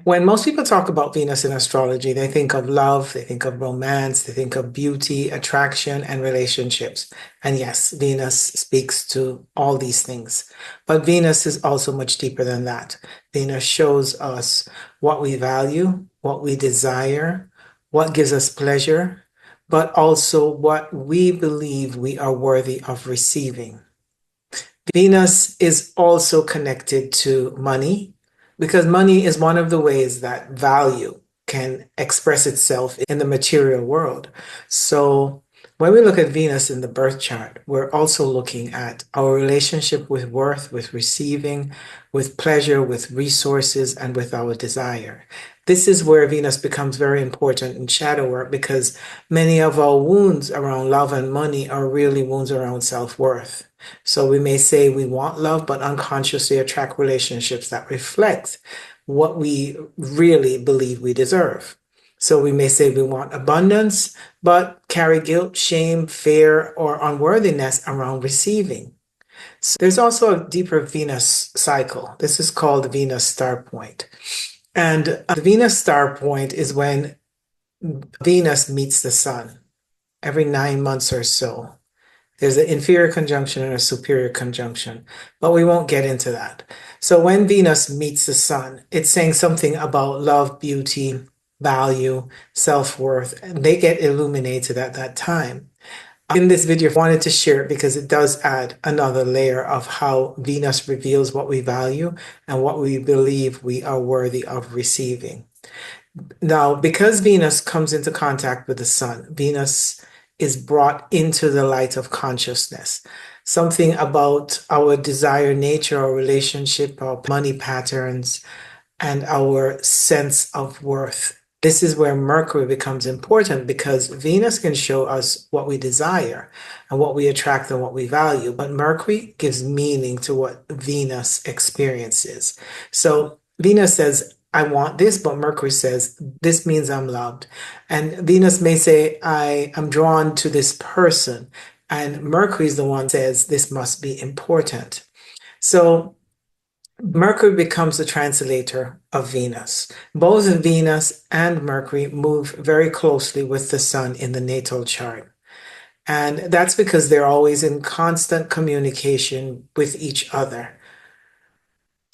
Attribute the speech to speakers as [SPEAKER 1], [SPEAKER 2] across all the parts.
[SPEAKER 1] When most people talk about Venus in astrology, they think of love, they think of romance, they think of beauty, attraction, and relationships. And yes, Venus speaks to all these things. But Venus is also much deeper than that. Venus shows us what we value, what we desire, what gives us pleasure, but also what we believe we are worthy of receiving. Venus is also connected to money because money is one of the ways that value can express itself in the material world. So when we look at Venus in the birth chart, we're also looking at our relationship with worth, with receiving, with pleasure, with resources, and with our desire. This is where Venus becomes very important in shadow work because many of our wounds around love and money are really wounds around self-worth. So we may say we want love, but unconsciously attract relationships that reflect what we really believe we deserve. So we may say we want abundance, but carry guilt, shame, fear, or unworthiness around receiving. So there's also a deeper Venus cycle. This is called the Venus star point. And the Venus star point is when Venus meets the sun every 9 months or so. There's an inferior conjunction and a superior conjunction, but we won't get into that. So when Venus meets the sun, it's saying something about love, beauty, value, self-worth, and they get illuminated at that time. In this video, I wanted to share it because it does add another layer of how Venus reveals what we value and what we believe we are worthy of receiving. Now, because Venus comes into contact with the sun, Venus is brought into the light of consciousness. Something about our desire nature, our relationship, our money patterns, and our sense of worth. This is where Mercury becomes important because Venus can show us what we desire and what we attract and what we value, but Mercury gives meaning to what Venus experiences. So Venus says, I want this, but Mercury says, this means I'm loved. And Venus may say, I am drawn to this person. And Mercury is the one who says, this must be important. So Mercury becomes the translator of Venus. Both Venus and Mercury move very closely with the sun in the natal chart. And that's because they're always in constant communication with each other.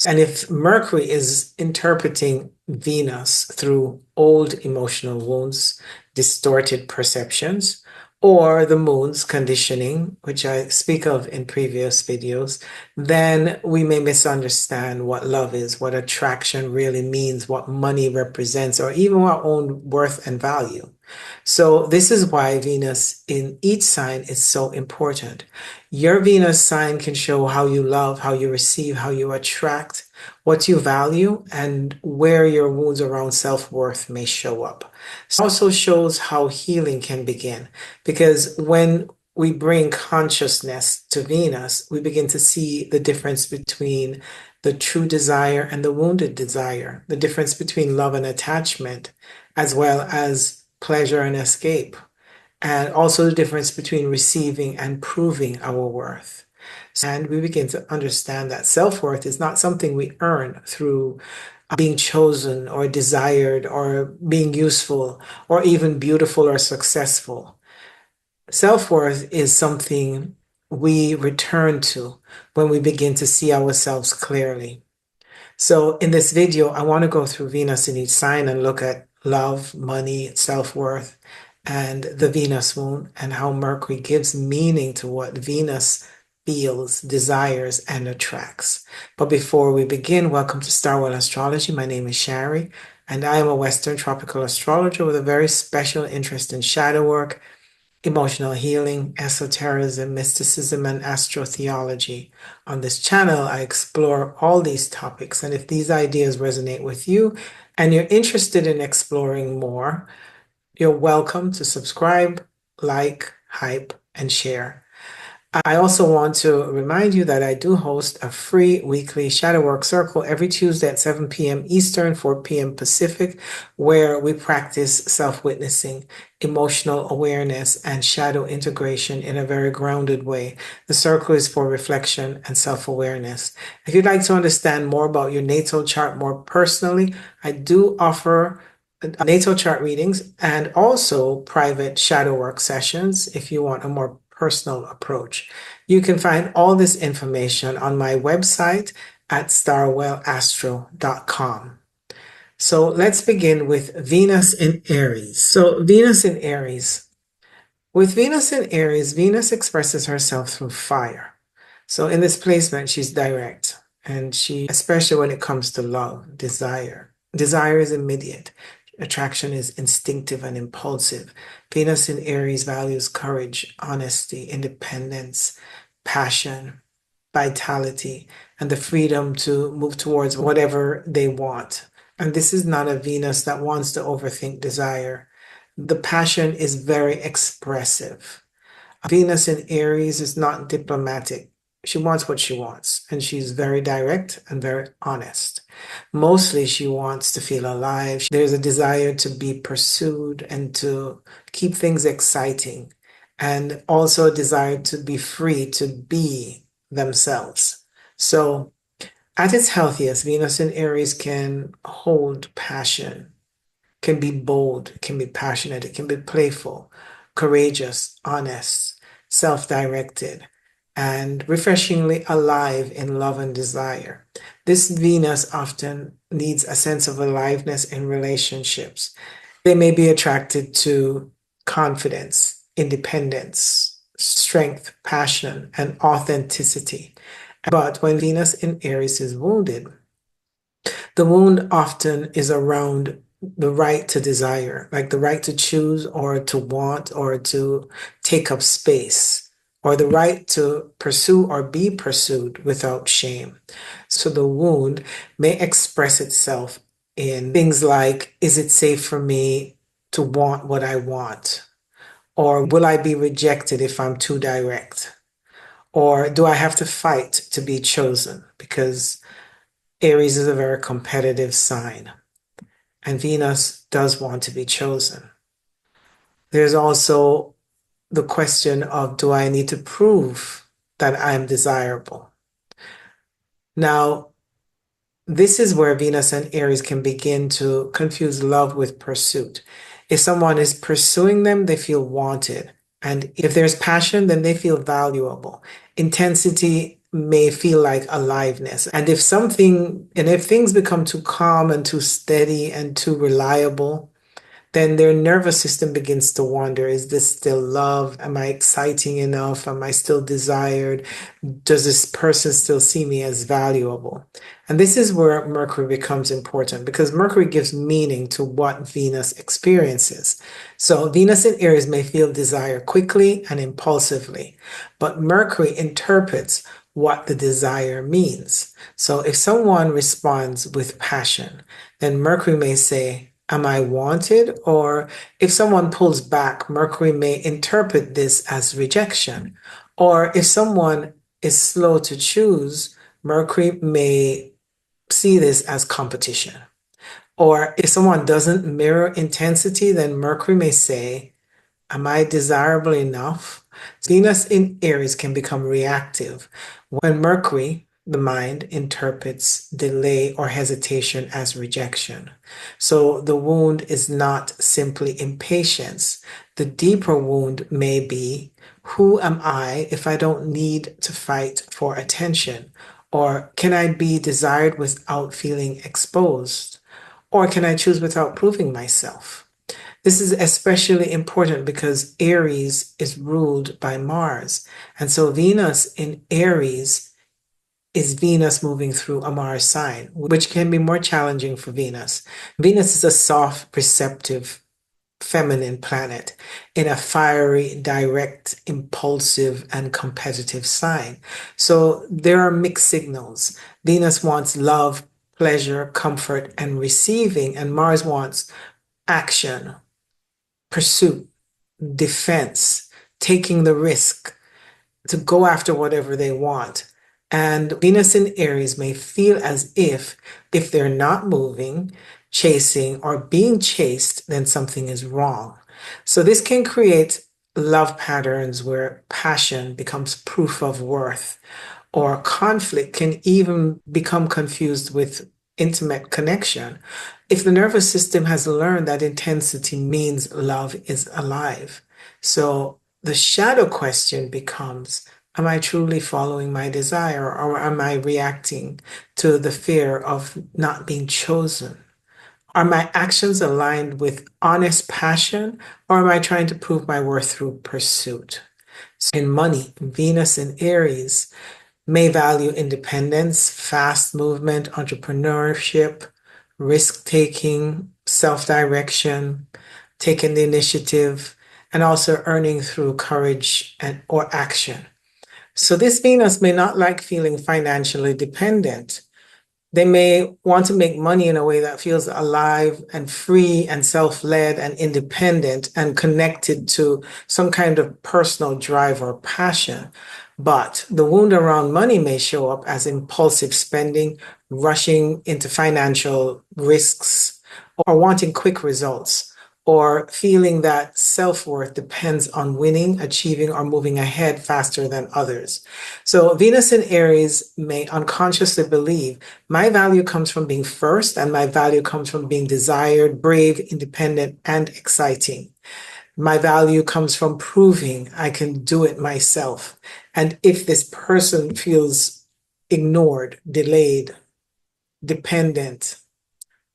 [SPEAKER 1] And if Mercury is interpreting Venus through old emotional wounds, distorted perceptions, or the moon's conditioning, which I speak of in previous videos, then we may misunderstand what love is, what attraction really means, what money represents, or even our own worth and value. So this is why Venus in each sign is so important. Your Venus sign can show how you love, how you receive, how you attract, what you value, and where your wounds around self-worth may show up. It also shows how healing can begin, because when we bring consciousness to Venus, we begin to see the difference between the true desire and the wounded desire, the difference between love and attachment, as well as pleasure and escape, and also the difference between receiving and proving our worth. And we begin to understand that self-worth is not something we earn through being chosen or desired or being useful or even beautiful or successful. Self-worth is something we return to when we begin to see ourselves clearly. So in this video, I want to go through Venus in each sign and look at love, money, self-worth, and the Venus wound and how Mercury gives meaning to what Venus feels, desires, and attracts. But before we begin, welcome to Starwell Astrology. My name is Shari, and I am a Western tropical astrologer with a very special interest in shadow work, emotional healing, esotericism, mysticism, and astrotheology. On this channel, I explore all these topics, and if these ideas resonate with you and you're interested in exploring more, you're welcome to subscribe, like, hype, and share. I also want to remind you that I do host a free weekly shadow work circle every Tuesday at 7 p.m. Eastern, 4 p.m. Pacific, where we practice self-witnessing, emotional awareness, and shadow integration in a very grounded way. The circle is for reflection and self-awareness. If you'd like to understand more about your natal chart more personally, I do offer natal chart readings and also private shadow work sessions if you want a more personal approach. You can find all this information on my website at starwellastro.com. So let's begin with Venus in Aries. So Venus in Aries. With Venus in Aries, Venus expresses herself through fire. So in this placement, she's direct, and especially when it comes to love, desire. Desire is immediate. Attraction is instinctive and impulsive. Venus in Aries values courage, honesty, independence, passion, vitality, and the freedom to move towards whatever they want. And this is not a Venus that wants to overthink desire. The passion is very expressive. Venus in Aries is not diplomatic. She wants what she wants, and she's very direct and very honest. Mostly, she wants to feel alive. There's a desire to be pursued and to keep things exciting, and also a desire to be free to be themselves. So, at its healthiest, Venus in Aries can hold passion, can be bold, it can be passionate, it can be playful, courageous, honest, self-directed, and refreshingly alive in love and desire. This Venus often needs a sense of aliveness in relationships. They may be attracted to confidence, independence, strength, passion, and authenticity. But when Venus in Aries is wounded, the wound often is around the right to desire, like the right to choose or to want or to take up space, or the right to pursue or be pursued without shame. So the wound may express itself in things like, is it safe for me to want what I want? Or will I be rejected if I'm too direct? Or do I have to fight to be chosen? Because Aries is a very competitive sign, and Venus does want to be chosen. There's also the question of, do I need to prove that I'm desirable? Now, this is where Venus and Aries can begin to confuse love with pursuit. If someone is pursuing them, they feel wanted. And if there's passion, then they feel valuable. Intensity may feel like aliveness. And if things become too calm and too steady and too reliable, then their nervous system begins to wonder, is this still love? Am I exciting enough? Am I still desired? Does this person still see me as valuable? And this is where Mercury becomes important, because Mercury gives meaning to what Venus experiences. So Venus in Aries may feel desire quickly and impulsively, but Mercury interprets what the desire means. So if someone responds with passion, then Mercury may say, am I wanted? Or if someone pulls back, Mercury may interpret this as rejection. Or if someone is slow to choose, Mercury may see this as competition. Or if someone doesn't mirror intensity, then Mercury may say, am I desirable enough? Venus in Aries can become reactive when Mercury, the mind, interprets delay or hesitation as rejection. So the wound is not simply impatience. The deeper wound may be, who am I if I don't need to fight for attention? Or can I be desired without feeling exposed? Or can I choose without proving myself? This is especially important because Aries is ruled by Mars. And so Venus in Aries is Venus moving through a Mars sign, which can be more challenging for Venus. Venus is a soft, receptive, feminine planet in a fiery, direct, impulsive, and competitive sign. So there are mixed signals. Venus wants love, pleasure, comfort, and receiving, and Mars wants action, pursuit, defense, taking the risk, to go after whatever they want. And Venus in Aries may feel as if they're not moving, chasing, or being chased, then something is wrong. So this can create love patterns where passion becomes proof of worth, or conflict can even become confused with intimate connection. If the nervous system has learned that intensity means love is alive. So the shadow question becomes, am I truly following my desire, or am I reacting to the fear of not being chosen? Are my actions aligned with honest passion, or am I trying to prove my worth through pursuit? So in money, Venus in Aries may value independence, fast movement, entrepreneurship, risk taking, self direction, taking the initiative, and also earning through courage and or action. So this Venus may not like feeling financially dependent. They may want to make money in a way that feels alive and free and self-led and independent and connected to some kind of personal drive or passion. But the wound around money may show up as impulsive spending, rushing into financial risks, or wanting quick results, or feeling that self-worth depends on winning, achieving, or moving ahead faster than others. So Venus in Aries may unconsciously believe my value comes from being first, and my value comes from being desired, brave, independent, and exciting. My value comes from proving I can do it myself. And if this person feels ignored, delayed, dependent,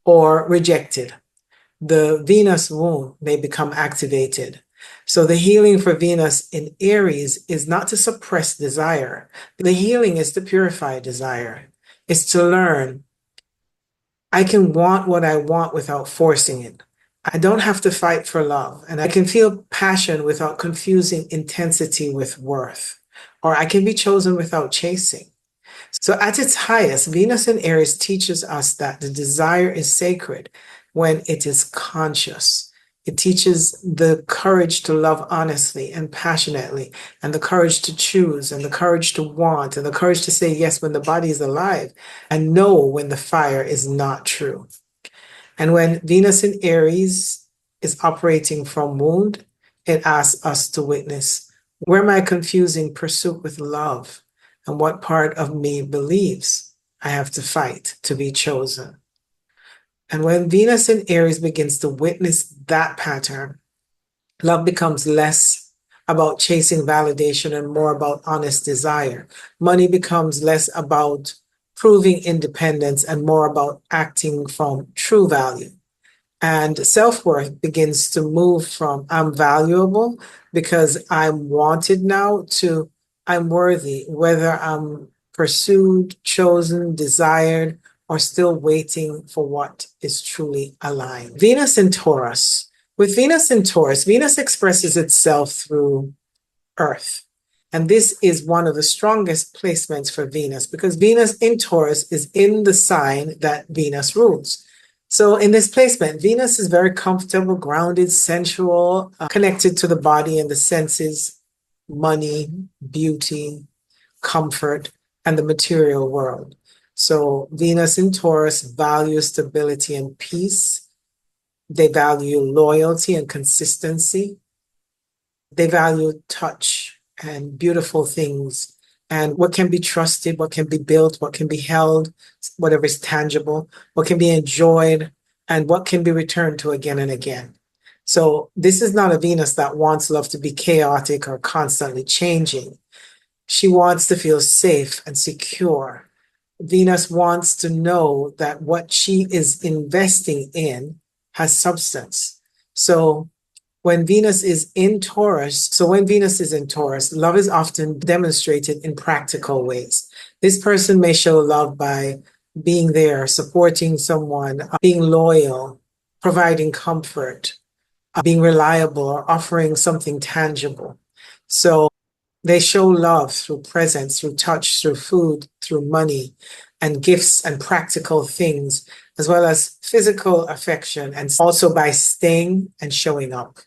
[SPEAKER 1] or rejected, the Venus wound may become activated. So the healing for Venus in Aries is not to suppress desire. The healing is to purify desire. It's to learn I can want what I want without forcing it. I don't have to fight for love, and I can feel passion without confusing intensity with worth. Or I can be chosen without chasing. So, at its highest, Venus in Aries teaches us that the desire is sacred when it is conscious. It teaches the courage to love honestly and passionately, and the courage to choose, and the courage to want, and the courage to say yes when the body is alive, and know when the fire is not true. And when Venus in Aries is operating from wound, it asks us to witness, where am I confusing pursuit with love? And what part of me believes I have to fight to be chosen? And when Venus in Aries begins to witness that pattern, love becomes less about chasing validation and more about honest desire. Money becomes less about proving independence and more about acting from true value. And self-worth begins to move from I'm valuable because I'm wanted now to I'm worthy, whether I'm pursued, chosen, desired, or still waiting for what is truly aligned. Venus in Taurus. With Venus in Taurus, Venus expresses itself through Earth. And this is one of the strongest placements for Venus because Venus in Taurus is in the sign that Venus rules. So in this placement, Venus is very comfortable, grounded, sensual, connected to the body and the senses, money, beauty, comfort, and the material world. So Venus in Taurus values stability and peace. They value loyalty and consistency. They value touch and beautiful things and what can be trusted, what can be built, what can be held, whatever is tangible, what can be enjoyed, and what can be returned to again and again. So this is not a Venus that wants love to be chaotic or constantly changing. She wants to feel safe and secure. Venus wants to know that what she is investing in has substance. So when Venus is in Taurus, love is often demonstrated in practical ways. This person may show love by being there, supporting someone, being loyal, providing comfort, being reliable, or offering something tangible. So they show love through presence, through touch, through food, through money, and gifts and practical things, as well as physical affection, and also by staying and showing up.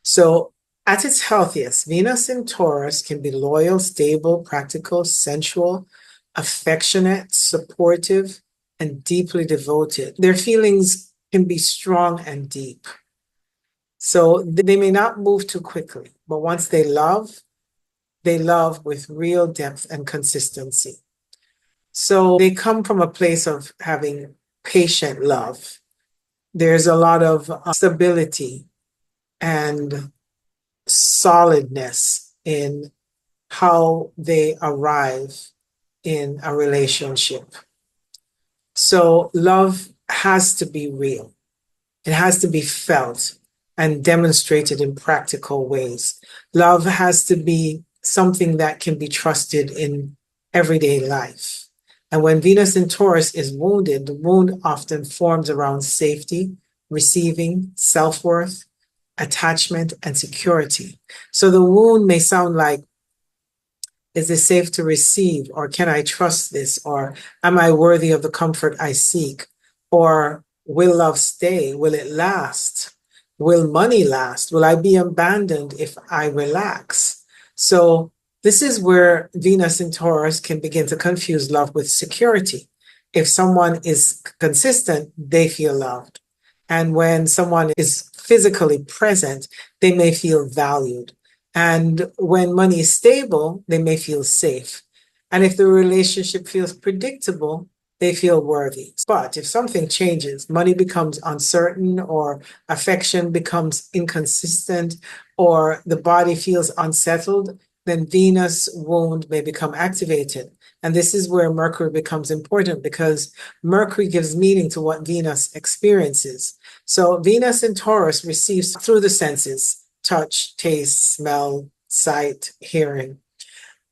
[SPEAKER 1] So At its healthiest, Venus in Taurus can be loyal, stable, practical, sensual, affectionate, supportive, and deeply devoted. Their feelings can be strong and deep. So they may not move too quickly, but once they love with real depth and consistency. So they come from a place of having patient love. There's a lot of stability and solidness in how they arrive in a relationship. So love has to be real. It has to be felt and demonstrated in practical ways. Love has to be something that can be trusted in everyday life. And when Venus in Taurus is wounded, the wound often forms around safety, receiving, self-worth, attachment, and security. So the wound may sound like, is it safe to receive? Or can I trust this? Or am I worthy of the comfort I seek? Or will love stay? Will it last? Will money last? Will I be abandoned if I relax? So this is where Venus in Taurus can begin to confuse love with security. If someone is consistent, they feel loved. And when someone is physically present, they may feel valued. And when money is stable, they may feel safe. And if the relationship feels predictable, they feel worthy. But if something changes, money becomes uncertain, or affection becomes inconsistent, or the body feels unsettled, then Venus wound may become activated. And this is where Mercury becomes important, because Mercury gives meaning to what Venus experiences. So Venus in Taurus receives through the senses: touch, taste, smell, sight, hearing,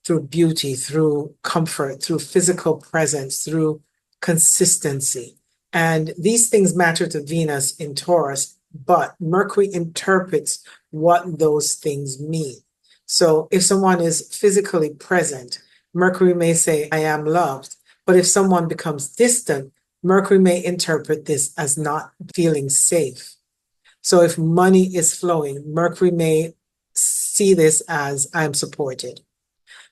[SPEAKER 1] through beauty, through comfort, through physical presence, through consistency. And these things matter to Venus in Taurus, but Mercury interprets what those things mean. So if someone is physically present, Mercury may say, I am loved. But if someone becomes distant, Mercury may interpret this as not feeling safe. So if money is flowing, Mercury may see this as I'm supported.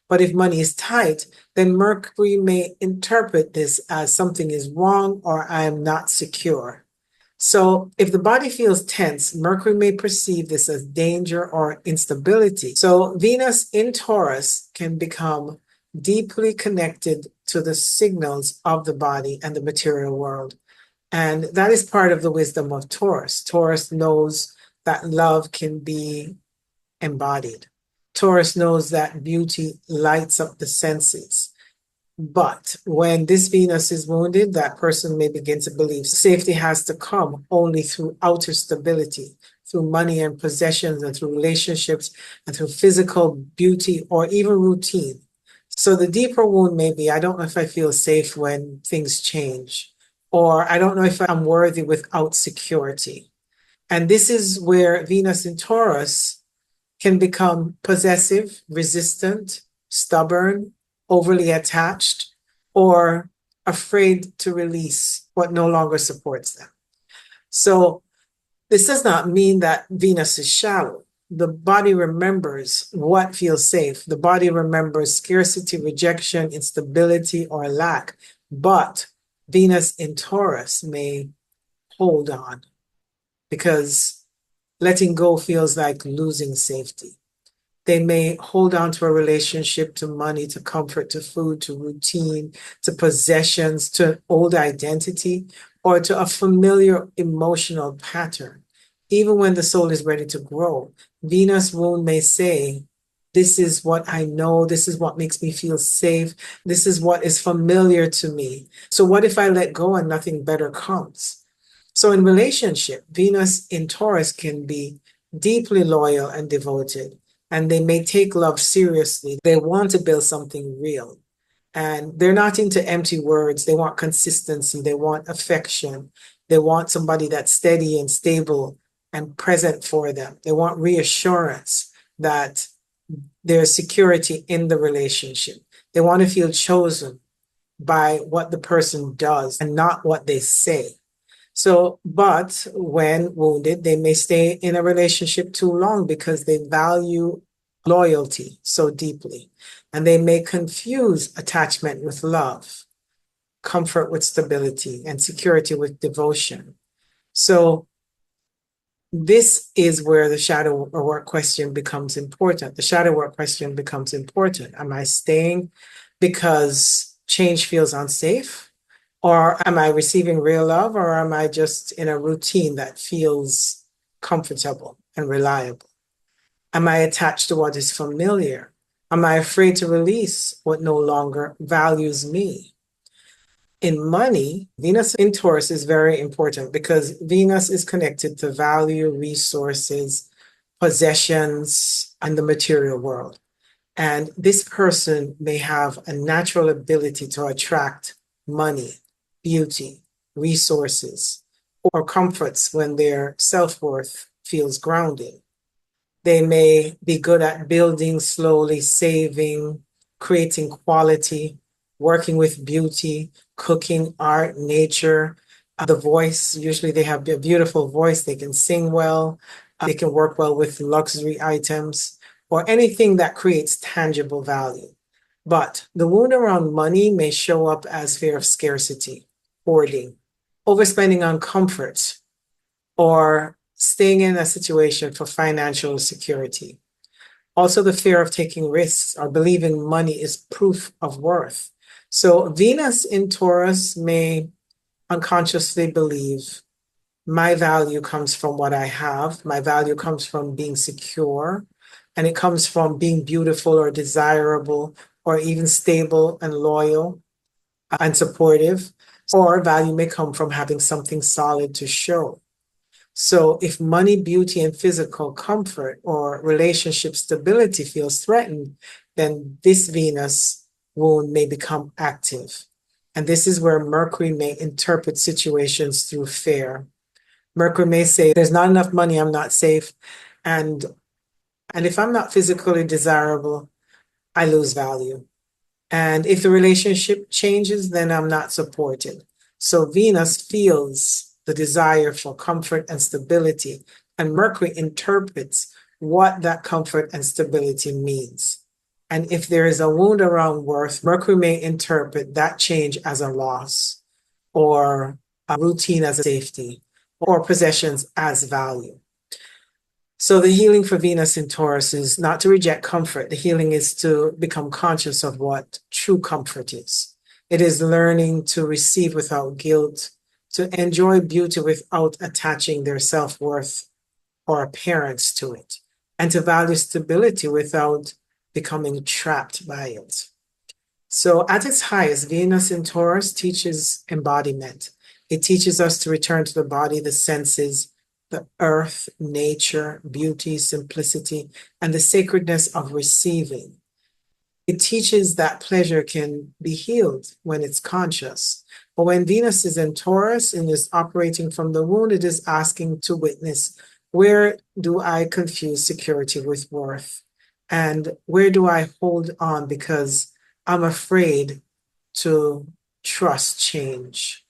[SPEAKER 1] But if money is tight, then Mercury may interpret this as something is wrong or I am not secure. So if the body feels tense, Mercury may perceive this as danger or instability. So Venus in Taurus can become deeply connected to the signals of the body and the material world. And that is part of the wisdom of Taurus. Taurus knows that love can be embodied. Taurus knows that beauty lights up the senses. But when this Venus is wounded, that person may begin to believe safety has to come only through outer stability, through money and possessions, and through relationships, and through physical beauty, or even routine. So the deeper wound may be, I don't know if I feel safe when things change, or I don't know if I'm worthy without security. And this is where Venus in Taurus can become possessive, resistant, stubborn, overly attached, or afraid to release what no longer supports them. So this does not mean that Venus is shallow. The body remembers what feels safe. The body remembers scarcity, rejection, instability, or lack. But Venus in Taurus may hold on, because letting go feels like losing safety. They may hold on to a relationship, to money, to comfort, to food, to routine, to possessions, to an old identity, or to a familiar emotional pattern. Even when the soul is ready to grow, Venus wound may say, this is what I know, this is what makes me feel safe, this is what is familiar to me. So what if I let go and nothing better comes? So in relationship, Venus in Taurus can be deeply loyal and devoted, and they may take love seriously. They want to build something real, and they're not into empty words. They want consistency. They want affection. They want somebody that's steady and stable and present for them. They want reassurance that there's security in the relationship. They want to feel chosen by what the person does and not what they say. So, but when wounded, they may stay in a relationship too long because they value loyalty so deeply. And they may confuse attachment with love, comfort with stability, and security with devotion. So, this is where the shadow work question becomes important. The shadow work question becomes important. Am I staying because change feels unsafe? Or am I receiving real love? Or am I just in a routine that feels comfortable and reliable? Am I attached to what is familiar? Am I afraid to release what no longer values me? In money, Venus in Taurus is very important because Venus is connected to value, resources, possessions, and the material world. And this person may have a natural ability to attract money, beauty, resources, or comforts when their self worth feels grounded. They may be good at building slowly, saving, creating quality, working with beauty, cooking, art, nature, the voice. Usually they have a beautiful voice. They can sing well. They can work well with luxury items or anything that creates tangible value. But the wound around money may show up as fear of scarcity, hoarding, overspending on comfort, or staying in a situation for financial security. Also, the fear of taking risks or believing money is proof of worth. So, Venus in Taurus may unconsciously believe my value comes from what I have, my value comes from being secure, and it comes from being beautiful or desirable or even stable and loyal and supportive. Or value may come from having something solid to show. So if money, beauty, and physical comfort or relationship stability feels threatened, then this Venus wound may become active. And this is where Mercury may interpret situations through fear. Mercury may say, there's not enough money, I'm not safe. And if I'm not physically desirable, I lose value. And if the relationship changes, then I'm not supported. So Venus feels the desire for comfort and stability, and Mercury interprets what that comfort and stability means. And if there is a wound around worth, Mercury may interpret that change as a loss, or a routine as a safety, or possessions as value. So the healing for Venus in Taurus is not to reject comfort. The healing is to become conscious of what true comfort is. It is learning to receive without guilt, to enjoy beauty without attaching their self-worth or appearance to it, and to value stability without becoming trapped by it. So at its highest, Venus in Taurus teaches embodiment. It teaches us to return to the body, the senses, the earth, nature, beauty, simplicity, and the sacredness of receiving. It teaches that pleasure can be healed when it's conscious. But when Venus is in Taurus and is operating from the wound, it is asking to witness, where do I confuse security with worth? And where do I hold on because I'm afraid to trust change?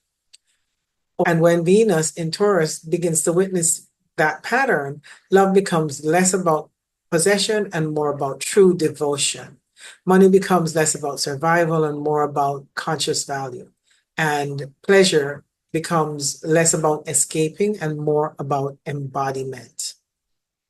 [SPEAKER 1] And when Venus in Taurus begins to witness that pattern, love becomes less about possession and more about true devotion. Money becomes less about survival and more about conscious value. And pleasure becomes less about escaping and more about embodiment.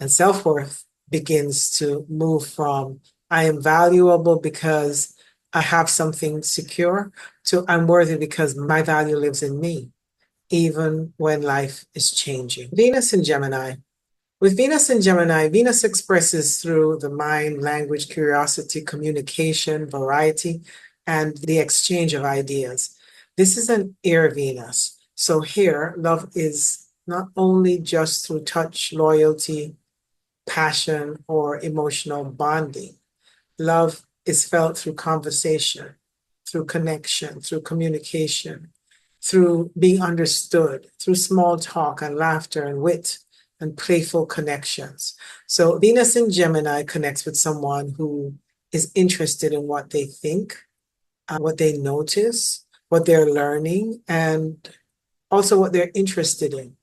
[SPEAKER 1] And self-worth begins to move from I am valuable because I have something secure to I'm worthy because my value lives in me, even when life is changing. Venus in Gemini. With Venus in Gemini, Venus expresses through the mind, language, curiosity, communication, variety, and the exchange of ideas. This is an air Venus. So here, love is not only just through touch, loyalty, passion, or emotional bonding. Love is felt through conversation, through connection, through communication, through being understood, through small talk and laughter and wit and playful connections. So Venus in Gemini connects with someone who is interested in what they think, what they notice, what they're learning, and also what they're interested in.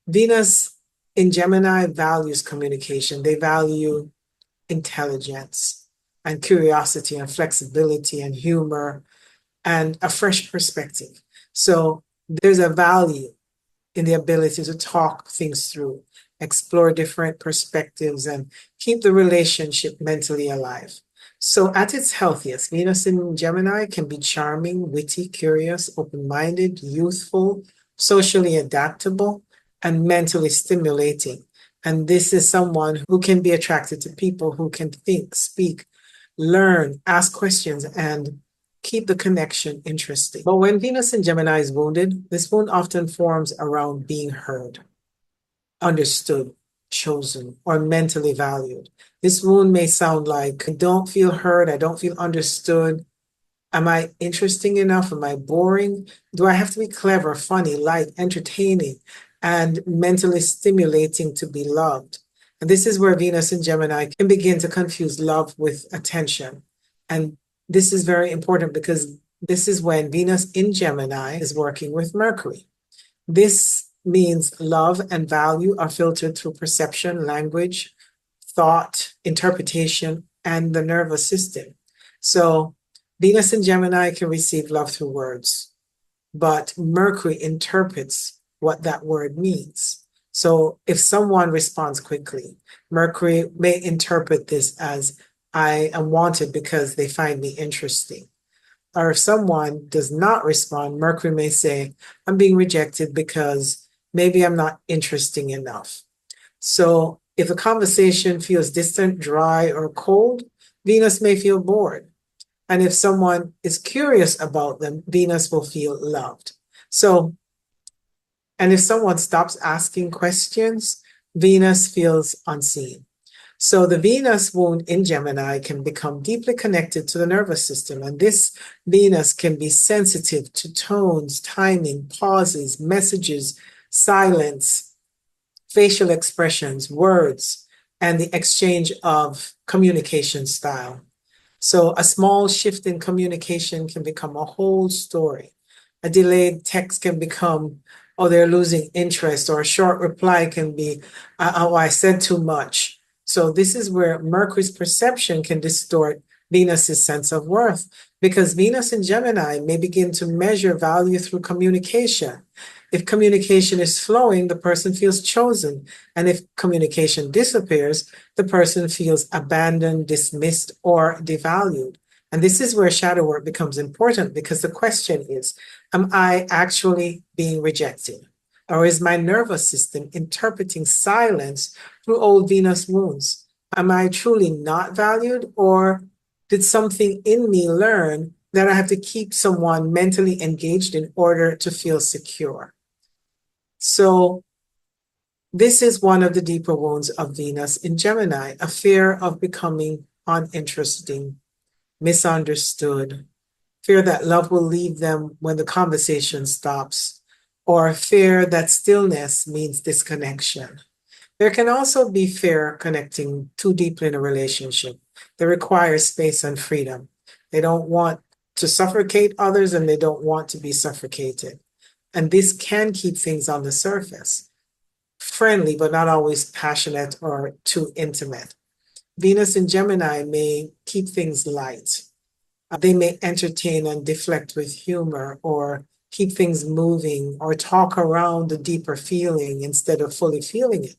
[SPEAKER 1] Venus in Gemini values communication. They value intelligence and curiosity and flexibility and humor and a fresh perspective. So there's a value in the ability to talk things through, explore different perspectives, and keep the relationship mentally alive. So, at its healthiest, Venus in Gemini can be charming, witty, curious, open minded, youthful, socially adaptable, and mentally stimulating. And this is someone who can be attracted to people who can think, speak, learn, ask questions, and keep the connection interesting. But when Venus in Gemini is wounded, this wound often forms around being heard, understood, chosen, or mentally valued. This wound may sound like, I don't feel heard, I don't feel understood. Am I interesting enough? Am I boring? Do I have to be clever, funny, light, entertaining, and mentally stimulating to be loved? And this is where Venus in Gemini can begin to confuse love with attention. And this is very important because this is when Venus in Gemini is working with Mercury. This means love and value are filtered through perception, language, thought, interpretation, and the nervous system. So Venus in Gemini can receive love through words, but Mercury interprets what that word means. So if someone responds quickly, Mercury may interpret this as, I am wanted because they find me interesting. Or if someone does not respond, Mercury may say, I'm being rejected because maybe I'm not interesting enough. So if a conversation feels distant, dry, or cold, Venus may feel bored. And if someone is curious about them, Venus will feel loved. So, and if someone stops asking questions, Venus feels unseen. So the Venus wound in Gemini can become deeply connected to the nervous system. And this Venus can be sensitive to tones, timing, pauses, messages, silence, facial expressions, words, and the exchange of communication style. So a small shift in communication can become a whole story. A delayed text can become, oh, they're losing interest, or a short reply can be, oh, I said too much. So this is where Mercury's perception can distort Venus's sense of worth, because Venus in Gemini may begin to measure value through communication. If communication is flowing, the person feels chosen. And if communication disappears, the person feels abandoned, dismissed, or devalued. And this is where shadow work becomes important, because the question is, am I actually being rejected? Or is my nervous system interpreting silence through old Venus wounds? Am I truly not valued, or did something in me learn that I have to keep someone mentally engaged in order to feel secure? So this is one of the deeper wounds of Venus in Gemini, a fear of becoming uninteresting, misunderstood, fear that love will leave them when the conversation stops, or fear that stillness means disconnection. There can also be fear connecting too deeply in a relationship. They require space and freedom. They don't want to suffocate others, and they don't want to be suffocated. And this can keep things on the surface, friendly, but not always passionate or too intimate. Venus in Gemini may keep things light. They may entertain and deflect with humor, or keep things moving, or talk around the deeper feeling instead of fully feeling it.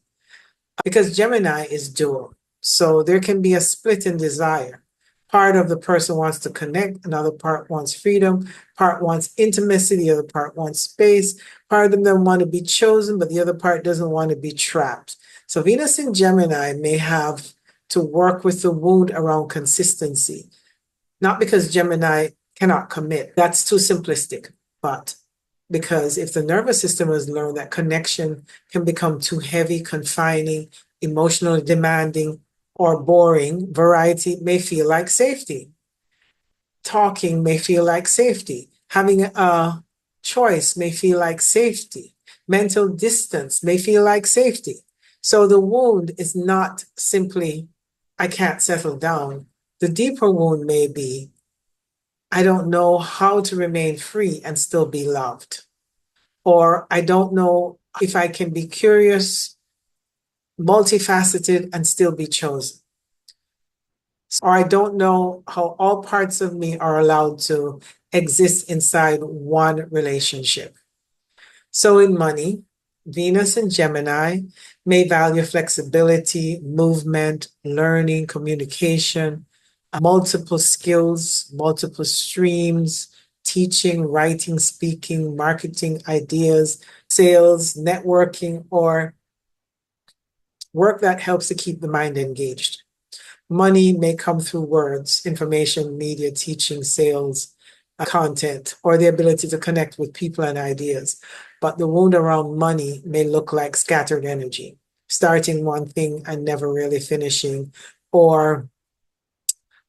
[SPEAKER 1] Because Gemini is dual. So there can be a split in desire. Part of the person wants to connect, another part wants freedom, part wants intimacy, the other part wants space, part of them want to be chosen, but the other part doesn't want to be trapped. So Venus in Gemini may have to work with the wound around consistency, not because Gemini cannot commit. That's too simplistic, but because if the nervous system has learned that connection can become too heavy, confining, emotionally demanding, or boring, variety may feel like safety. Talking may feel like safety. Having a choice may feel like safety. Mental distance may feel like safety. So the wound is not simply, I can't settle down. The deeper wound may be, I don't know how to remain free and still be loved. or I don't know if I can be curious, multifaceted, and still be chosen. Or I don't know how all parts of me are allowed to exist inside one relationship. So in money, Venus and Gemini may value flexibility, movement, learning, communication, multiple skills, multiple streams, teaching, writing, speaking, marketing, ideas, sales, networking, or work that helps to keep the mind engaged. Money may come through words, information, media, teaching, sales, content, or the ability to connect with people and ideas. But the wound around money may look like scattered energy, starting one thing and never really finishing, or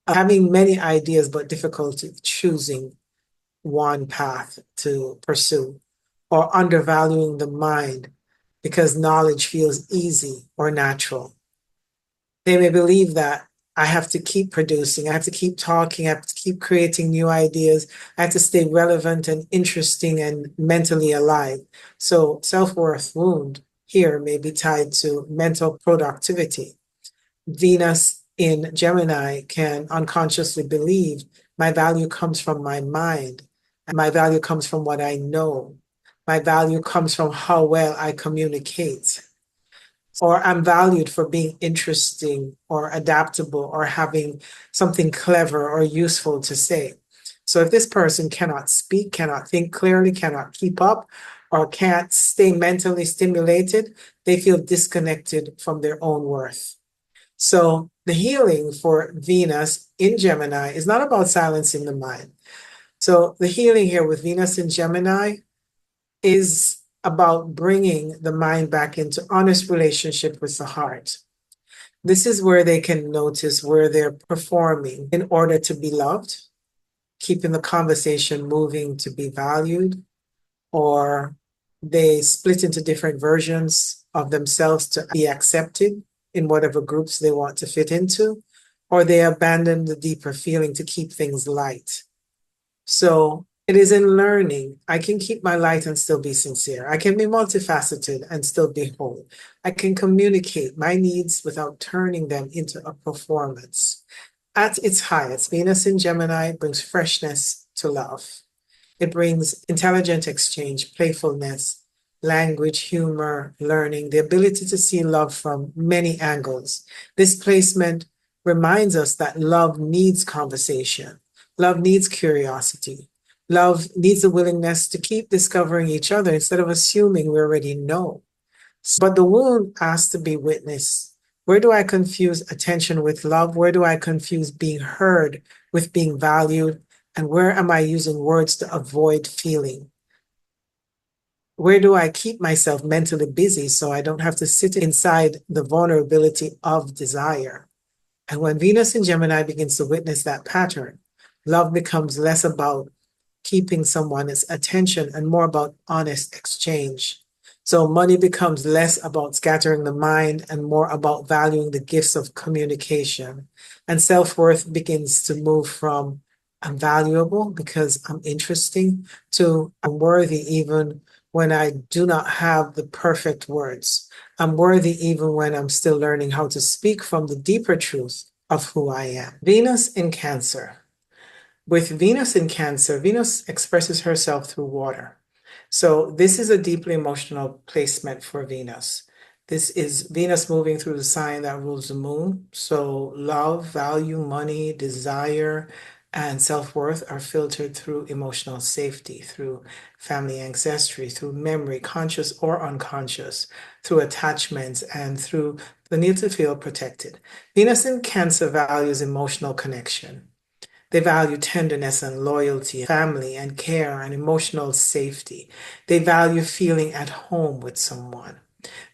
[SPEAKER 1] having many ideas but difficulty choosing one path to pursue, or undervaluing the mind because knowledge feels easy or natural. They may believe that I have to keep producing, I have to keep talking, I have to keep creating new ideas, I have to stay relevant and interesting and mentally alive. So, self-worth wound here may be tied to mental productivity. Venus in Gemini can unconsciously believe my value comes from my mind, and my value comes from what I know. My value comes from how well I communicate, or I'm valued for being interesting or adaptable or having something clever or useful to say. So if this person cannot speak, cannot think clearly, cannot keep up, or can't stay mentally stimulated, they feel disconnected from their own worth. So the healing for Venus in Gemini is not about silencing the mind. So the healing here with Venus in Gemini is about bringing the mind back into honest relationship with the heart. This is where they can notice where they're performing in order to be loved, keeping the conversation moving to be valued, or they split into different versions of themselves to be accepted in whatever groups they want to fit into, or they abandon the deeper feeling to keep things light. So it is in learning. I can keep my light and still be sincere. I can be multifaceted and still be whole. I can communicate my needs without turning them into a performance. At its highest, Venus in Gemini brings freshness to love. It brings intelligent exchange, playfulness, language, humor, learning, the ability to see love from many angles. This placement reminds us that love needs conversation. Love needs curiosity. Love needs the willingness to keep discovering each other instead of assuming we already know. But the wound asks to be witnessed. Where do I confuse attention with love? Where do I confuse being heard with being valued? And where am I using words to avoid feeling? Where do I keep myself mentally busy so I don't have to sit inside the vulnerability of desire? And when Venus in Gemini begins to witness that pattern, love becomes less about keeping someone's attention and more about honest exchange. So money becomes less about scattering the mind and more about valuing the gifts of communication. And self-worth begins to move from I'm valuable because I'm interesting to I'm worthy even when I do not have the perfect words. I'm worthy even when I'm still learning how to speak from the deeper truth of who I am. Venus in Cancer. With Venus in Cancer, Venus expresses herself through water. So this is a deeply emotional placement for Venus. This is Venus moving through the sign that rules the moon. So love, value, money, desire, and self-worth are filtered through emotional safety, through family ancestry, through memory, conscious or unconscious, through attachments, and through the need to feel protected. Venus in Cancer values emotional connection. They value tenderness and loyalty, family and care and emotional safety. They value feeling at home with someone.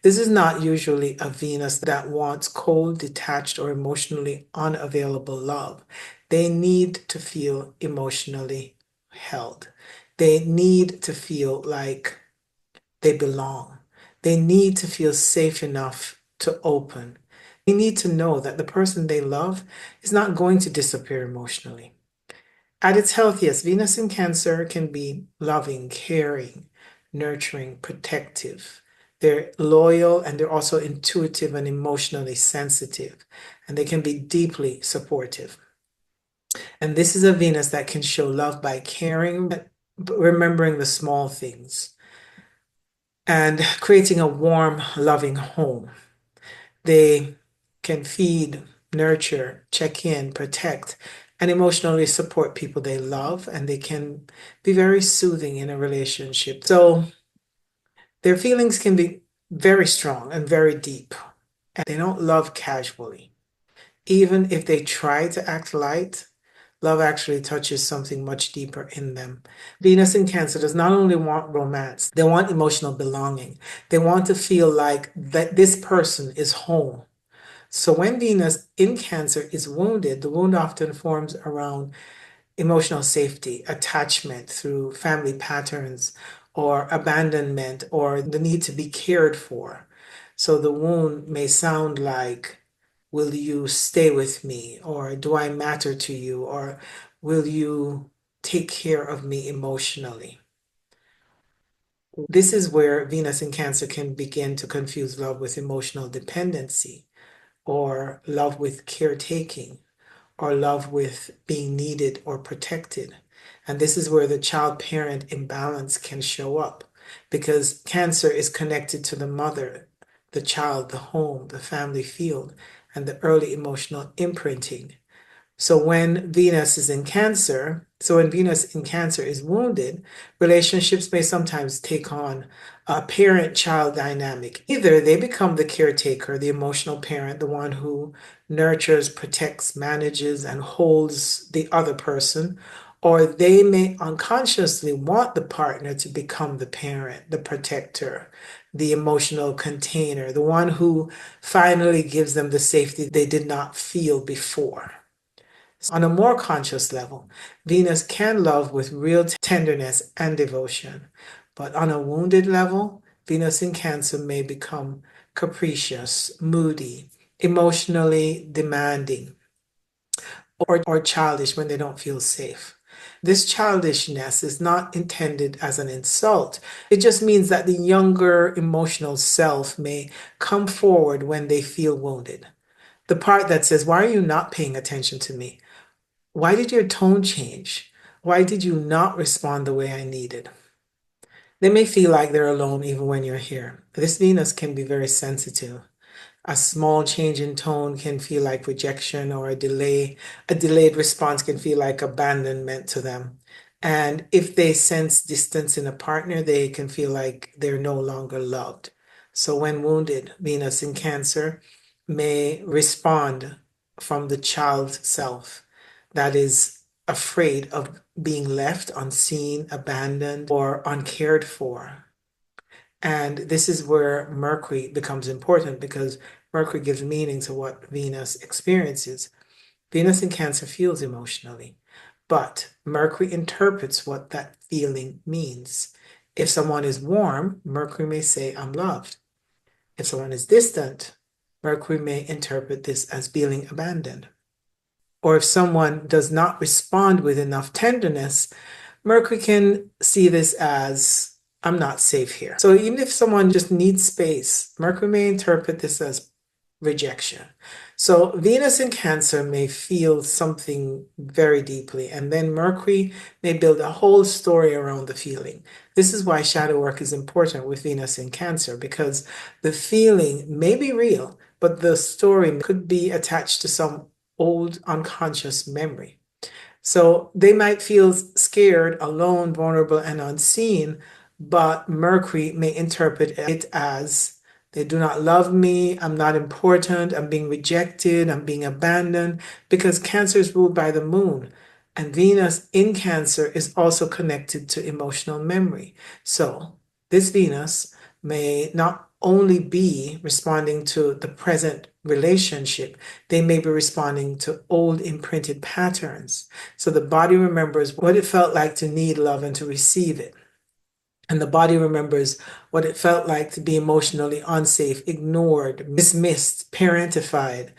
[SPEAKER 1] This is not usually a Venus that wants cold, detached, or emotionally unavailable love. They need to feel emotionally held. They need to feel like they belong. They need to feel safe enough to open. They need to know that the person they love is not going to disappear emotionally. At its healthiest, Venus in Cancer can be loving, caring, nurturing, protective. They're loyal and they're also intuitive and emotionally sensitive, and they can be deeply supportive. And this is a Venus that can show love by caring, but remembering the small things and creating a warm, loving home. They can feed, nurture, check in, protect, and emotionally support people they love, and they can be very soothing in a relationship. So their feelings can be very strong and very deep, and they don't love casually. Even if they try to act light, love actually touches something much deeper in them. Venus in Cancer does not only want romance, they want emotional belonging. They want to feel like that this person is home. So when Venus in Cancer is wounded, the wound often forms around emotional safety, attachment through family patterns, or abandonment, or the need to be cared for. So the wound may sound like, will you stay with me? Or do I matter to you? Or will you take care of me emotionally? This is where Venus in Cancer can begin to confuse love with emotional dependency, or love with caretaking, or love with being needed or protected. And this is where the child parent imbalance can show up, because Cancer is connected to the mother, the child, the home, the family field, and the early emotional imprinting. So when Venus in Cancer is wounded, relationships may sometimes take on a parent-child dynamic. Either they become the caretaker, the emotional parent, the one who nurtures, protects, manages, and holds the other person, or they may unconsciously want the partner to become the parent, the protector, the emotional container, the one who finally gives them the safety they did not feel before. On a more conscious level, Venus can love with real tenderness and devotion. But on a wounded level, Venus in Cancer may become capricious, moody, emotionally demanding, or childish when they don't feel safe. This childishness is not intended as an insult. It just means that the younger emotional self may come forward when they feel wounded. The part that says, why are you not paying attention to me? Why did your tone change? Why did you not respond the way I needed? They may feel like they're alone even when you're here. This Venus can be very sensitive. A small change in tone can feel like rejection or a delay. A delayed response can feel like abandonment to them. And if they sense distance in a partner, they can feel like they're no longer loved. So when wounded, Venus in Cancer may respond from the child self that is afraid of being left unseen, abandoned, or uncared for. And this is where Mercury becomes important, because Mercury gives meaning to what Venus experiences. Venus in Cancer feels emotionally, but Mercury interprets what that feeling means. If someone is warm, Mercury may say, I'm loved. If someone is distant, Mercury may interpret this as feeling abandoned. Or if someone does not respond with enough tenderness, Mercury can see this as, I'm not safe here. So even if someone just needs space, Mercury may interpret this as rejection. So Venus in Cancer may feel something very deeply, and then Mercury may build a whole story around the feeling. This is why shadow work is important with Venus in Cancer, because the feeling may be real, but the story could be attached to some old unconscious memory. So they might feel scared, alone, vulnerable, and unseen, but Mercury may interpret it as, they do not love me, I'm not important, I'm being rejected, I'm being abandoned, because Cancer is ruled by the moon. And Venus in Cancer is also connected to emotional memory. So this Venus may not only be responding to the present relationship, they may be responding to old imprinted patterns. So the body remembers what it felt like to need love and to receive it. And the body remembers what it felt like to be emotionally unsafe, ignored, dismissed, parentified,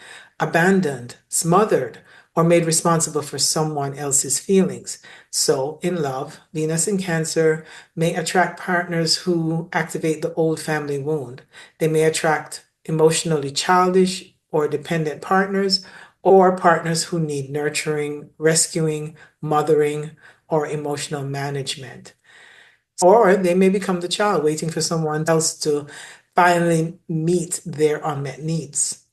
[SPEAKER 1] abandoned, smothered, or made responsible for someone else's feelings. So, in love, Venus in Cancer may attract partners who activate the old family wound. They may attract emotionally childish or dependent partners, or partners who need nurturing, rescuing, mothering, or emotional management. Or they may become the child waiting for someone else to finally meet their unmet needs.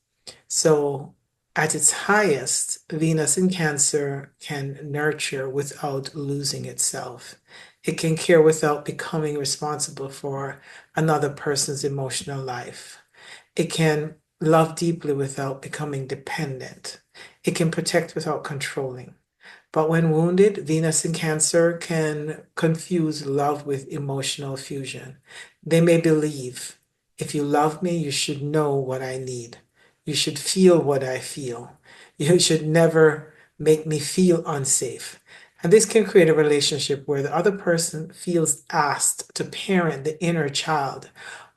[SPEAKER 1] So, at its highest, Venus in Cancer can nurture without losing itself. It can care without becoming responsible for another person's emotional life. It can love deeply without becoming dependent. It can protect without controlling. But when wounded, Venus in Cancer can confuse love with emotional fusion. They may believe, if you love me, you should know what I need. You should feel what I feel. You should never make me feel unsafe. And this can create a relationship where the other person feels asked to parent the inner child,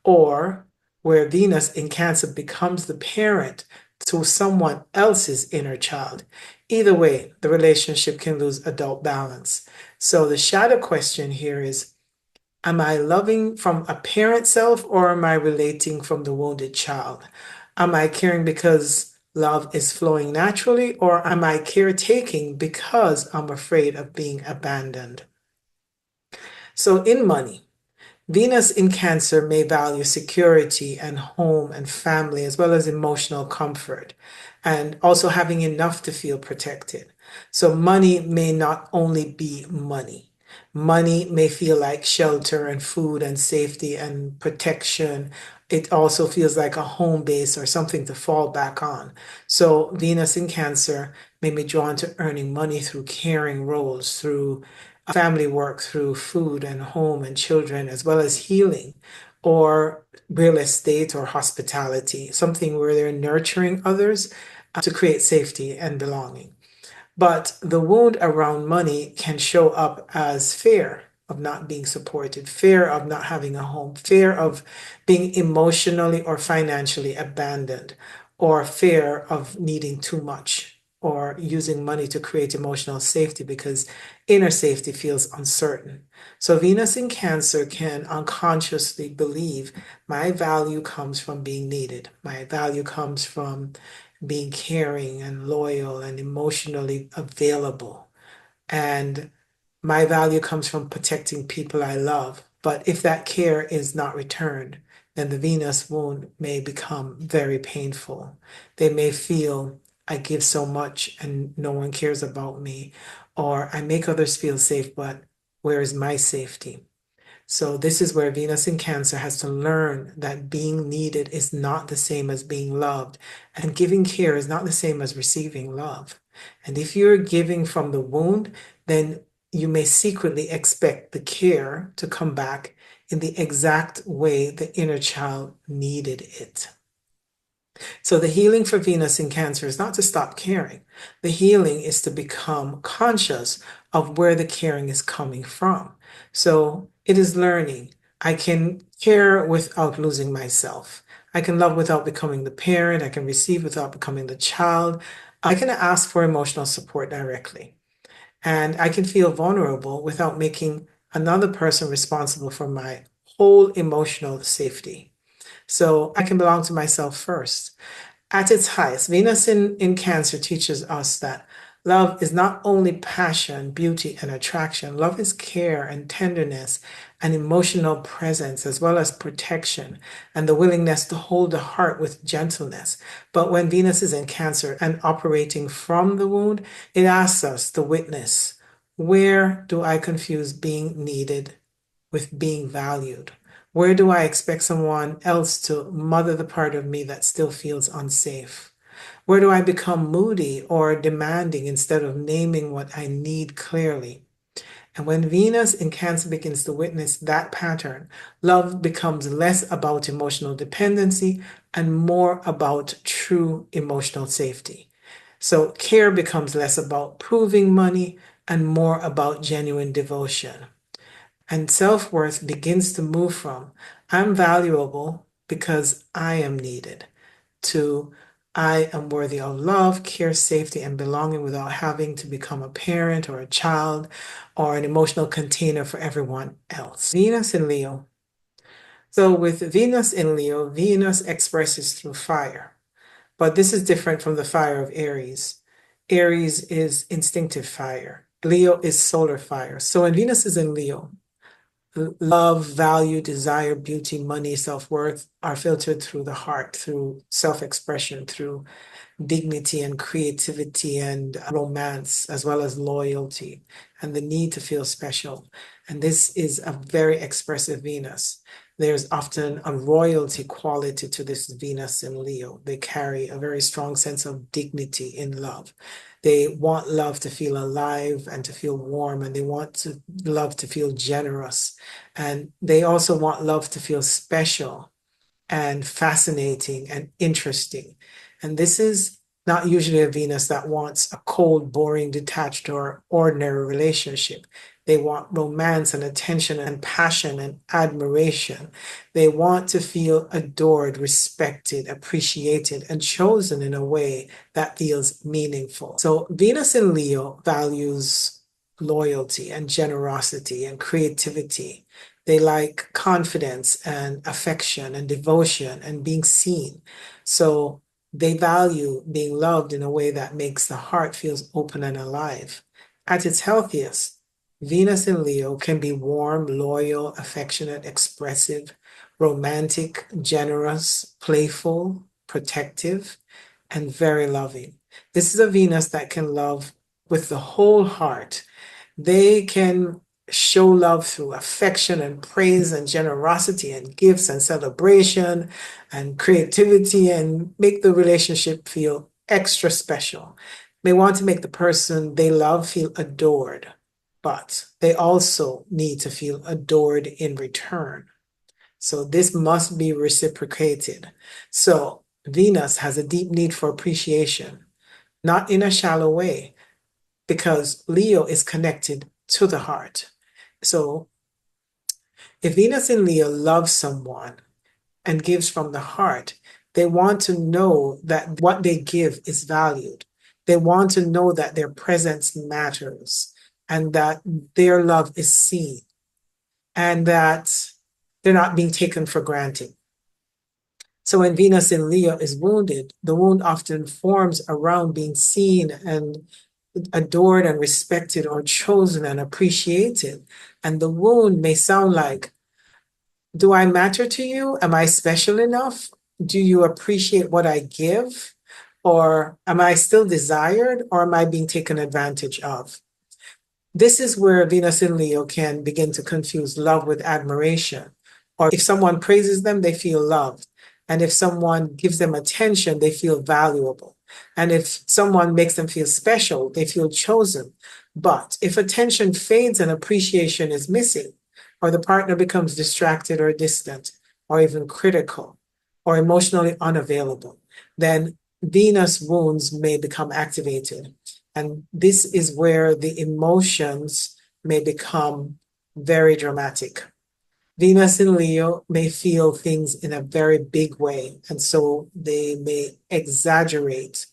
[SPEAKER 1] or where Venus in Cancer becomes the parent to someone else's inner child. Either way, the relationship can lose adult balance. So the shadow question here is, am I loving from a parent self, or am I relating from the wounded child? Am I caring because love is flowing naturally, or am I caretaking because I'm afraid of being abandoned? So in money, Venus in Cancer may value security and home and family, as well as emotional comfort, and also having enough to feel protected. So, money may not only be money. Money may feel like shelter and food and safety and protection. It also feels like a home base or something to fall back on. So, Venus in Cancer may be drawn to earning money through caring roles, through family work, through food and home and children, as well as healing or real estate or hospitality, something where they're nurturing others to create safety and belonging. But the wound around money can show up as fear of not being supported, fear of not having a home, fear of being emotionally or financially abandoned, or fear of needing too much, or using money to create emotional safety because inner safety feels uncertain. So Venus in Cancer can unconsciously believe my value comes from being needed. My value comes from being caring and loyal and emotionally available. And my value comes from protecting people I love. But if that care is not returned, then the Venus wound may become very painful. They may feel, I give so much and no one cares about me, or I make others feel safe, but where is my safety? So this is where Venus in Cancer has to learn that being needed is not the same as being loved, and giving care is not the same as receiving love. And if you're giving from the wound, then you may secretly expect the care to come back in the exact way the inner child needed it. So the healing for Venus in Cancer is not to stop caring. The healing is to become conscious of where the caring is coming from. So it is learning. I can care without losing myself. I can love without becoming the parent. I can receive without becoming the child. I can ask for emotional support directly. And I can feel vulnerable without making another person responsible for my whole emotional safety. So I can belong to myself first. At its highest, Venus in Cancer teaches us that love is not only passion, beauty, and attraction. Love is care and tenderness and emotional presence, as well as protection and the willingness to hold the heart with gentleness. But when Venus is in Cancer and operating from the wound, it asks us to witness, where do I confuse being needed with being valued? Where do I expect someone else to mother the part of me that still feels unsafe? Where do I become moody or demanding instead of naming what I need clearly? And when Venus in Cancer begins to witness that pattern, love becomes less about emotional dependency and more about true emotional safety. So care becomes less about proving money and more about genuine devotion. And self worth begins to move from I'm valuable because I am needed to I am worthy of love, care, safety, and belonging without having to become a parent or a child or an emotional container for everyone else. Venus in Leo. So with Venus in Leo, Venus expresses through fire, but this is different from the fire of Aries. Aries is instinctive fire. Leo is solar fire. So when Venus is in Leo, love, value, desire, beauty, money, self-worth are filtered through the heart, through self-expression, through dignity and creativity and romance, as well as loyalty and the need to feel special. And this is a very expressive Venus. There's often a royalty quality to this Venus in Leo. They carry a very strong sense of dignity in love. They want love to feel alive and to feel warm, and they want love to feel generous. And they also want love to feel special and fascinating and interesting. And this is not usually a Venus that wants a cold, boring, detached, or ordinary relationship. They want romance and attention and passion and admiration. They want to feel adored, respected, appreciated, and chosen in a way that feels meaningful. So Venus in Leo values loyalty and generosity and creativity. They like confidence and affection and devotion and being seen. So they value being loved in a way that makes the heart feels open and alive. At its healthiest, Venus in Leo can be warm, loyal, affectionate, expressive, romantic, generous, playful, protective, and very loving. This is a Venus that can love with the whole heart. They can show love through affection and praise and generosity and gifts and celebration and creativity and make the relationship feel extra special. They want to make the person they love feel adored, but they also need to feel adored in return. So this must be reciprocated. So Venus has a deep need for appreciation, not in a shallow way, because Leo is connected to the heart. So if Venus in Leo loves someone and gives from the heart, they want to know that what they give is valued. They want to know that their presence matters and that their love is seen and that they're not being taken for granted. So when Venus in Leo is wounded, the wound often forms around being seen and adored and respected or chosen and appreciated. And the wound may sound like, do I matter to you? Am I special enough? Do you appreciate what I give? Or am I still desired? Or am I being taken advantage of? This is where Venus in Leo can begin to confuse love with admiration. Or if someone praises them, they feel loved. And if someone gives them attention, they feel valuable. And if someone makes them feel special, they feel chosen. But if attention fades and appreciation is missing, or the partner becomes distracted or distant, or even critical, or emotionally unavailable, then Venus wounds may become activated. And this is where the emotions may become very dramatic. Venus in Leo may feel things in a very big way, and so they may exaggerate,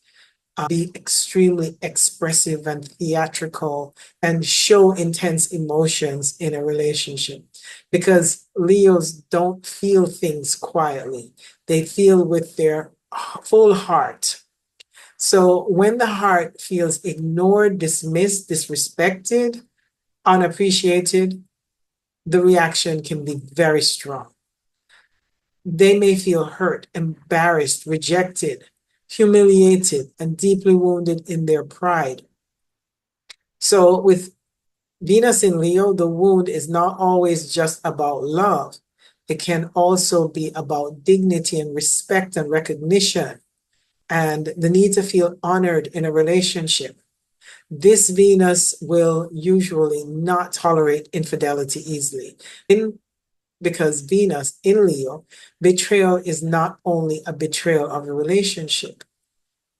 [SPEAKER 1] be extremely expressive and theatrical, and show intense emotions in a relationship. Because Leos don't feel things quietly, they feel with their full heart. So when the heart feels ignored, dismissed, disrespected, unappreciated, the reaction can be very strong. They may feel hurt, embarrassed, rejected, humiliated, and deeply wounded in their pride. So with Venus in Leo, the wound is not always just about love. It can also be about dignity and respect and recognition and the need to feel honored in a relationship. This Venus will usually not tolerate infidelity easily. Because Venus in Leo, betrayal is not only a betrayal of a relationship,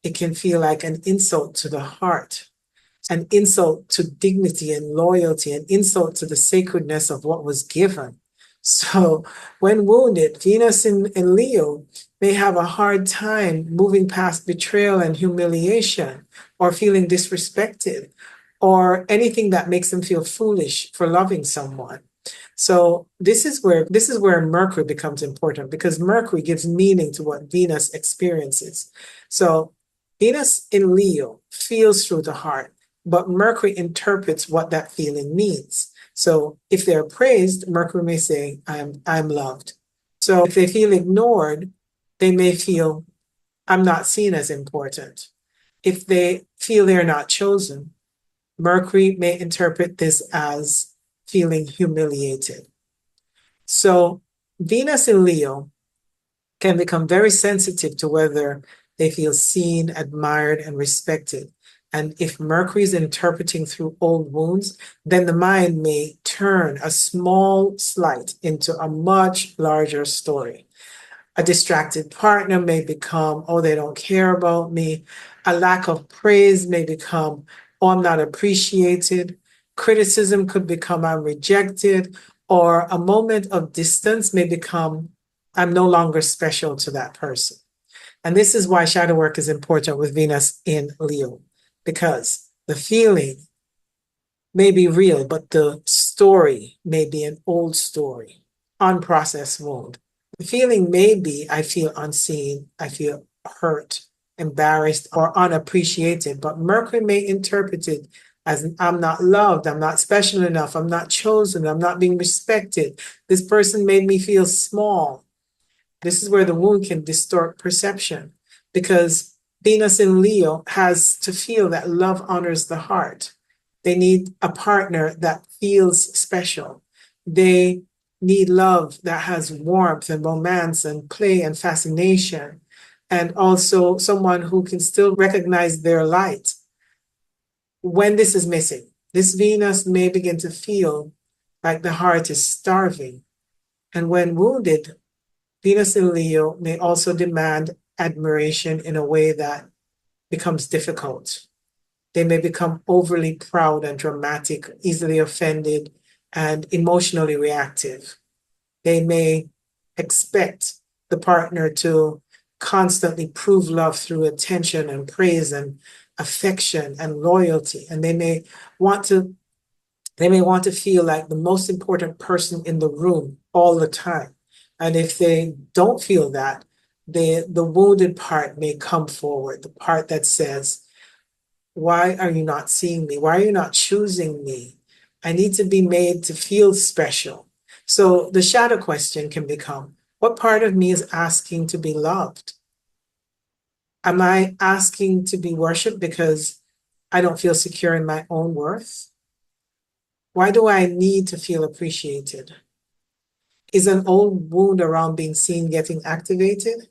[SPEAKER 1] it can feel like an insult to the heart, an insult to dignity and loyalty, an insult to the sacredness of what was given. So when wounded, Venus in Leo may have a hard time moving past betrayal and humiliation, or feeling disrespected, or anything that makes them feel foolish for loving someone. So this is where Mercury becomes important, because Mercury gives meaning to what Venus experiences. So Venus in Leo feels through the heart, but Mercury interprets what that feeling means. So if they're praised, Mercury may say, I'm loved. So if they feel ignored, they may feel, I'm not seen as important. If they feel they're not chosen, Mercury may interpret this as feeling humiliated. So Venus in Leo can become very sensitive to whether they feel seen, admired, and respected. And if Mercury is interpreting through old wounds, then the mind may turn a small slight into a much larger story. A distracted partner may become, oh, they don't care about me. A lack of praise may become, oh, I'm not appreciated. Criticism could become, I'm rejected. Or a moment of distance may become, I'm no longer special to that person. And this is why shadow work is important with Venus in Leo, because the feeling may be real, but the story may be an old story, unprocessed wound. The feeling may be, I feel unseen, I feel hurt, embarrassed, or unappreciated, but Mercury may interpret it as, I'm not loved, I'm not special enough, I'm not chosen, I'm not being respected. This person made me feel small. This is where the wound can distort perception, because Venus in Leo has to feel that love honors the heart. They need a partner that feels special. They need love that has warmth and romance and play and fascination, and also someone who can still recognize their light. When this is missing, this Venus may begin to feel like the heart is starving. And when wounded, Venus in Leo may also demand admiration in a way that becomes difficult. They may become overly proud and dramatic, easily offended, and emotionally reactive. They may expect the partner to constantly prove love through attention and praise and affection and loyalty. And they may want to feel like the most important person in the room all the time. And if they don't feel that, the wounded part may come forward, the part that says, why are you not seeing me? Why are you not choosing me? I need to be made to feel special. So the shadow question can become, what part of me is asking to be loved? Am I asking to be worshiped because I don't feel secure in my own worth? Why do I need to feel appreciated? Is an old wound around being seen getting activated?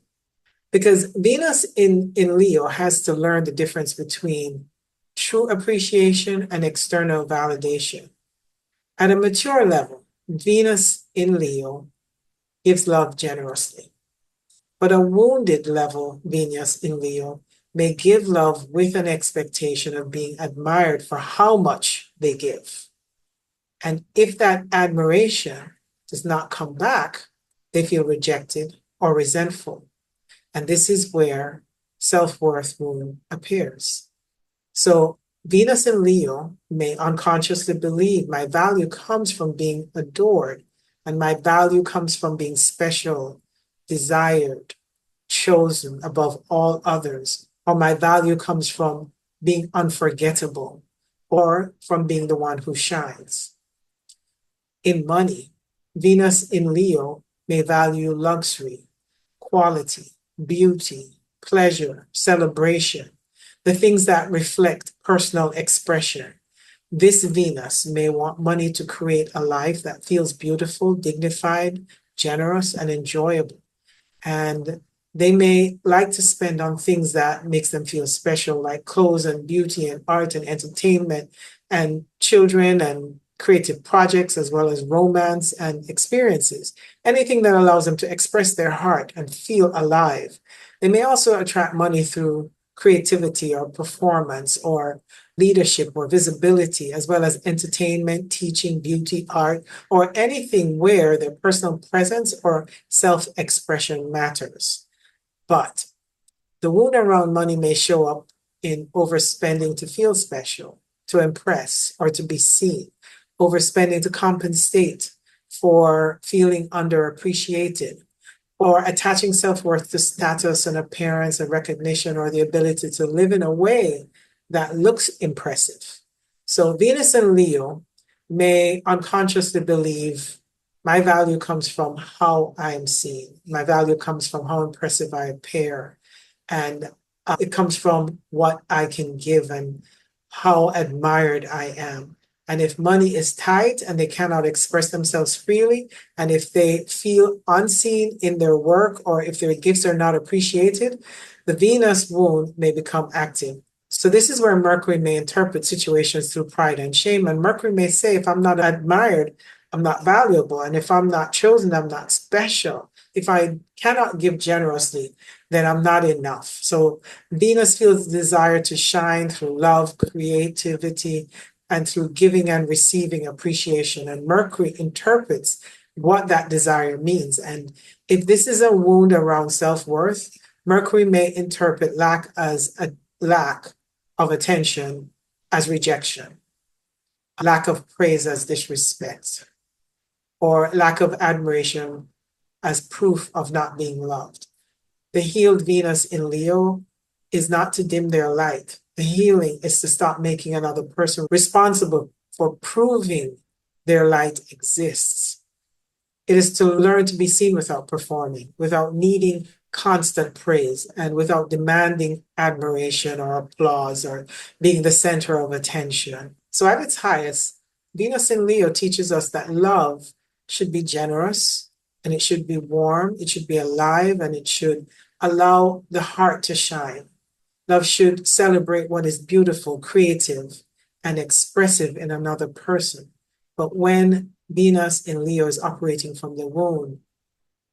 [SPEAKER 1] Because Venus in Leo has to learn the difference between true appreciation and external validation. At a mature level, Venus in Leo gives love generously. But a wounded level Venus in Leo may give love with an expectation of being admired for how much they give. And if that admiration does not come back, they feel rejected or resentful. And this is where self-worth wound appears. So Venus in Leo may unconsciously believe my value comes from being adored, and my value comes from being special, desired, chosen above all others, or my value comes from being unforgettable, or from being the one who shines. In money, Venus in Leo may value luxury, quality, beauty, pleasure, celebration, the things that reflect personal expression. This Venus may want money to create a life that feels beautiful, dignified, generous, and enjoyable. And they may like to spend on things that makes them feel special, like clothes and beauty and art and entertainment and children and creative projects, as well as romance and experiences. Anything that allows them to express their heart and feel alive. They may also attract money through creativity or performance or leadership or visibility, as well as entertainment, teaching, beauty, art, or anything where their personal presence or self-expression matters. But the wound around money may show up in overspending to feel special, to impress, or to be seen, overspending to compensate for feeling underappreciated, or attaching self-worth to status and appearance and recognition or the ability to live in a way that looks impressive. So Venus and Leo may unconsciously believe my value comes from how I'm seen. My value comes from how impressive I appear. And it comes from what I can give and how admired I am. And if money is tight and they cannot express themselves freely, and if they feel unseen in their work, or if their gifts are not appreciated, the Venus wound may become active. So this is where Mercury may interpret situations through pride and shame. And Mercury may say, if I'm not admired, I'm not valuable. And if I'm not chosen, I'm not special. If I cannot give generously, then I'm not enough. So Venus feels the desire to shine through love, creativity, and through giving and receiving appreciation. And Mercury interprets what that desire means. And if this is a wound around self-worth, Mercury may interpret lack as a lack of attention as rejection, lack of praise as disrespect, or lack of admiration as proof of not being loved. The healed Venus in Leo is not to dim their light. The healing is to stop making another person responsible for proving their light exists. It is to learn to be seen without performing, without needing constant praise, and without demanding admiration or applause or being the center of attention. So at its highest, Venus in Leo teaches us that love should be generous, and it should be warm, it should be alive, and it should allow the heart to shine. Love should celebrate what is beautiful, creative, and expressive in another person. But when Venus in Leo is operating from the womb,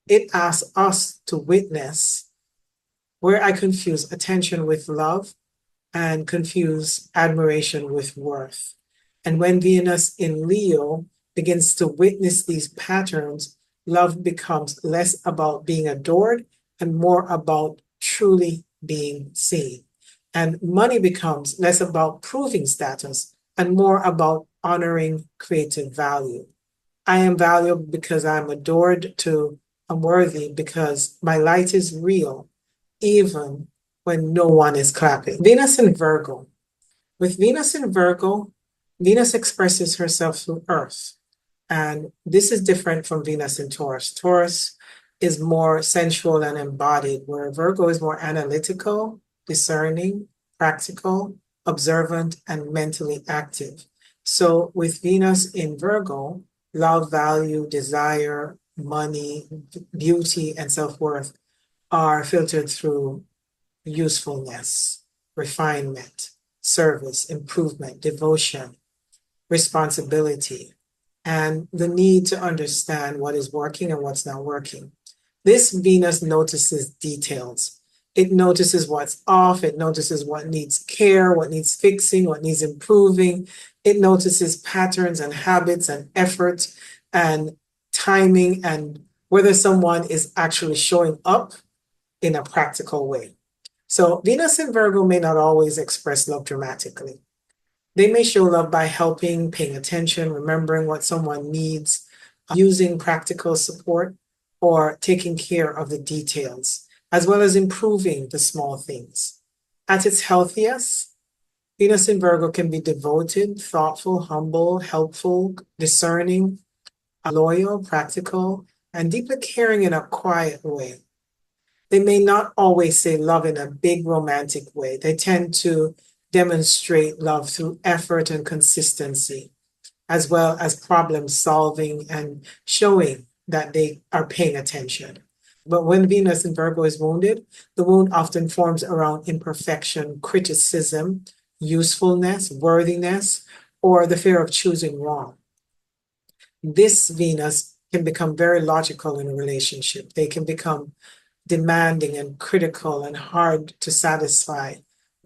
[SPEAKER 1] it asks us to witness where I confuse attention with love and confuse admiration with worth. And when Venus in Leo begins to witness these patterns, love becomes less about being adored and more about truly being seen. And money becomes less about proving status and more about honoring creative value. I am valuable because I'm adored, to I'm worthy because my light is real, even when no one is clapping. Venus in Virgo. With Venus in Virgo, Venus expresses herself through Earth. And this is different from Venus in Taurus. Taurus is more sensual and embodied, where Virgo is more analytical, discerning, practical, observant, and mentally active. So with Venus in Virgo, love, value, desire, money, beauty, and self-worth are filtered through usefulness, refinement, service, improvement, devotion, responsibility, and the need to understand what is working and what's not working. This Venus notices details. It notices what's off. It notices what needs care, what needs fixing, what needs improving. It notices patterns and habits and effort and timing and whether someone is actually showing up in a practical way. So Venus in Virgo may not always express love dramatically. They may show love by helping, paying attention, remembering what someone needs, using practical support, or taking care of the details, as well as improving the small things. At its healthiest, Venus in Virgo can be devoted, thoughtful, humble, helpful, discerning, loyal, practical, and deeply caring in a quiet way. They may not always say love in a big romantic way. They tend to demonstrate love through effort and consistency, as well as problem solving and showing that they are paying attention. But when Venus in Virgo is wounded, the wound often forms around imperfection, criticism, usefulness, worthiness, or the fear of choosing wrong. This Venus can become very logical in a relationship. They can become demanding and critical and hard to satisfy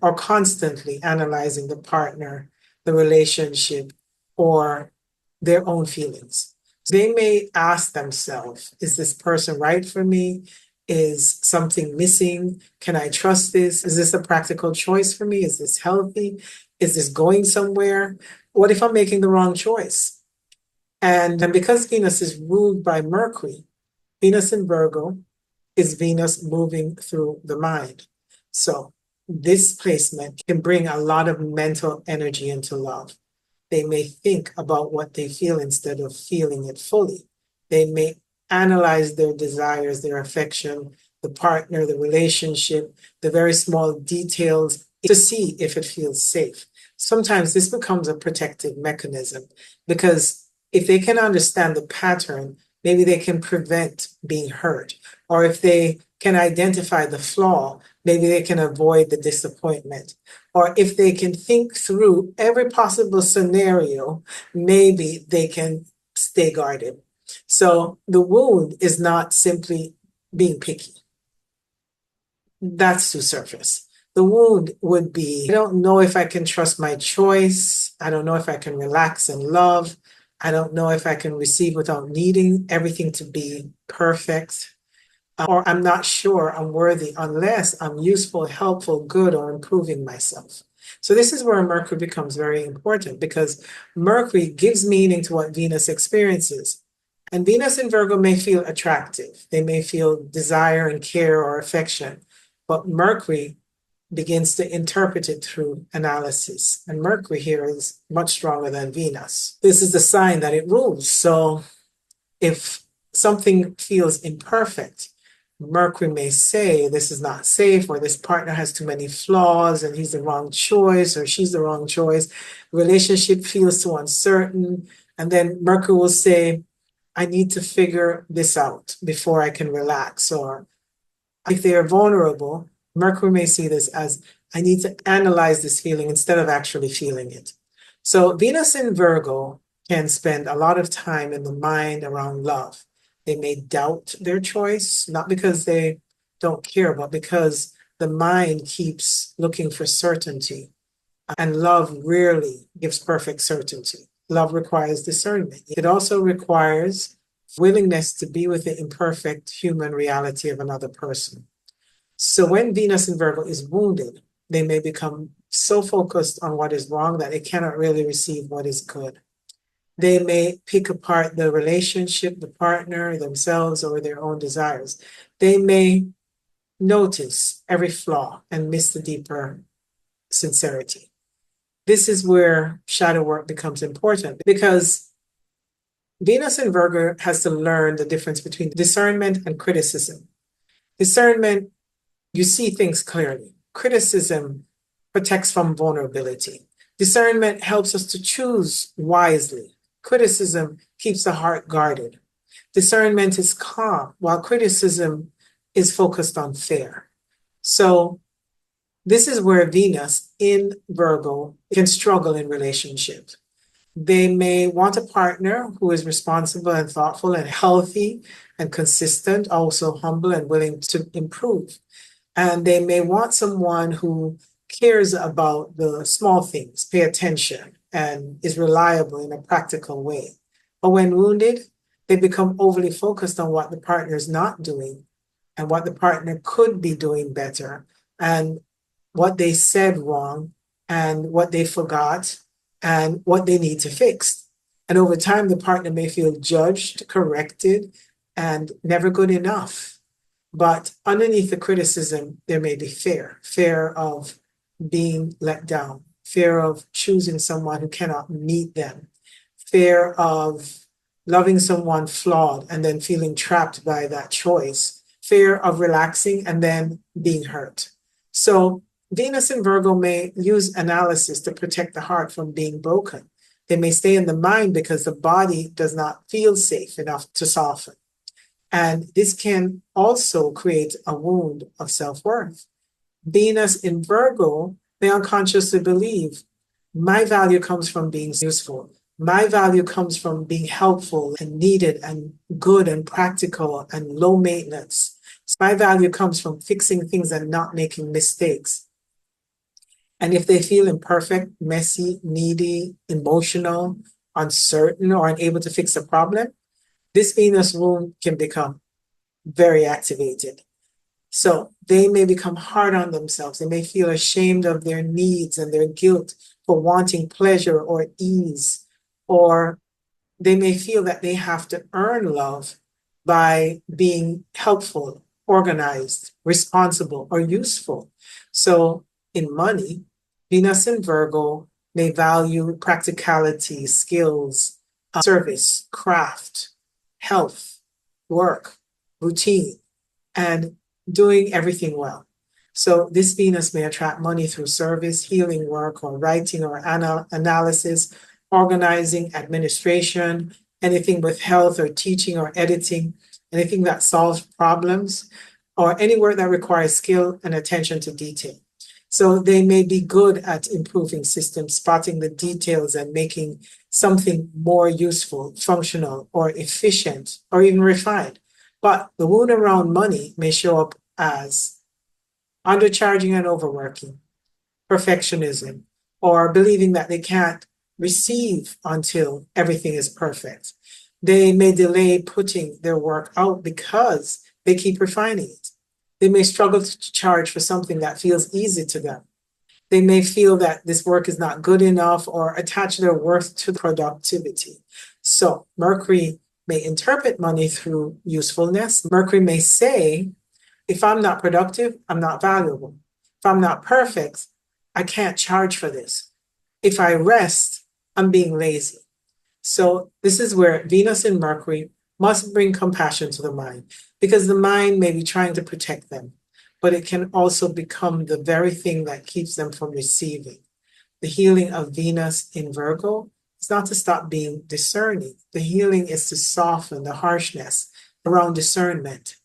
[SPEAKER 1] or constantly analyzing the partner, the relationship, or their own feelings. They may ask themselves, is this person right for me? Is something missing? Can I trust this? Is this a practical choice for me? Is this healthy? Is this going somewhere? What if I'm making the wrong choice? And because Venus is ruled by Mercury, Venus in Virgo is Venus moving through the mind. So this placement can bring a lot of mental energy into love. They may think about what they feel instead of feeling it fully. They may analyze their desires, their affection, the partner, the relationship, the very small details to see if it feels safe. Sometimes this becomes a protective mechanism because if they can understand the pattern, maybe they can prevent being hurt. Or if they can identify the flaw, maybe they can avoid the disappointment. Or if they can think through every possible scenario, maybe they can stay guarded. So the wound is not simply being picky. That's too surface. The wound would be, I don't know if I can trust my choice. I don't know if I can relax and love. I don't know if I can receive without needing everything to be perfect. Or I'm not sure I'm worthy unless I'm useful, helpful, good, or improving myself. So this is where Mercury becomes very important because Mercury gives meaning to what Venus experiences. And Venus in Virgo may feel attractive. They may feel desire and care or affection. But Mercury begins to interpret it through analysis. And Mercury here is much stronger than Venus. This is the sign that it rules. So if something feels imperfect, Mercury may say this is not safe, or this partner has too many flaws and he's the wrong choice or she's the wrong choice. Relationship feels too uncertain. And then Mercury will say, I need to figure this out before I can relax. Or if they are vulnerable, Mercury may see this as I need to analyze this feeling instead of actually feeling it. So Venus in Virgo can spend a lot of time in the mind around love. They may doubt their choice, not because they don't care, but because the mind keeps looking for certainty. And love rarely gives perfect certainty. Love requires discernment. It also requires willingness to be with the imperfect human reality of another person. So when Venus in Virgo is wounded, they may become so focused on what is wrong that they cannot really receive what is good. They may pick apart the relationship, the partner, themselves, or their own desires. They may notice every flaw and miss the deeper sincerity. This is where shadow work becomes important because Venus in Virgo has to learn the difference between discernment and criticism. Discernment, you see things clearly. Criticism protects from vulnerability. Discernment helps us to choose wisely. Criticism keeps the heart guarded. Discernment is calm, while criticism is focused on fear. So this is where Venus in Virgo can struggle in relationships. They may want a partner who is responsible and thoughtful and healthy and consistent, also humble and willing to improve. And they may want someone who cares about the small things, pay attention, and is reliable in a practical way. But when wounded, they become overly focused on what the partner is not doing and what the partner could be doing better and what they said wrong and what they forgot and what they need to fix. And over time, the partner may feel judged, corrected, and never good enough. But underneath the criticism, there may be fear of being let down, fear of choosing someone who cannot meet them, fear of loving someone flawed and then feeling trapped by that choice, fear of relaxing and then being hurt. So Venus in Virgo may use analysis to protect the heart from being broken. They may stay in the mind because the body does not feel safe enough to soften. And this can also create a wound of self-worth. Venus in Virgo may unconsciously believe my value comes from being useful. My value comes from being helpful and needed and good and practical and low maintenance. My value comes from fixing things and not making mistakes. And if they feel imperfect, messy, needy, emotional, uncertain, or unable to fix a problem, this Venus wound can become very activated. So they may become hard on themselves. They may feel ashamed of their needs and their guilt for wanting pleasure or ease, or they may feel that they have to earn love by being helpful, organized, responsible, or useful. So in money, Venus in Virgo may value practicality, skills, service, craft, health, work, routine, and doing everything well. So this Venus may attract money through service, healing work, or writing or analysis, organizing, administration, anything with health or teaching or editing, anything that solves problems, or any work that requires skill and attention to detail. So they may be good at improving systems, spotting the details and making something more useful, functional, or efficient, or even refined. But the wound around money may show up as undercharging and overworking, perfectionism, or believing that they can't receive until everything is perfect. They may delay putting their work out because they keep refining it. They may struggle to charge for something that feels easy to them. They may feel that this work is not good enough or attach their worth to productivity. So Mercury may interpret money through usefulness. Mercury may say, if I'm not productive, I'm not valuable. If I'm not perfect, I can't charge for this. If I rest, I'm being lazy. So this is where Venus and Mercury must bring compassion to the mind, because the mind may be trying to protect them, but it can also become the very thing that keeps them from receiving. The healing of Venus in Virgo is not to stop being discerning. The healing is to soften the harshness around discernment.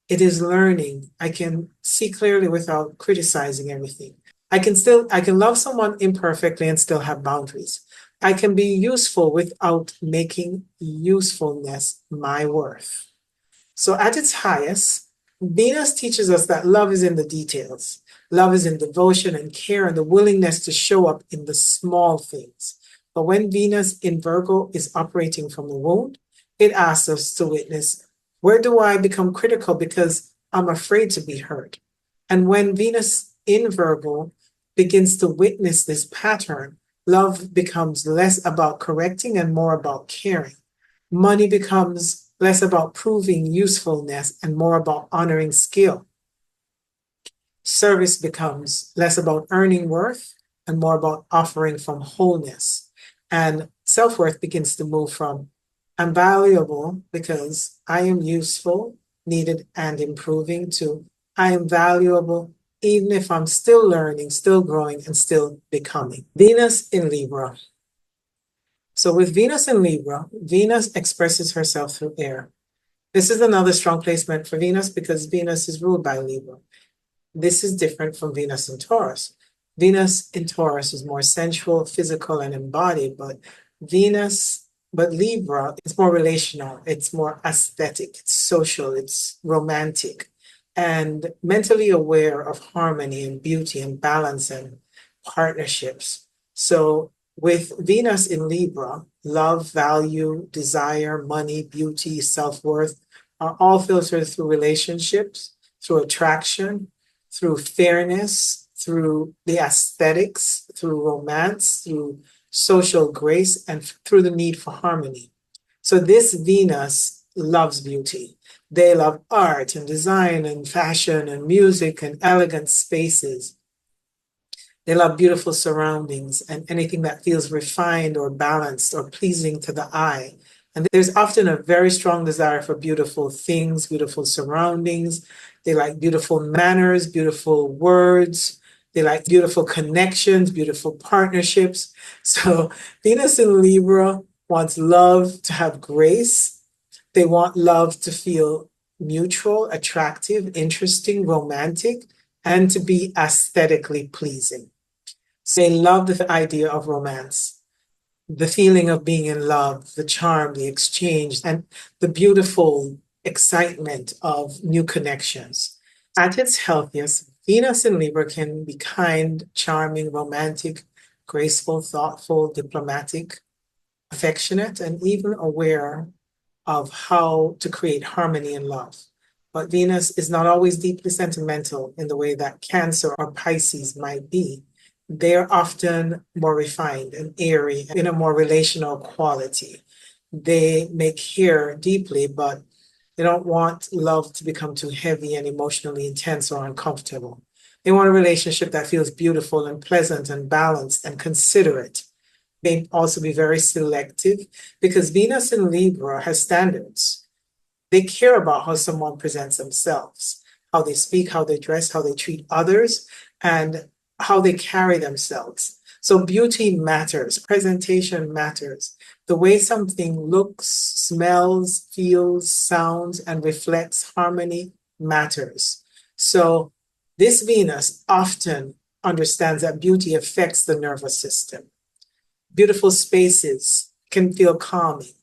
[SPEAKER 1] It is learning. I can see clearly without criticizing everything. I can love someone imperfectly and still have boundaries. I can be useful without making usefulness my worth. So at its highest, Venus teaches us that love is in the details. Love is in devotion and care and the willingness to show up in the small things. But when Venus in Virgo is operating from the wound, it asks us to witness, where do I become critical because I'm afraid to be hurt? And when Venus in Virgo begins to witness this pattern, love becomes less about correcting and more about caring. Money becomes less about proving usefulness and more about honoring skill. Service becomes less about earning worth and more about offering from wholeness. And self-worth begins to move from I'm valuable because I am useful, needed, and improving to I am valuable even if I'm still learning, still growing, and still becoming. Venus in Libra. So with Venus in Libra, Venus expresses herself through air. This is another strong placement for Venus because Venus is ruled by Libra. This is different from Venus in Taurus. Venus in Taurus is more sensual, physical, and embodied, but Libra is more relational, it's more aesthetic, it's social, it's romantic, and mentally aware of harmony and beauty and balance and partnerships. So with Venus in Libra, love, value, desire, money, beauty, self-worth are all filtered through relationships, through attraction, through fairness, through the aesthetics, through romance, through social grace, and through the need for harmony. So this Venus loves beauty. They love art and design and fashion and music and elegant spaces. They love beautiful surroundings and anything that feels refined or balanced or pleasing to the eye. And there's often a very strong desire for beautiful things, beautiful surroundings. They like beautiful manners, beautiful words. They like beautiful connections, beautiful partnerships. So Venus in Libra wants love to have grace. They want love to feel mutual, attractive, interesting, romantic, and to be aesthetically pleasing. So they love the idea of romance, the feeling of being in love, the charm, the exchange, and the beautiful excitement of new connections. At its healthiest, Venus in Libra can be kind, charming, romantic, graceful, thoughtful, diplomatic, affectionate, and even aware of how to create harmony in love. But Venus is not always deeply sentimental in the way that Cancer or Pisces might be. They're often more refined and airy in a more relational quality. They may care deeply, but they don't want love to become too heavy and emotionally intense or uncomfortable. They want a relationship that feels beautiful and pleasant and balanced and considerate. They also be very selective because Venus in Libra has standards. They care about how someone presents themselves, how they speak, how they dress, how they treat others, and how they carry themselves. So beauty matters, presentation matters. The way something looks, smells, feels, sounds, and reflects harmony matters. So this Venus often understands that beauty affects the nervous system. Beautiful spaces can feel calming.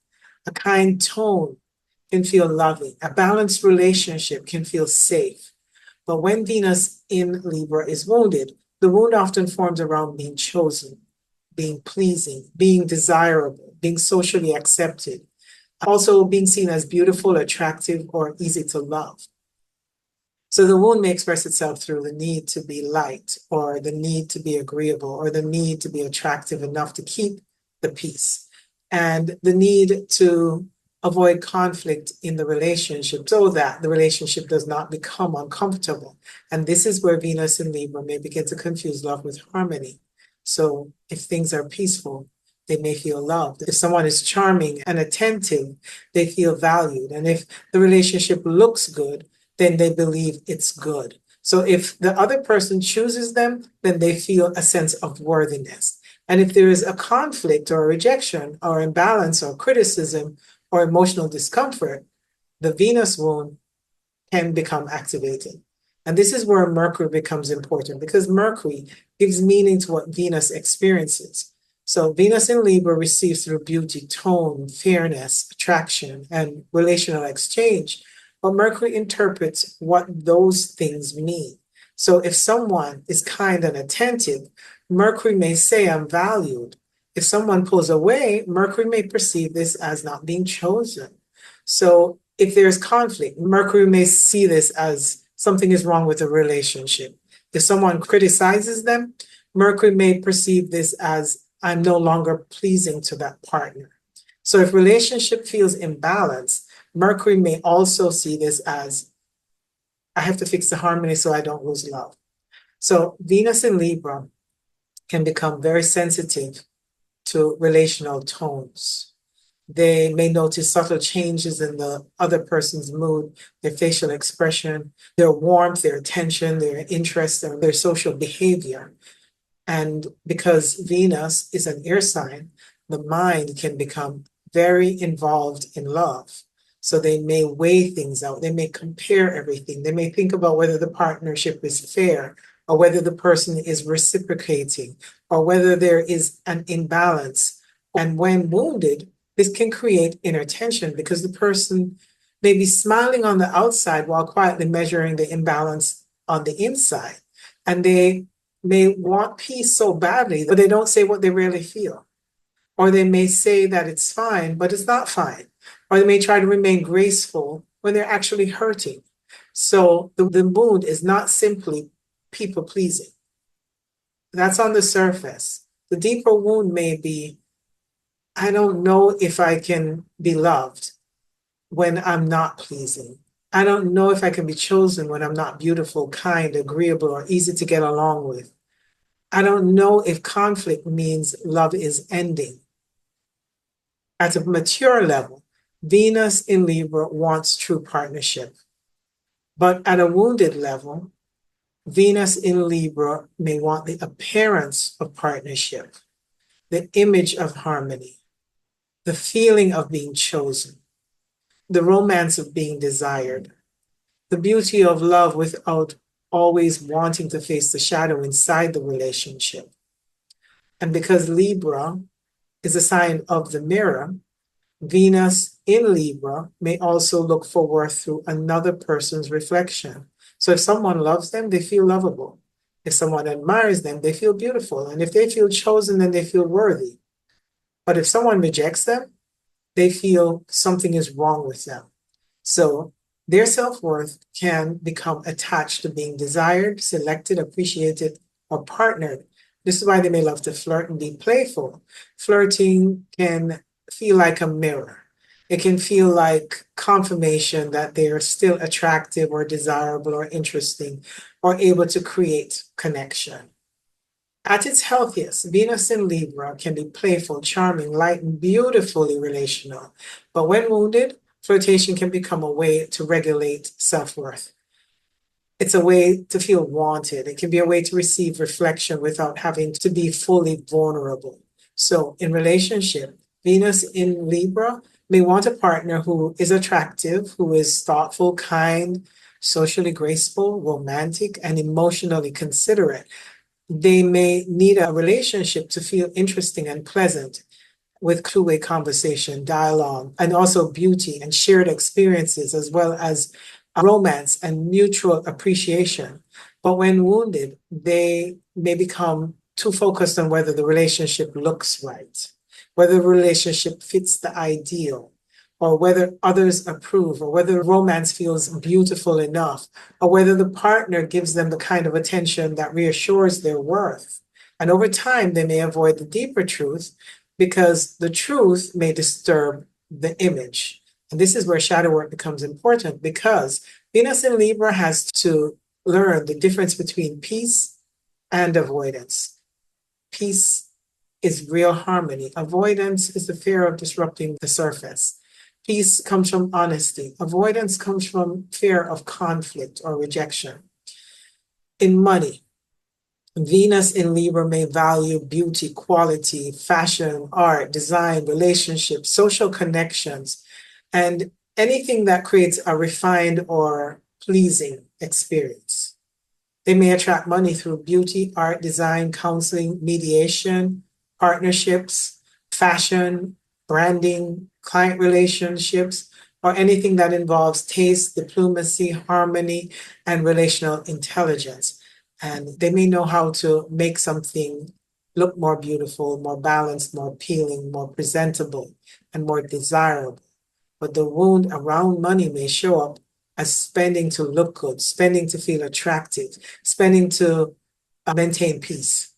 [SPEAKER 1] A kind tone can feel loving. A balanced relationship can feel safe. But when Venus in Libra is wounded, the wound often forms around being chosen, being pleasing, being desirable, being socially accepted, also being seen as beautiful, attractive, or easy to love. So the wound may express itself through the need to be liked, or the need to be agreeable, or the need to be attractive enough to keep the peace, and the need to avoid conflict in the relationship so that the relationship does not become uncomfortable. And this is where Venus in Libra may begin to confuse love with harmony. So if things are peaceful, they may feel loved. If someone is charming and attentive, they feel valued. And if the relationship looks good, then they believe it's good. So if the other person chooses them, then they feel a sense of worthiness. And if there is a conflict or a rejection or imbalance or criticism or emotional discomfort, the Venus wound can become activated. And this is where Mercury becomes important because Mercury gives meaning to what Venus experiences. So Venus in Libra receives through beauty, tone, fairness, attraction, and relational exchange. But Mercury interprets what those things mean. So if someone is kind and attentive, Mercury may say, I'm valued. If someone pulls away, Mercury may perceive this as not being chosen. So if there's conflict, Mercury may see this as something is wrong with the relationship. If someone criticizes them, Mercury may perceive this as I'm no longer pleasing to that partner. So if relationship feels imbalanced, Mercury may also see this as I have to fix the harmony so I don't lose love. So Venus in Libra can become very sensitive to relational tones. They may notice subtle changes in the other person's mood, their facial expression, their warmth, their attention, their interest, and their social behavior. And because Venus is an air sign, the mind can become very involved in love. So they may weigh things out. They may compare everything. They may think about whether the partnership is fair or whether the person is reciprocating or whether there is an imbalance. And when wounded, this can create inner tension because the person may be smiling on the outside while quietly measuring the imbalance on the inside. And they may want peace so badly, but they don't say what they really feel. Or they may say that it's fine, but it's not fine. Or they may try to remain graceful when they're actually hurting. So the wound is not simply people pleasing. That's on the surface. The deeper wound may be, I don't know if I can be loved when I'm not pleasing. I don't know if I can be chosen when I'm not beautiful, kind, agreeable, or easy to get along with. I don't know if conflict means love is ending. At a mature level, Venus in Libra wants true partnership. But at a wounded level, Venus in Libra may want the appearance of partnership, the image of harmony, the feeling of being chosen, the romance of being desired, the beauty of love without always wanting to face the shadow inside the relationship. And because Libra is a sign of the mirror, Venus in Libra may also look for worth through another person's reflection. So if someone loves them, they feel lovable. If someone admires them, they feel beautiful. And if they feel chosen, then they feel worthy. But if someone rejects them, they feel something is wrong with them. So their self-worth can become attached to being desired, selected, appreciated, or partnered. This is why they may love to flirt and be playful. Flirting can feel like a mirror. It can feel like confirmation that they are still attractive or desirable or interesting or able to create connection. At its healthiest, Venus in Libra can be playful, charming, light, and beautifully relational. But when wounded, flirtation can become a way to regulate self worth. It's a way to feel wanted. It can be a way to receive reflection without having to be fully vulnerable. So, in relationship, Venus in Libra may want a partner who is attractive, who is thoughtful, kind, socially graceful, romantic, and emotionally considerate. They may need a relationship to feel interesting and pleasant with two-way conversation, dialogue, and also beauty and shared experiences, as well as romance and mutual appreciation. But when wounded, they may become too focused on whether the relationship looks right, whether the relationship fits the ideal, or whether others approve, or whether romance feels beautiful enough, or whether the partner gives them the kind of attention that reassures their worth. And over time, they may avoid the deeper truth because the truth may disturb the image. And this is where shadow work becomes important because Venus in Libra has to learn the difference between peace and avoidance. Peace is real harmony. Avoidance is the fear of disrupting the surface. Peace comes from honesty. Avoidance comes from fear of conflict or rejection. In money, Venus in Libra may value beauty, quality, fashion, art, design, relationships, social connections, and anything that creates a refined or pleasing experience. They may attract money through beauty, art, design, counseling, mediation, partnerships, fashion, branding, client relationships, or anything that involves taste, diplomacy, harmony, and relational intelligence. And they may know how to make something look more beautiful, more balanced, more appealing, more presentable, and more desirable. But the wound around money may show up as spending to look good, spending to feel attractive, spending to maintain peace.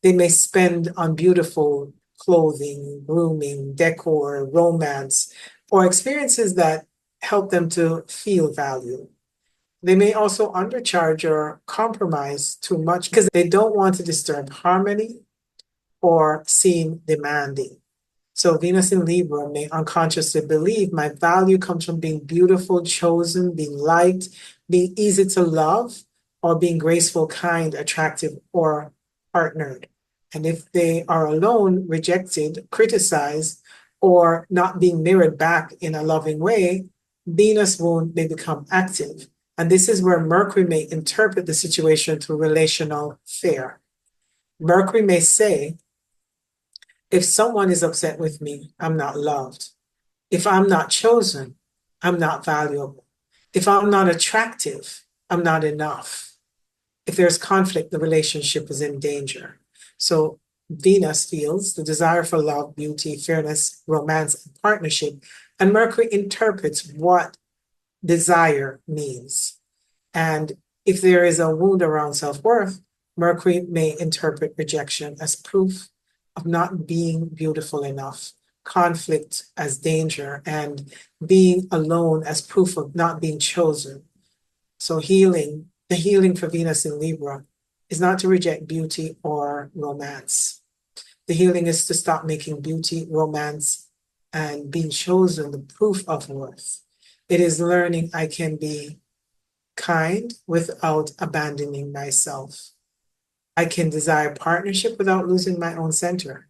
[SPEAKER 1] They may spend on beautiful clothing, grooming, decor, romance, or experiences that help them to feel value. They may also undercharge or compromise too much because they don't want to disturb harmony or seem demanding. So Venus in Libra may unconsciously believe my value comes from being beautiful, chosen, being liked, being easy to love, or being graceful, kind, attractive, or partnered. And if they are alone, rejected, criticized, or not being mirrored back in a loving way, Venus wound may become active. And this is where Mercury may interpret the situation through relational fear. Mercury may say, if someone is upset with me, I'm not loved. If I'm not chosen, I'm not valuable. If I'm not attractive, I'm not enough. If there's conflict, the relationship is in danger. So Venus feels the desire for love, beauty, fairness, romance, and partnership. And Mercury interprets what desire means. And if there is a wound around self worth, Mercury may interpret rejection as proof of not being beautiful enough, conflict as danger, and being alone as proof of not being chosen. So, the healing for Venus in Libra is not to reject beauty or romance. The healing is to stop making beauty, romance, and being chosen the proof of worth. It is learning I can be kind without abandoning myself. I can desire partnership without losing my own center.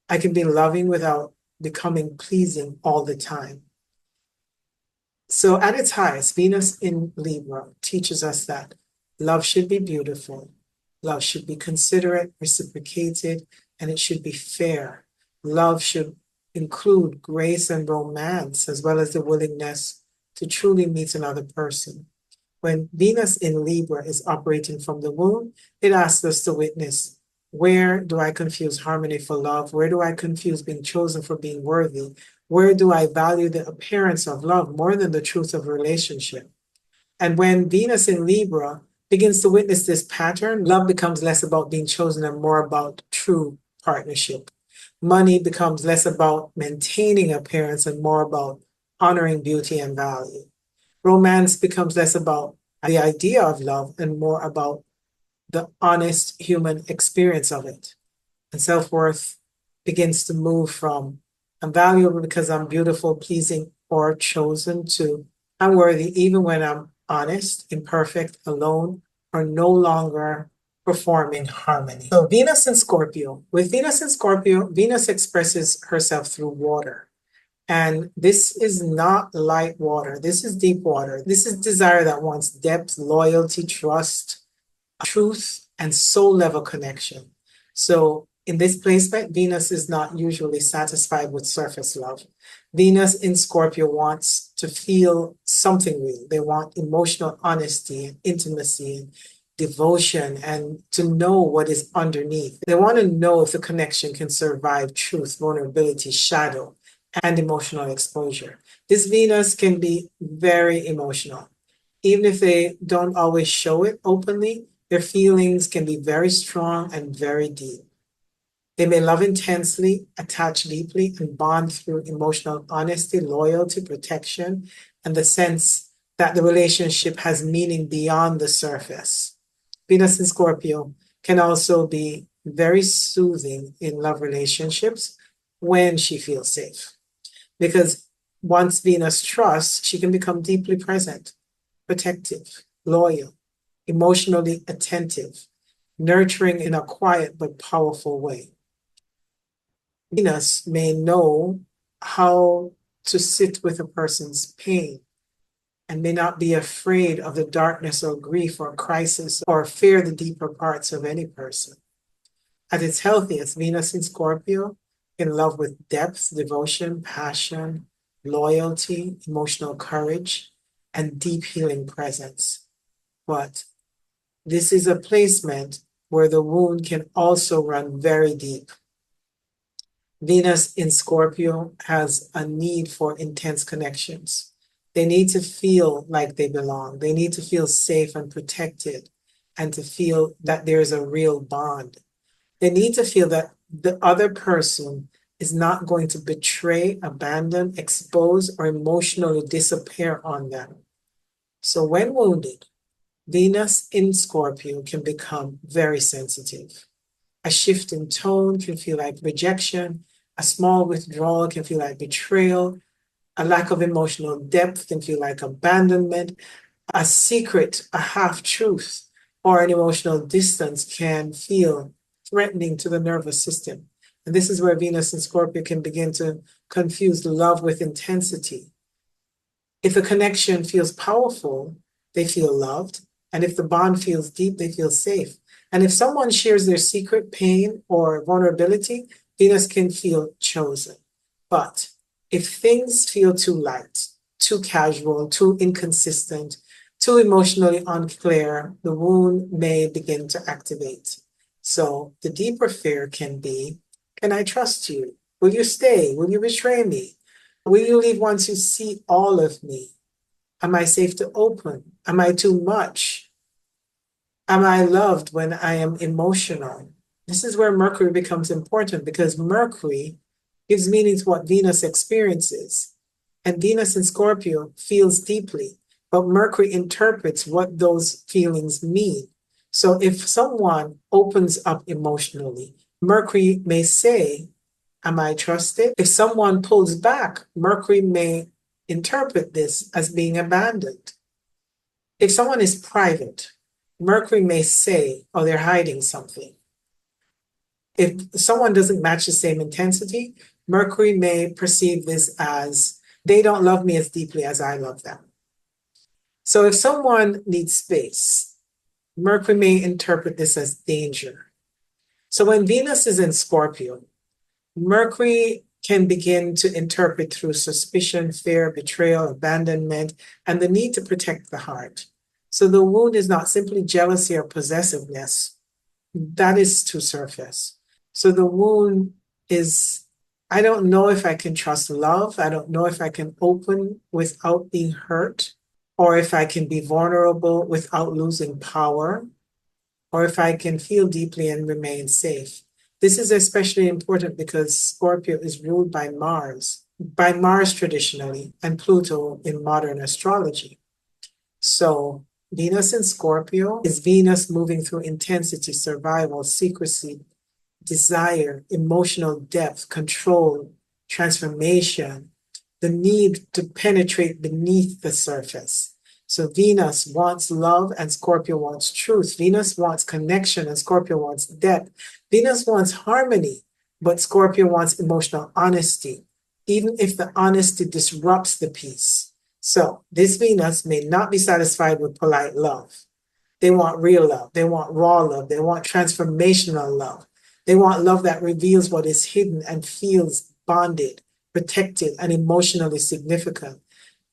[SPEAKER 1] I can be loving without becoming pleasing all the time. So at its highest, Venus in Libra teaches us that love should be beautiful, love should be considerate, reciprocated, and it should be fair. Love should include grace and romance, as well as the willingness to truly meet another person. When Venus in Libra is operating from the womb, it asks us to witness, where do I confuse harmony for love? Where do I confuse being chosen for being worthy? Where do I value the appearance of love more than the truth of relationship? And when Venus in Libra begins to witness this pattern, love becomes less about being chosen and more about true partnership. Money becomes less about maintaining appearance and more about honoring beauty and value. Romance becomes less about the idea of love and more about the honest human experience of it. And self-worth begins to move from I'm valuable because I'm beautiful, pleasing, or chosen to I'm worthy even when I'm honest, imperfect, alone, or no longer performing harmony. So Venus in Scorpio. With Venus in Scorpio, Venus expresses herself through water. And this is not light water. This is deep water. This is desire that wants depth, loyalty, trust, truth, and soul level connection. So in this placement, Venus is not usually satisfied with surface love. Venus in Scorpio wants to feel something real. They want emotional honesty and intimacy and devotion and to know what is underneath. They want to know if the connection can survive truth, vulnerability, shadow, and emotional exposure. This Venus can be very emotional. Even if they don't always show it openly, their feelings can be very strong and very deep. They may love intensely, attach deeply, and bond through emotional honesty, loyalty, protection, and the sense that the relationship has meaning beyond the surface. Venus in Scorpio can also be very soothing in love relationships when she feels safe. Because once Venus trusts, she can become deeply present, protective, loyal, emotionally attentive, nurturing in a quiet but powerful way. Venus may know how to sit with a person's pain and may not be afraid of the darkness or grief or crisis or fear the deeper parts of any person. At its healthiest, Venus in Scorpio, in love with depth, devotion, passion, loyalty, emotional courage, and deep healing presence. But this is a placement where the wound can also run very deep. Venus in Scorpio has a need for intense connections. They need to feel like they belong. They need to feel safe and protected and to feel that there's a real bond. They need to feel that the other person is not going to betray, abandon, expose, or emotionally disappear on them. So when wounded, Venus in Scorpio can become very sensitive. A shift in tone can feel like rejection. A small withdrawal can feel like betrayal. A lack of emotional depth can feel like abandonment. A secret, a half truth, or an emotional distance can feel threatening to the nervous system. And this is where Venus and Scorpio can begin to confuse love with intensity. If a connection feels powerful, they feel loved. And if the bond feels deep, they feel safe. And if someone shares their secret pain or vulnerability, Venus can feel chosen. But if things feel too light, too casual, too inconsistent, too emotionally unclear, the wound may begin to activate. So the deeper fear can be, can I trust you? Will you stay? Will you betray me? Will you leave once you see all of me? Am I safe to open? Am I too much? Am I loved when I am emotional? This is where Mercury becomes important because Mercury gives meaning to what Venus experiences. And Venus in Scorpio feels deeply, but Mercury interprets what those feelings mean. So if someone opens up emotionally, Mercury may say, am I trusted? If someone pulls back, Mercury may interpret this as being abandoned. If someone is private, Mercury may say, oh, they're hiding something. If someone doesn't match the same intensity, Mercury may perceive this as they don't love me as deeply as I love them. So if someone needs space, Mercury may interpret this as danger. So when Venus is in Scorpio, Mercury can begin to interpret through suspicion, fear, betrayal, abandonment, and the need to protect the heart. So the wound is not simply jealousy or possessiveness. That is too surface. So the wound is, I don't know if I can trust love. I don't know if I can open without being hurt, or if I can be vulnerable without losing power, or if I can feel deeply and remain safe. This is especially important because Scorpio is ruled by Mars traditionally, and Pluto in modern astrology. So Venus in Scorpio is Venus moving through intensity, survival, secrecy, desire, emotional depth, control, transformation, the need to penetrate beneath the surface. So Venus wants love and Scorpio wants truth. Venus wants connection and Scorpio wants depth. Venus wants harmony, but Scorpio wants emotional honesty, even if the honesty disrupts the peace. So this Venus may not be satisfied with polite love. They want real love. They want raw love. They want transformational love. They want love that reveals what is hidden and feels bonded, protected, and emotionally significant.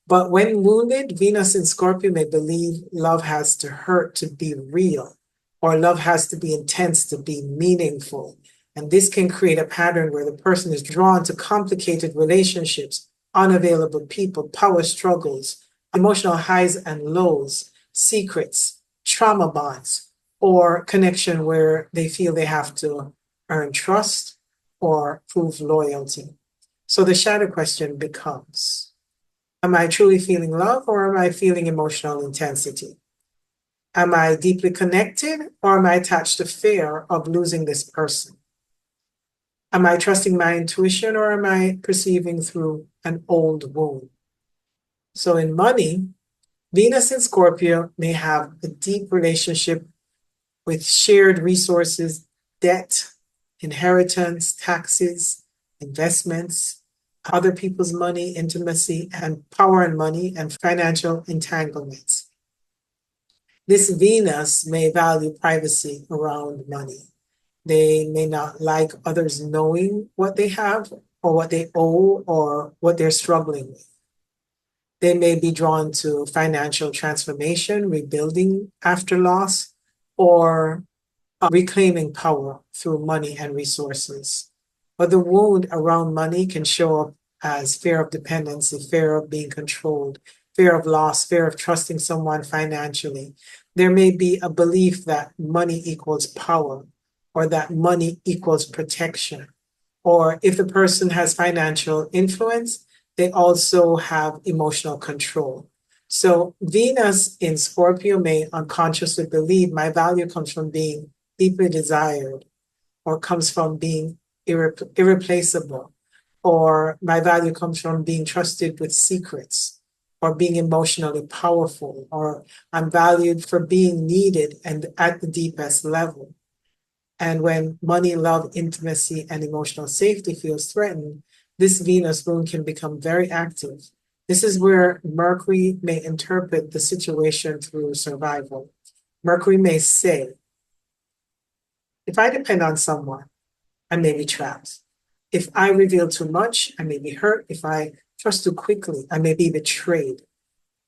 [SPEAKER 1] But when wounded, Venus in Scorpio may believe love has to hurt to be real, or love has to be intense to be meaningful. And this can create a pattern where the person is drawn to complicated relationships, unavailable people, power struggles, emotional highs and lows, secrets, trauma bonds, or connection where they feel they have to earn trust or prove loyalty. So the shadow question becomes, am I truly feeling love or am I feeling emotional intensity? Am I deeply connected or am I attached to fear of losing this person? Am I trusting my intuition or am I perceiving through an old wound? So in money, Venus in Scorpio may have a deep relationship with shared resources, debt, inheritance, taxes, investments, other people's money, intimacy, and power and money, and financial entanglements. This Venus may value privacy around money. They may not like others knowing what they have or what they owe or what they're struggling with. They may be drawn to financial transformation, rebuilding after loss, or reclaiming power through money and resources. But the wound around money can show up as fear of dependency, fear of being controlled, fear of loss, fear of trusting someone financially. There may be a belief that money equals power or that money equals protection. Or if the person has financial influence, they also have emotional control. So Venus in Scorpio may unconsciously believe my value comes from being deeply desired or comes from being irreplaceable, or my value comes from being trusted with secrets or being emotionally powerful, or I'm valued for being needed and at the deepest level. And when money, love, intimacy, and emotional safety feels threatened, this Venus moon can become very active. This is where Mercury may interpret the situation through survival. Mercury may say, if I depend on someone, I may be trapped. If I reveal too much, I may be hurt. If I trust too quickly, I may be betrayed.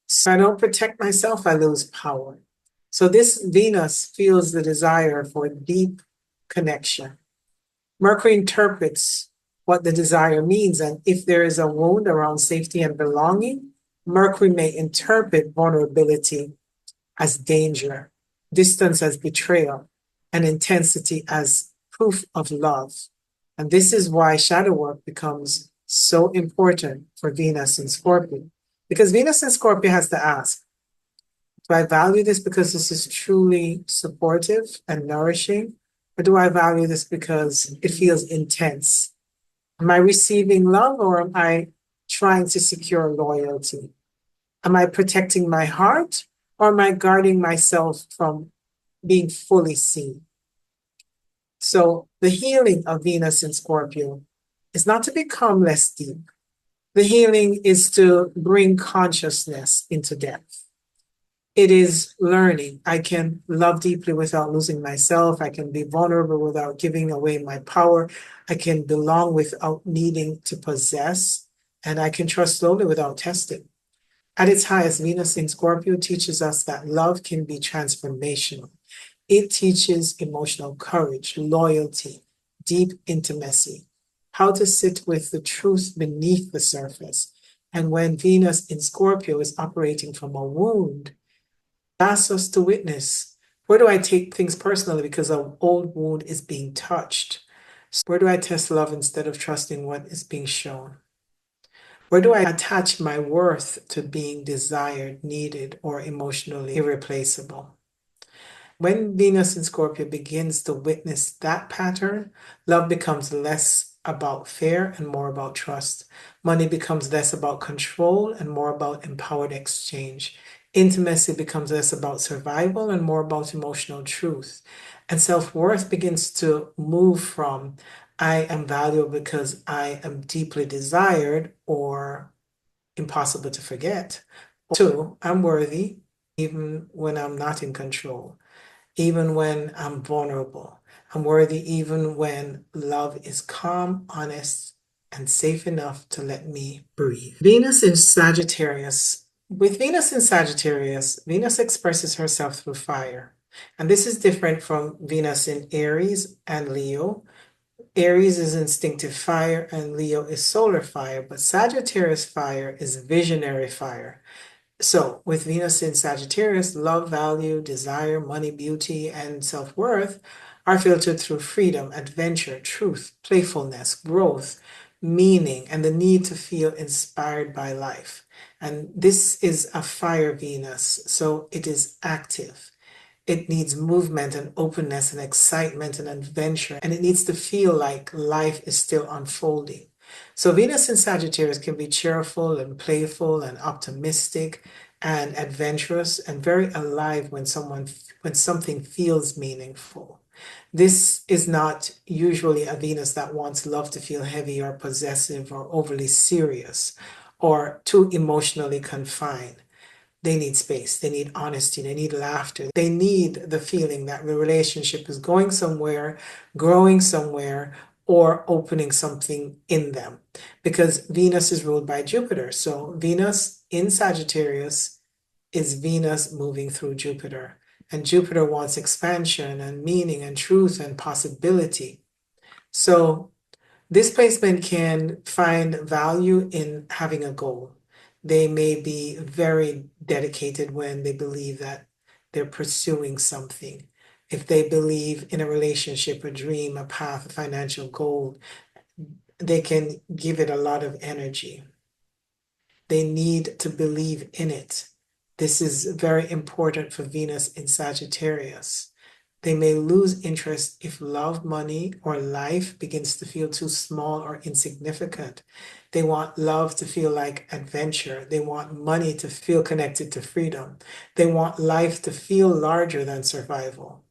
[SPEAKER 1] So I don't protect myself, I lose power. So this Venus feels the desire for deep connection. Mercury interprets what the desire means, and if there is a wound around safety and belonging, Mercury may interpret vulnerability as danger, distance as betrayal, and intensity as proof of love. And this is why shadow work becomes so important for Venus in Scorpio. Because Venus in Scorpio has to ask, do I value this because this is truly supportive and nourishing? Or do I value this because it feels intense? Am I receiving love or am I trying to secure loyalty? Am I protecting my heart or am I guarding myself from being fully seen? So the healing of Venus in Scorpio is not to become less deep. The healing is to bring consciousness into depth. It is learning. I can love deeply without losing myself. I can be vulnerable without giving away my power. I can belong without needing to possess. And I can trust slowly without testing. At its highest, Venus in Scorpio teaches us that love can be transformational. It teaches emotional courage, loyalty, deep intimacy, how to sit with the truth beneath the surface. And when Venus in Scorpio is operating from a wound, asks us to witness. Where do I take things personally because an old wound is being touched? Where do I test love instead of trusting what is being shown? Where do I attach my worth to being desired, needed, or emotionally irreplaceable? When Venus in Scorpio begins to witness that pattern, love becomes less about fear and more about trust. Money becomes less about control and more about empowered exchange. Intimacy becomes less about survival and more about emotional truth. And self-worth begins to move from I am valuable because I am deeply desired or impossible to forget, to I'm worthy even when I'm not in control, even when I'm vulnerable. I'm worthy even when love is calm, honest, and safe enough to let me breathe. Venus in Sagittarius. With Venus in Sagittarius, Venus expresses herself through fire. And this is different from Venus in Aries and Leo. Aries is instinctive fire and Leo is solar fire, but Sagittarius fire is visionary fire. So, with Venus in Sagittarius, love, value, desire, money, beauty, and self worth are filtered through freedom, adventure, truth, playfulness, growth, meaning, and the need to feel inspired by life. And this is a fire Venus, so it is active. It needs movement and openness and excitement and adventure, and it needs to feel like life is still unfolding. So Venus in Sagittarius can be cheerful and playful and optimistic and adventurous and very alive when something feels meaningful. This is not usually a Venus that wants love to feel heavy or possessive or overly serious or too emotionally confined. They need space, they need honesty, they need laughter, they need the feeling that the relationship is going somewhere, growing somewhere, or opening something in them. Because Venus is ruled by Jupiter. So Venus in Sagittarius is Venus moving through Jupiter. And Jupiter wants expansion and meaning and truth and possibility. So this placement can find value in having a goal. They may be very dedicated when they believe that they're pursuing something. If they believe in a relationship, a dream, a path, a financial goal, they can give it a lot of energy. They need to believe in it. This is very important for Venus in Sagittarius. They may lose interest if love, money, or life begins to feel too small or insignificant. They want love to feel like adventure. They want money to feel connected to freedom. They want life to feel larger than survival.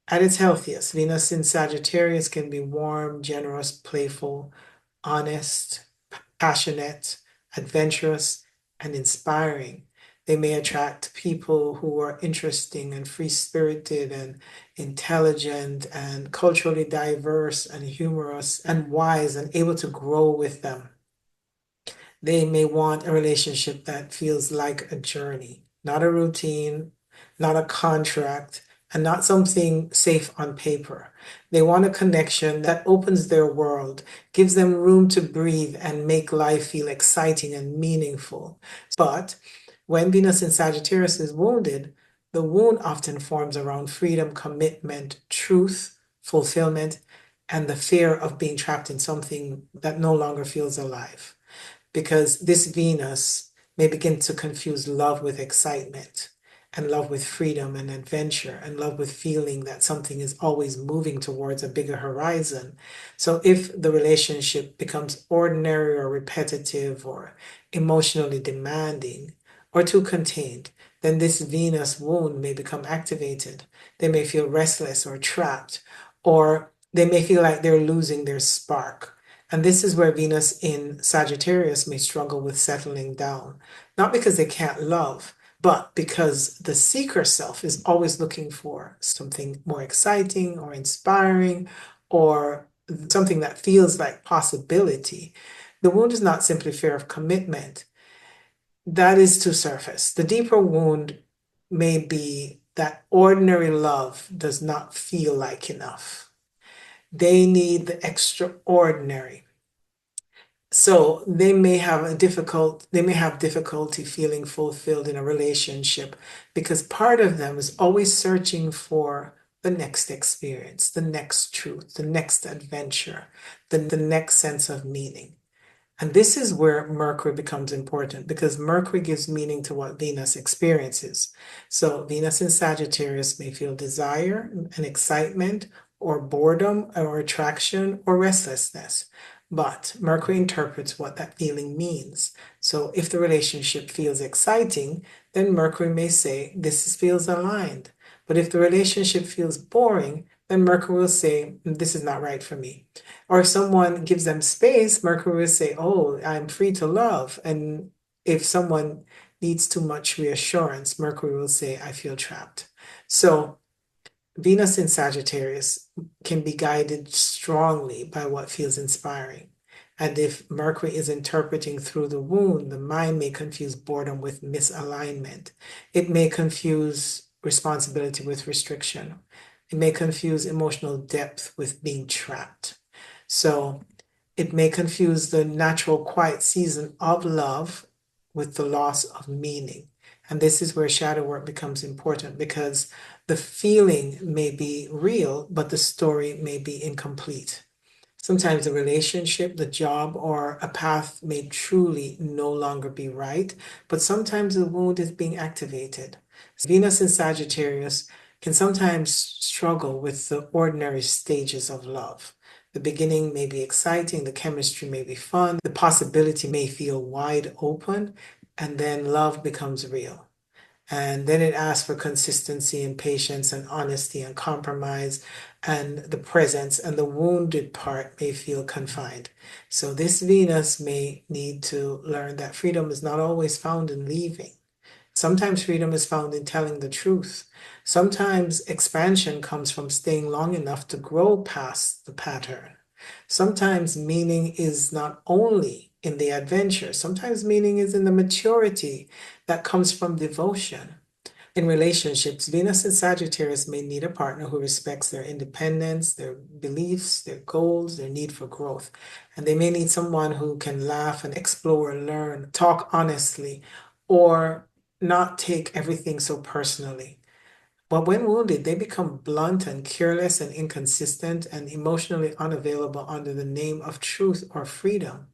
[SPEAKER 1] At its healthiest, Venus in Sagittarius can be warm, generous, playful, honest, passionate, adventurous, and inspiring. They may attract people who are interesting and free-spirited and intelligent and culturally diverse and humorous and wise and able to grow with them. They may want a relationship that feels like a journey, not a routine, not a contract, and not something safe on paper. They want a connection that opens their world, gives them room to breathe and make life feel exciting and meaningful. But when Venus in Sagittarius is wounded, the wound often forms around freedom, commitment, truth, fulfillment, and the fear of being trapped in something that no longer feels alive, because this Venus may begin to confuse love with excitement and love with freedom and adventure and love with feeling that something is always moving towards a bigger horizon. So if the relationship becomes ordinary or repetitive or emotionally demanding or too contained, then this Venus wound may become activated. They may feel restless or trapped, or they may feel like they're losing their spark. And this is where Venus in Sagittarius may struggle with settling down, not because they can't love, but because the seeker self is always looking for something more exciting or inspiring or something that feels like possibility. The wound is not simply fear of commitment. that is to surface. The deeper wound may be that ordinary love does not feel like enough. They need the extraordinary. So they may have difficulty feeling fulfilled in a relationship because part of them is always searching for the next experience, the next truth, the next adventure, the next sense of meaning. And this is where Mercury becomes important because Mercury gives meaning to what Venus experiences. So Venus in Sagittarius may feel desire and excitement or boredom or attraction or restlessness. But Mercury interprets what that feeling means. So if the relationship feels exciting, then Mercury may say, this feels aligned. But if the relationship feels boring, then Mercury will say, this is not right for me. Or if someone gives them space, Mercury will say, oh, I'm free to love. And if someone needs too much reassurance, Mercury will say, I feel trapped. So Venus in Sagittarius can be guided strongly by what feels inspiring. And if Mercury is interpreting through the wound, the mind may confuse boredom with misalignment. It may confuse responsibility with restriction. It may confuse emotional depth with being trapped. So it may confuse the natural quiet season of love with the loss of meaning. And this is where shadow work becomes important because the feeling may be real, but the story may be incomplete. Sometimes the relationship, the job, or a path may truly no longer be right, but sometimes the wound is being activated. Venus in Sagittarius can sometimes struggle with the ordinary stages of love. The beginning may be exciting, the chemistry may be fun, the possibility may feel wide open, and then love becomes real. And then it asks for consistency and patience and honesty and compromise and the presence, and the wounded part may feel confined. So this Venus may need to learn that freedom is not always found in leaving. Sometimes freedom is found in telling the truth. Sometimes expansion comes from staying long enough to grow past the pattern. Sometimes meaning is not only in the adventure, sometimes meaning is in the maturity that comes from devotion. In relationships, Venus and Sagittarius may need a partner who respects their independence, their beliefs, their goals, their need for growth. And they may need someone who can laugh and explore, learn, talk honestly, or not take everything so personally. But when wounded, they become blunt and careless and inconsistent and emotionally unavailable under the name of truth or freedom.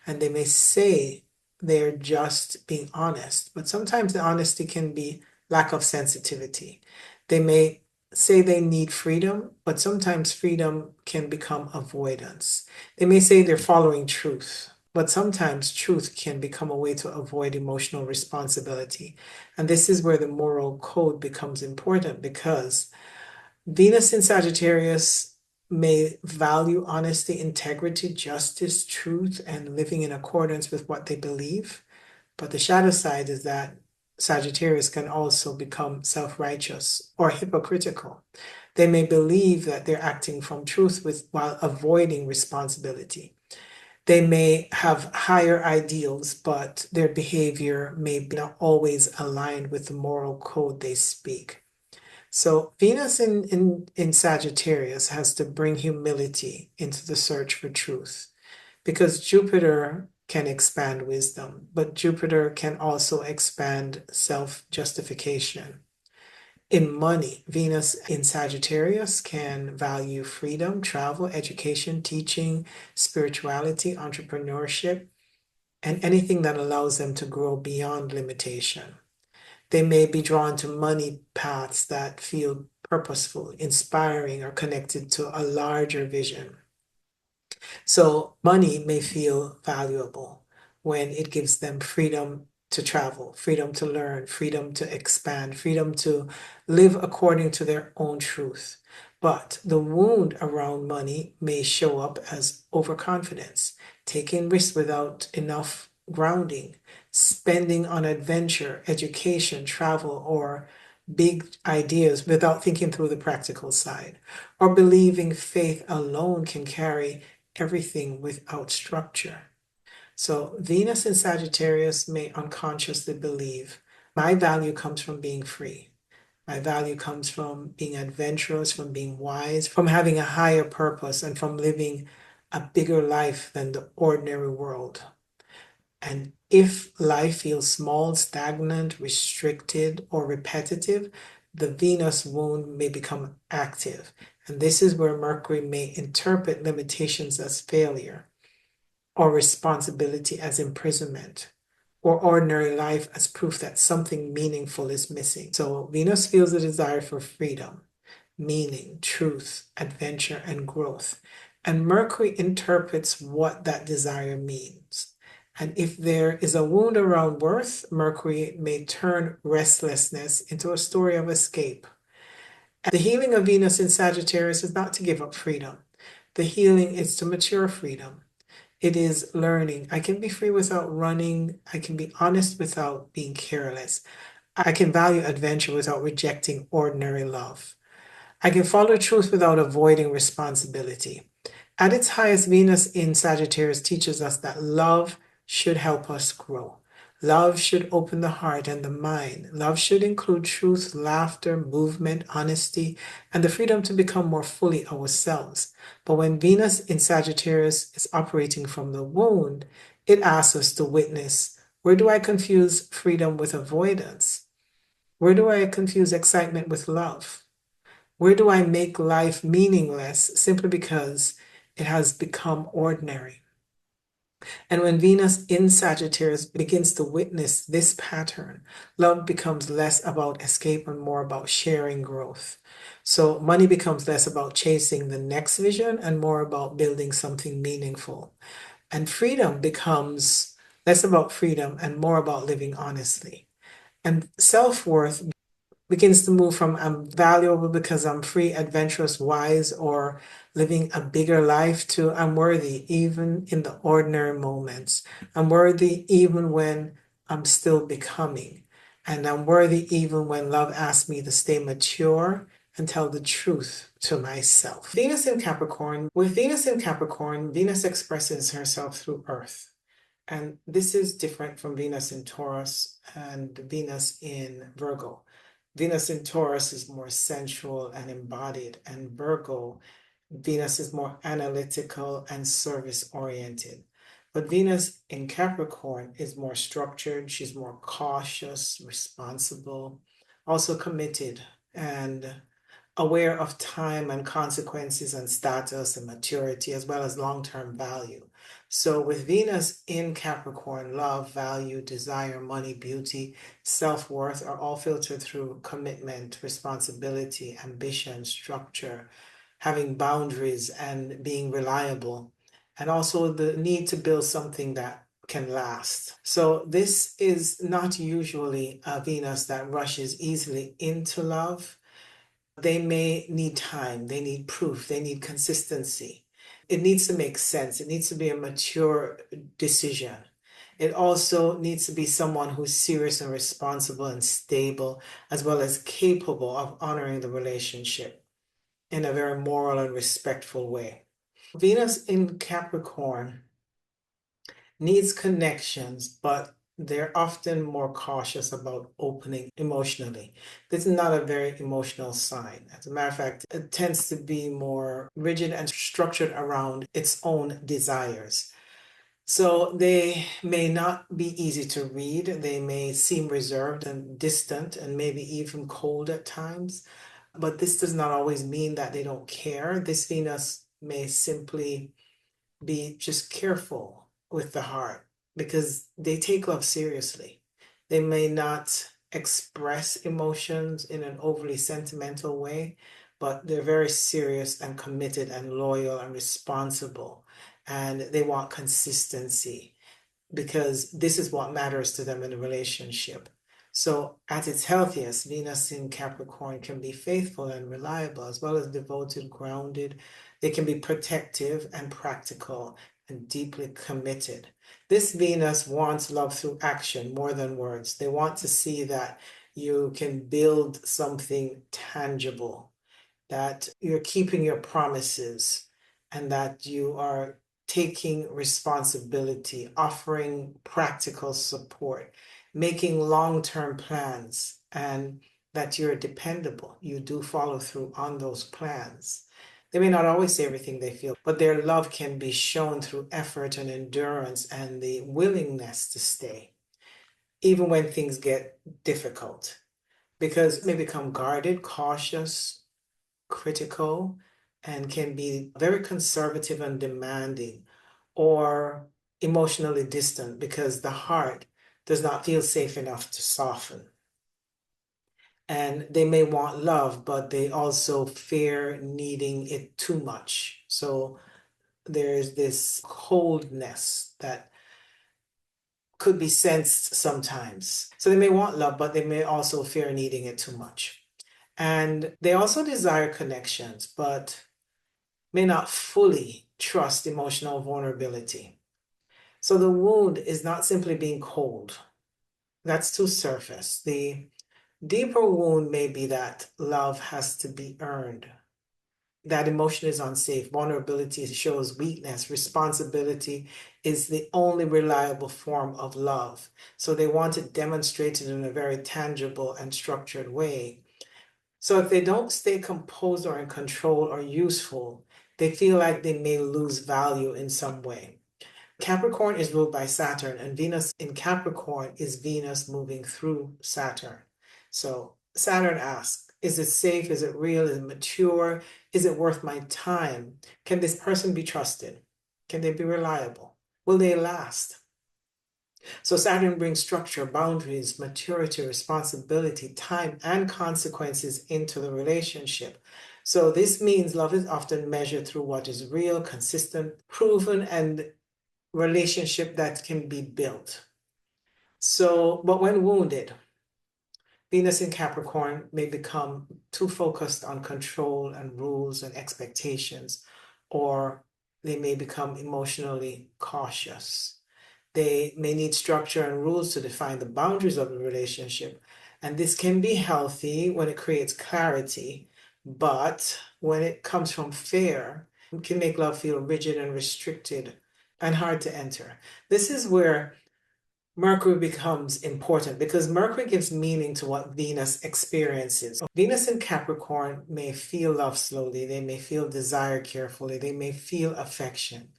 [SPEAKER 1] And they may say they're just being honest, but sometimes the honesty can be lack of sensitivity. They may say they need freedom, but sometimes freedom can become avoidance. They may say they're following truth, but sometimes truth can become a way to avoid emotional responsibility. And this is where the moral code becomes important because Venus in Sagittarius may value honesty, integrity, justice, truth, and living in accordance with what they believe. But the shadow side is that Sagittarius can also become self-righteous or hypocritical. They may believe that they're acting from truth while avoiding responsibility. They may have higher ideals, but their behavior may be not always aligned with the moral code they speak. So Venus in Sagittarius has to bring humility into the search for truth because Jupiter can expand wisdom, but Jupiter can also expand self-justification. In money, Venus in Sagittarius can value freedom, travel, education, teaching, spirituality, entrepreneurship, and anything that allows them to grow beyond limitation. They may be drawn to money paths that feel purposeful, inspiring, or connected to a larger vision. So money may feel valuable when it gives them freedom to travel, freedom to learn, freedom to expand, freedom to live according to their own truth. But the wound around money may show up as overconfidence, taking risks without enough grounding, spending on adventure, education, travel, or big ideas without thinking through the practical side, or believing faith alone can carry everything without structure. So Venus in Sagittarius may unconsciously believe my value comes from being free. My value comes from being adventurous, from being wise, from having a higher purpose, and from living a bigger life than the ordinary world. And if life feels small, stagnant, restricted, or repetitive, the Venus wound may become active. And this is where Mercury may interpret limitations as failure, or responsibility as imprisonment, or ordinary life as proof that something meaningful is missing. So Venus feels a desire for freedom, meaning, truth, adventure, and growth. And Mercury interprets what that desire means. And if there is a wound around worth, Mercury may turn restlessness into a story of escape. The healing of Venus in Sagittarius is not to give up freedom. The healing is to mature freedom. It is learning. I can be free without running. I can be honest without being careless. I can value adventure without rejecting ordinary love. I can follow truth without avoiding responsibility. At its highest, Venus in Sagittarius teaches us that love should help us grow. Love should open the heart and the mind. Love should include truth, laughter, movement, honesty, and the freedom to become more fully ourselves. But when Venus in Sagittarius is operating from the wound, it asks us to witness, where do I confuse freedom with avoidance? Where do I confuse excitement with love? Where do I make life meaningless simply because it has become ordinary? And when Venus in Sagittarius begins to witness this pattern, love becomes less about escape and more about sharing growth. So money becomes less about chasing the next vision and more about building something meaningful. And freedom becomes less about freedom and more about living honestly. And self-worth begins to move from I'm valuable because I'm free, adventurous, wise, or living a bigger life to I'm worthy even in the ordinary moments. I'm worthy even when I'm still becoming. And I'm worthy even when love asks me to stay mature and tell the truth to myself. Venus in Capricorn. With Venus in Capricorn, Venus expresses herself through Earth. And this is different from Venus in Taurus and Venus in Virgo. Venus in Taurus is more sensual and embodied, and Virgo, Venus is more analytical and service oriented. But Venus in Capricorn is more structured, she's more cautious, responsible, also committed, and aware of time and consequences and status and maturity, as well as long-term value. So with Venus in Capricorn, love, value, desire, money, beauty, self-worth are all filtered through commitment, responsibility, ambition, structure, having boundaries and being reliable, and also the need to build something that can last. So this is not usually a Venus that rushes easily into love. They may need time, they need proof, they need consistency. It needs to make sense. It needs to be a mature decision. It also needs to be someone who's serious and responsible and stable, as well as capable of honoring the relationship in a very moral and respectful way. Venus in Capricorn needs connections, but they're often more cautious about opening emotionally. This is not a very emotional sign. As a matter of fact, it tends to be more rigid and structured around its own desires. So they may not be easy to read. They may seem reserved and distant and maybe even cold at times. But this does not always mean that they don't care. This Venus may simply be just careful with the heart because they take love seriously. They may not express emotions in an overly sentimental way, but they're very serious and committed and loyal and responsible. And they want consistency because this is what matters to them in a relationship. So, at its healthiest, Venus in Capricorn can be faithful and reliable, as well as devoted, grounded. They can be protective and practical and deeply committed. This Venus wants love through action more than words. They want to see that you can build something tangible, that you're keeping your promises, and that you are taking responsibility, offering practical support, making long-term plans, and that you're dependable. You do follow through on those plans. They may not always say everything they feel, but their love can be shown through effort and endurance and the willingness to stay, even when things get difficult, because they become guarded, cautious, critical, and can be very conservative and demanding or emotionally distant because the heart does not feel safe enough to soften. And they may want love, but they also fear needing it too much. So there's this coldness that could be sensed sometimes. So they may want love, but they may also fear needing it too much. And they also desire connections, but may not fully trust emotional vulnerability. So the wound is not simply being cold. That's too surface. The deeper wound may be that love has to be earned. That emotion is unsafe. Vulnerability shows weakness. Responsibility is the only reliable form of love. So they want it demonstrated in a very tangible and structured way. So if they don't stay composed or in control or useful, they feel like they may lose value in some way. Capricorn is ruled by Saturn, and Venus in Capricorn is Venus moving through Saturn. So Saturn asks, is it safe? Is it real? Is it mature? Is it worth my time? Can this person be trusted? Can they be reliable? Will they last? So Saturn brings structure, boundaries, maturity, responsibility, time, and consequences into the relationship. So this means love is often measured through what is real, consistent, proven, and relationship that can be built. So, but when wounded, Venus in Capricorn may become too focused on control and rules and expectations, or they may become emotionally cautious. They may need structure and rules to define the boundaries of the relationship. And this can be healthy when it creates clarity, but when it comes from fear, it can make love feel rigid and restricted and hard to enter. This is where Mercury becomes important because Mercury gives meaning to what Venus experiences. Venus in Capricorn may feel love slowly, they may feel desire carefully, they may feel affection,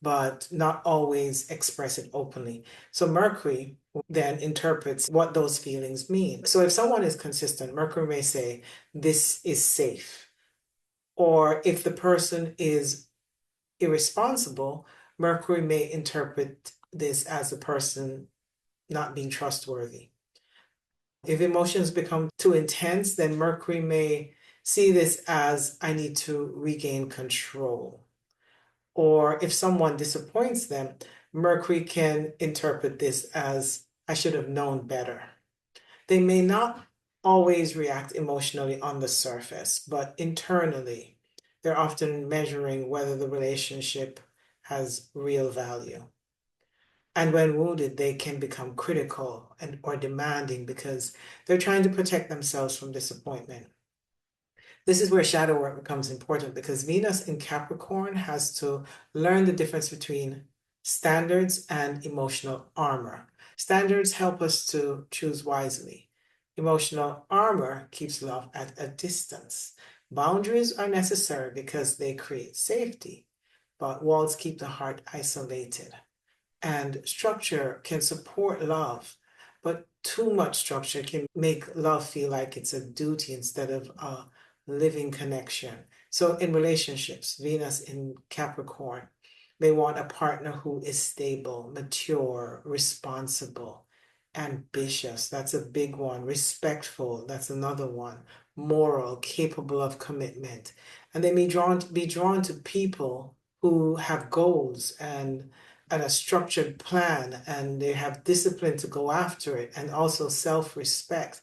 [SPEAKER 1] but not always express it openly. So Mercury then interprets what those feelings mean. So if someone is consistent, Mercury may say, this is safe. Or if the person is irresponsible, Mercury may interpret this as a person not being trustworthy. If emotions become too intense, then Mercury may see this as I need to regain control. Or if someone disappoints them, Mercury can interpret this as I should have known better. They may not always react emotionally on the surface, but internally, they're often measuring whether the relationship has real value. And when wounded, they can become critical and or demanding because they're trying to protect themselves from disappointment. This is where shadow work becomes important because Venus in Capricorn has to learn the difference between standards and emotional armor. Standards help us to choose wisely. Emotional armor keeps love at a distance. Boundaries are necessary because they create safety, but walls keep the heart isolated. And structure can support love, but too much structure can make love feel like it's a duty instead of a living connection. So in relationships, Venus in Capricorn may want a partner who is stable, mature, responsible, ambitious. That's a big one. Respectful. That's another one. Moral, capable of commitment. And they may be drawn to people who have goals and a structured plan, and they have discipline to go after it, and also self-respect.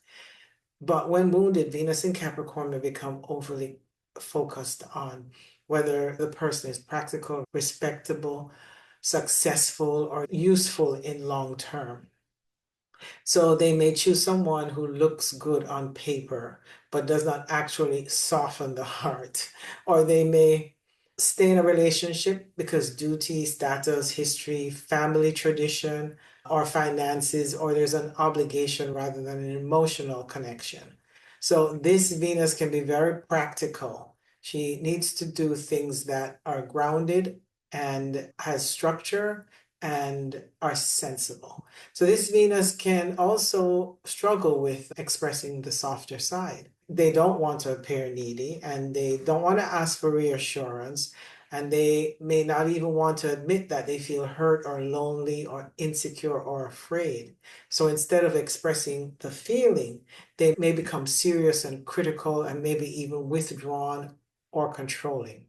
[SPEAKER 1] But when wounded, Venus in Capricorn may become overly focused on whether the person is practical, respectable, successful, or useful in long term. So they may choose someone who looks good on paper, but does not actually soften the heart. Or they may stay in a relationship because duty, status, history, family tradition, or finances, or there's an obligation rather than an emotional connection. So this Venus can be very practical. She needs to do things that are grounded and has structure and are sensible. So this Venus can also struggle with expressing the softer side. They don't want to appear needy and they don't want to ask for reassurance. And they may not even want to admit that they feel hurt or lonely or insecure or afraid. So instead of expressing the feeling, they may become serious and critical and maybe even withdrawn or controlling.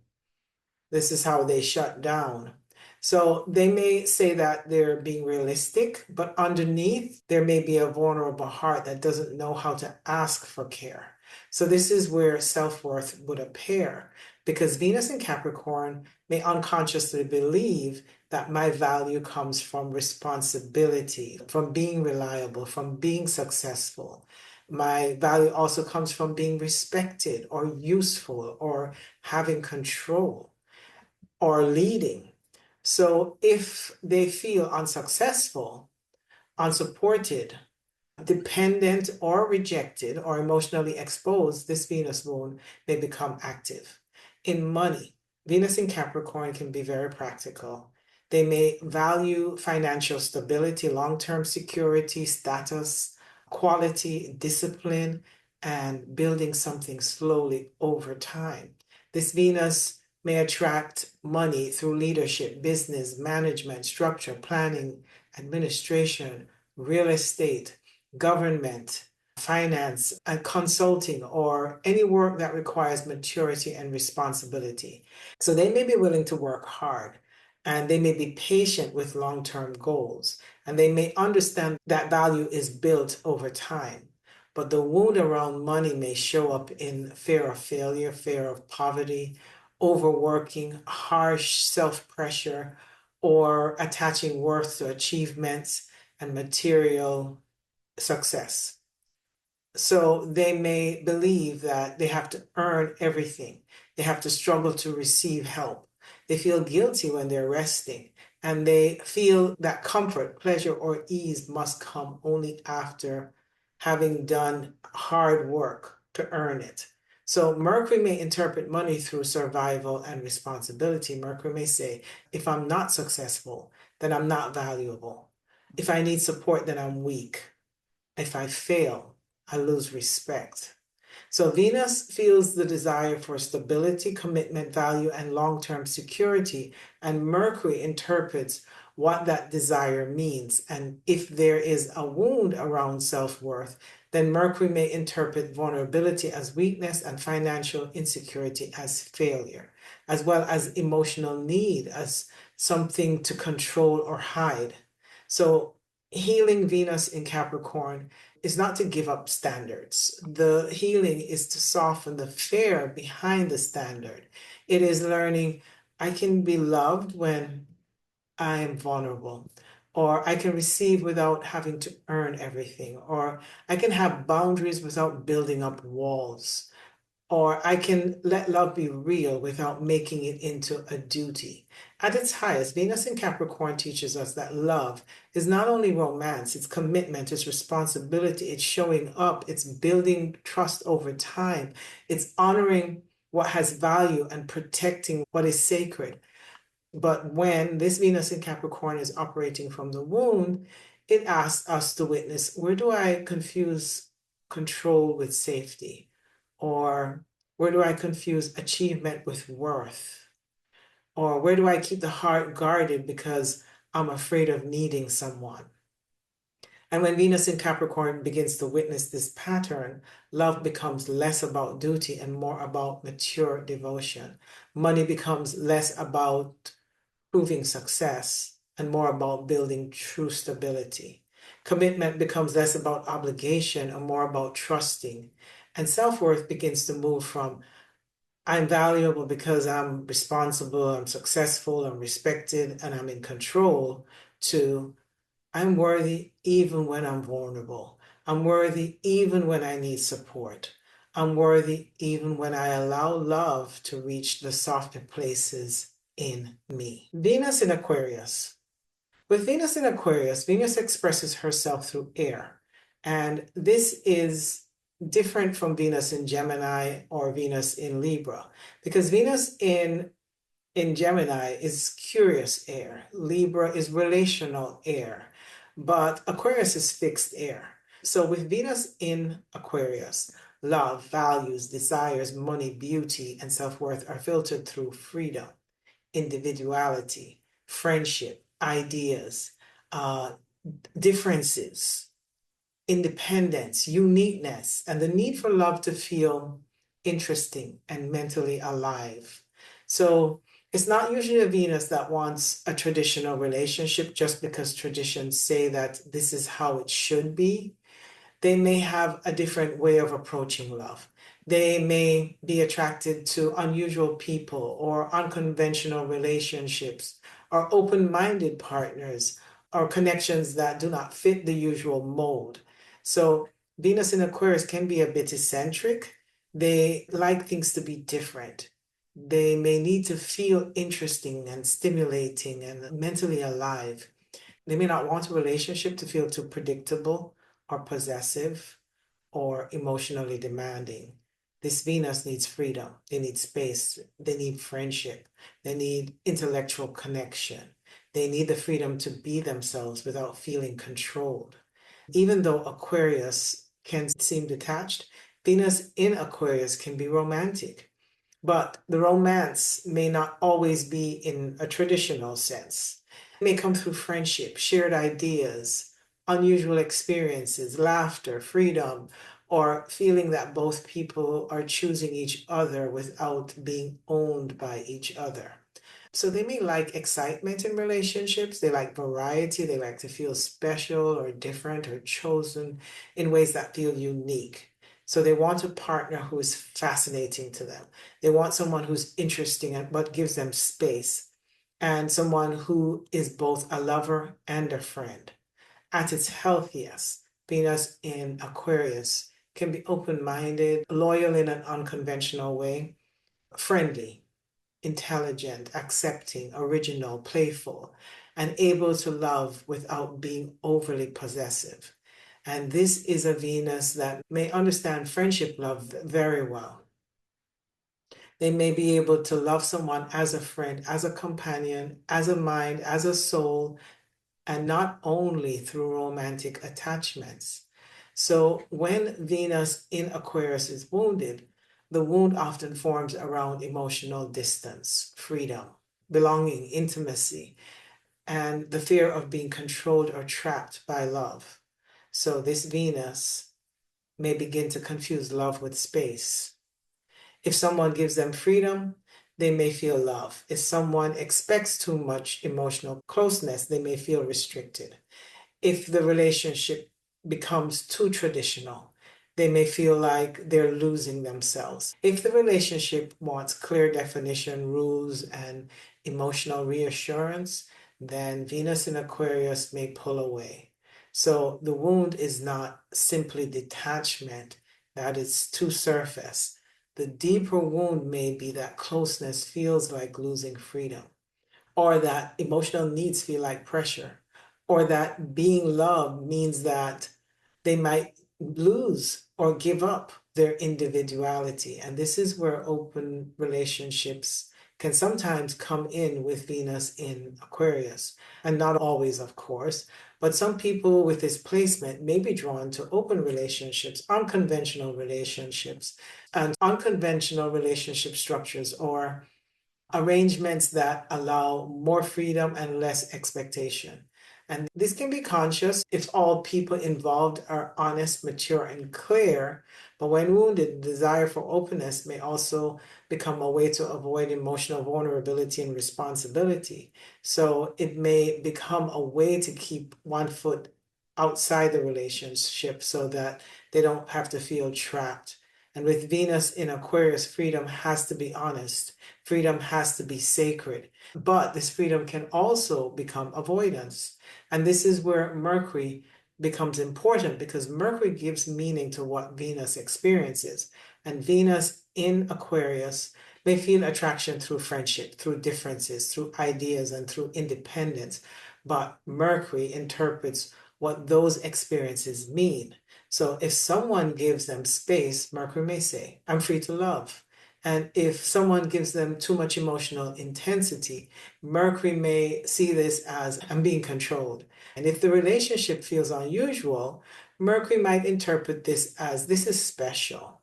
[SPEAKER 1] This is how they shut down. So they may say that they're being realistic, but underneath, there may be a vulnerable heart that doesn't know how to ask for care. So this is where self-worth would appear because Venus in Capricorn may unconsciously believe that my value comes from responsibility, from being reliable, from being successful. My value also comes from being respected or useful or having control or leading. So if they feel unsuccessful, unsupported, dependent or rejected or emotionally exposed, this Venus moon may become active. In money, Venus in Capricorn can be very practical. They may value financial stability, long-term security, status, quality, discipline, and building something slowly over time. This Venus may attract money through leadership, business, management, structure, planning, administration, real estate, government, finance, and consulting, or any work that requires maturity and responsibility. So they may be willing to work hard and they may be patient with long-term goals and they may understand that value is built over time. But the wound around money may show up in fear of failure, fear of poverty, overworking, harsh self-pressure, or attaching worth to achievements and material success. So they may believe that they have to earn everything. They have to struggle to receive help. They feel guilty when they're resting, and they feel that comfort, pleasure, or ease must come only after having done hard work to earn it. So Mercury may interpret money through survival and responsibility. Mercury may say, if I'm not successful, then I'm not valuable. If I need support, then I'm weak. If I fail, I lose respect. So Venus feels the desire for stability, commitment, value, and long-term security, and Mercury interprets what that desire means. And if there is a wound around self-worth, then Mercury may interpret vulnerability as weakness and financial insecurity as failure, as well as emotional need as something to control or hide. So healing Venus in Capricorn is not to give up standards. The healing is to soften the fear behind the standard. It is learning I can be loved when I am vulnerable, or I can receive without having to earn everything, or I can have boundaries without building up walls. Or I can let love be real without making it into a duty. At its highest, Venus in Capricorn teaches us that love is not only romance, it's commitment, it's responsibility, it's showing up, it's building trust over time, it's honoring what has value and protecting what is sacred. But when this Venus in Capricorn is operating from the wound, it asks us to witness, where do I confuse control with safety? Or where do I confuse achievement with worth? Or where do I keep the heart guarded because I'm afraid of needing someone? And when Venus in Capricorn begins to witness this pattern, love becomes less about duty and more about mature devotion. Money becomes less about proving success and more about building true stability. Commitment becomes less about obligation and more about trusting. And self-worth begins to move from I'm valuable because I'm responsible, I'm successful, I'm respected, and I'm in control to I'm worthy even when I'm vulnerable. I'm worthy even when I need support. I'm worthy even when I allow love to reach the softer places in me. Venus in Aquarius. With Venus in Aquarius, Venus expresses herself through air. And this is different from Venus in Gemini or Venus in Libra, because Venus in Gemini is curious air. Libra is relational air, but Aquarius is fixed air. So with Venus in Aquarius, love, values, desires, money, beauty, and self-worth are filtered through freedom, individuality, friendship, ideas, uh, differences, independence, uniqueness, and the need for love to feel interesting and mentally alive. So it's not usually a Venus that wants a traditional relationship just because traditions say that this is how it should be. They may have a different way of approaching love. They may be attracted to unusual people or unconventional relationships or open-minded partners or connections that do not fit the usual mold. So Venus in Aquarius can be a bit eccentric. They like things to be different. They may need to feel interesting and stimulating and mentally alive. They may not want a relationship to feel too predictable or possessive or emotionally demanding. This Venus needs freedom. They need space. They need friendship. They need intellectual connection. They need the freedom to be themselves without feeling controlled. Even though Aquarius can seem detached, Venus in Aquarius can be romantic. But the romance may not always be in a traditional sense. It may come through friendship, shared ideas, unusual experiences, laughter, freedom, or feeling that both people are choosing each other without being owned by each other. So they may like excitement in relationships. They like variety. They like to feel special or different or chosen in ways that feel unique. So they want a partner who is fascinating to them. They want someone who's interesting but gives them space, and someone who is both a lover and a friend. At its healthiest, Venus in Aquarius can be open-minded, loyal in an unconventional way, friendly, intelligent, accepting, original, playful, and able to love without being overly possessive. And this is a Venus that may understand friendship love very well. They may be able to love someone as a friend, as a companion, as a mind, as a soul, and not only through romantic attachments. So when Venus in Aquarius is wounded, the wound often forms around emotional distance, freedom, belonging, intimacy, and the fear of being controlled or trapped by love. So this Venus may begin to confuse love with space. If someone gives them freedom, they may feel love. If someone expects too much emotional closeness, they may feel restricted. If the relationship becomes too traditional, they may feel like they're losing themselves. If the relationship wants clear definition, rules, and emotional reassurance, then Venus in Aquarius may pull away. So the wound is not simply detachment, that is too surface. The deeper wound may be that closeness feels like losing freedom, or that emotional needs feel like pressure, or that being loved means that they might lose or give up their individuality. And this is where open relationships can sometimes come in with Venus in Aquarius, and not always, of course. But some people with this placement may be drawn to open relationships, unconventional relationships, and unconventional relationship structures, or arrangements that allow more freedom and less expectation. And this can be conscious if all people involved are honest, mature, and clear. But when wounded, the desire for openness may also become a way to avoid emotional vulnerability and responsibility. So it may become a way to keep one foot outside the relationship so that they don't have to feel trapped. And with Venus in Aquarius, freedom has to be honest. Freedom has to be sacred. But this freedom can also become avoidance. And this is where Mercury becomes important because Mercury gives meaning to what Venus experiences. And Venus in Aquarius may feel attraction through friendship, through differences, through ideas, and through independence. But Mercury interprets what those experiences mean. So if someone gives them space, Mercury may say, I'm free to love. And if someone gives them too much emotional intensity, Mercury may see this as I'm being controlled. And if the relationship feels unusual, Mercury might interpret this as this is special.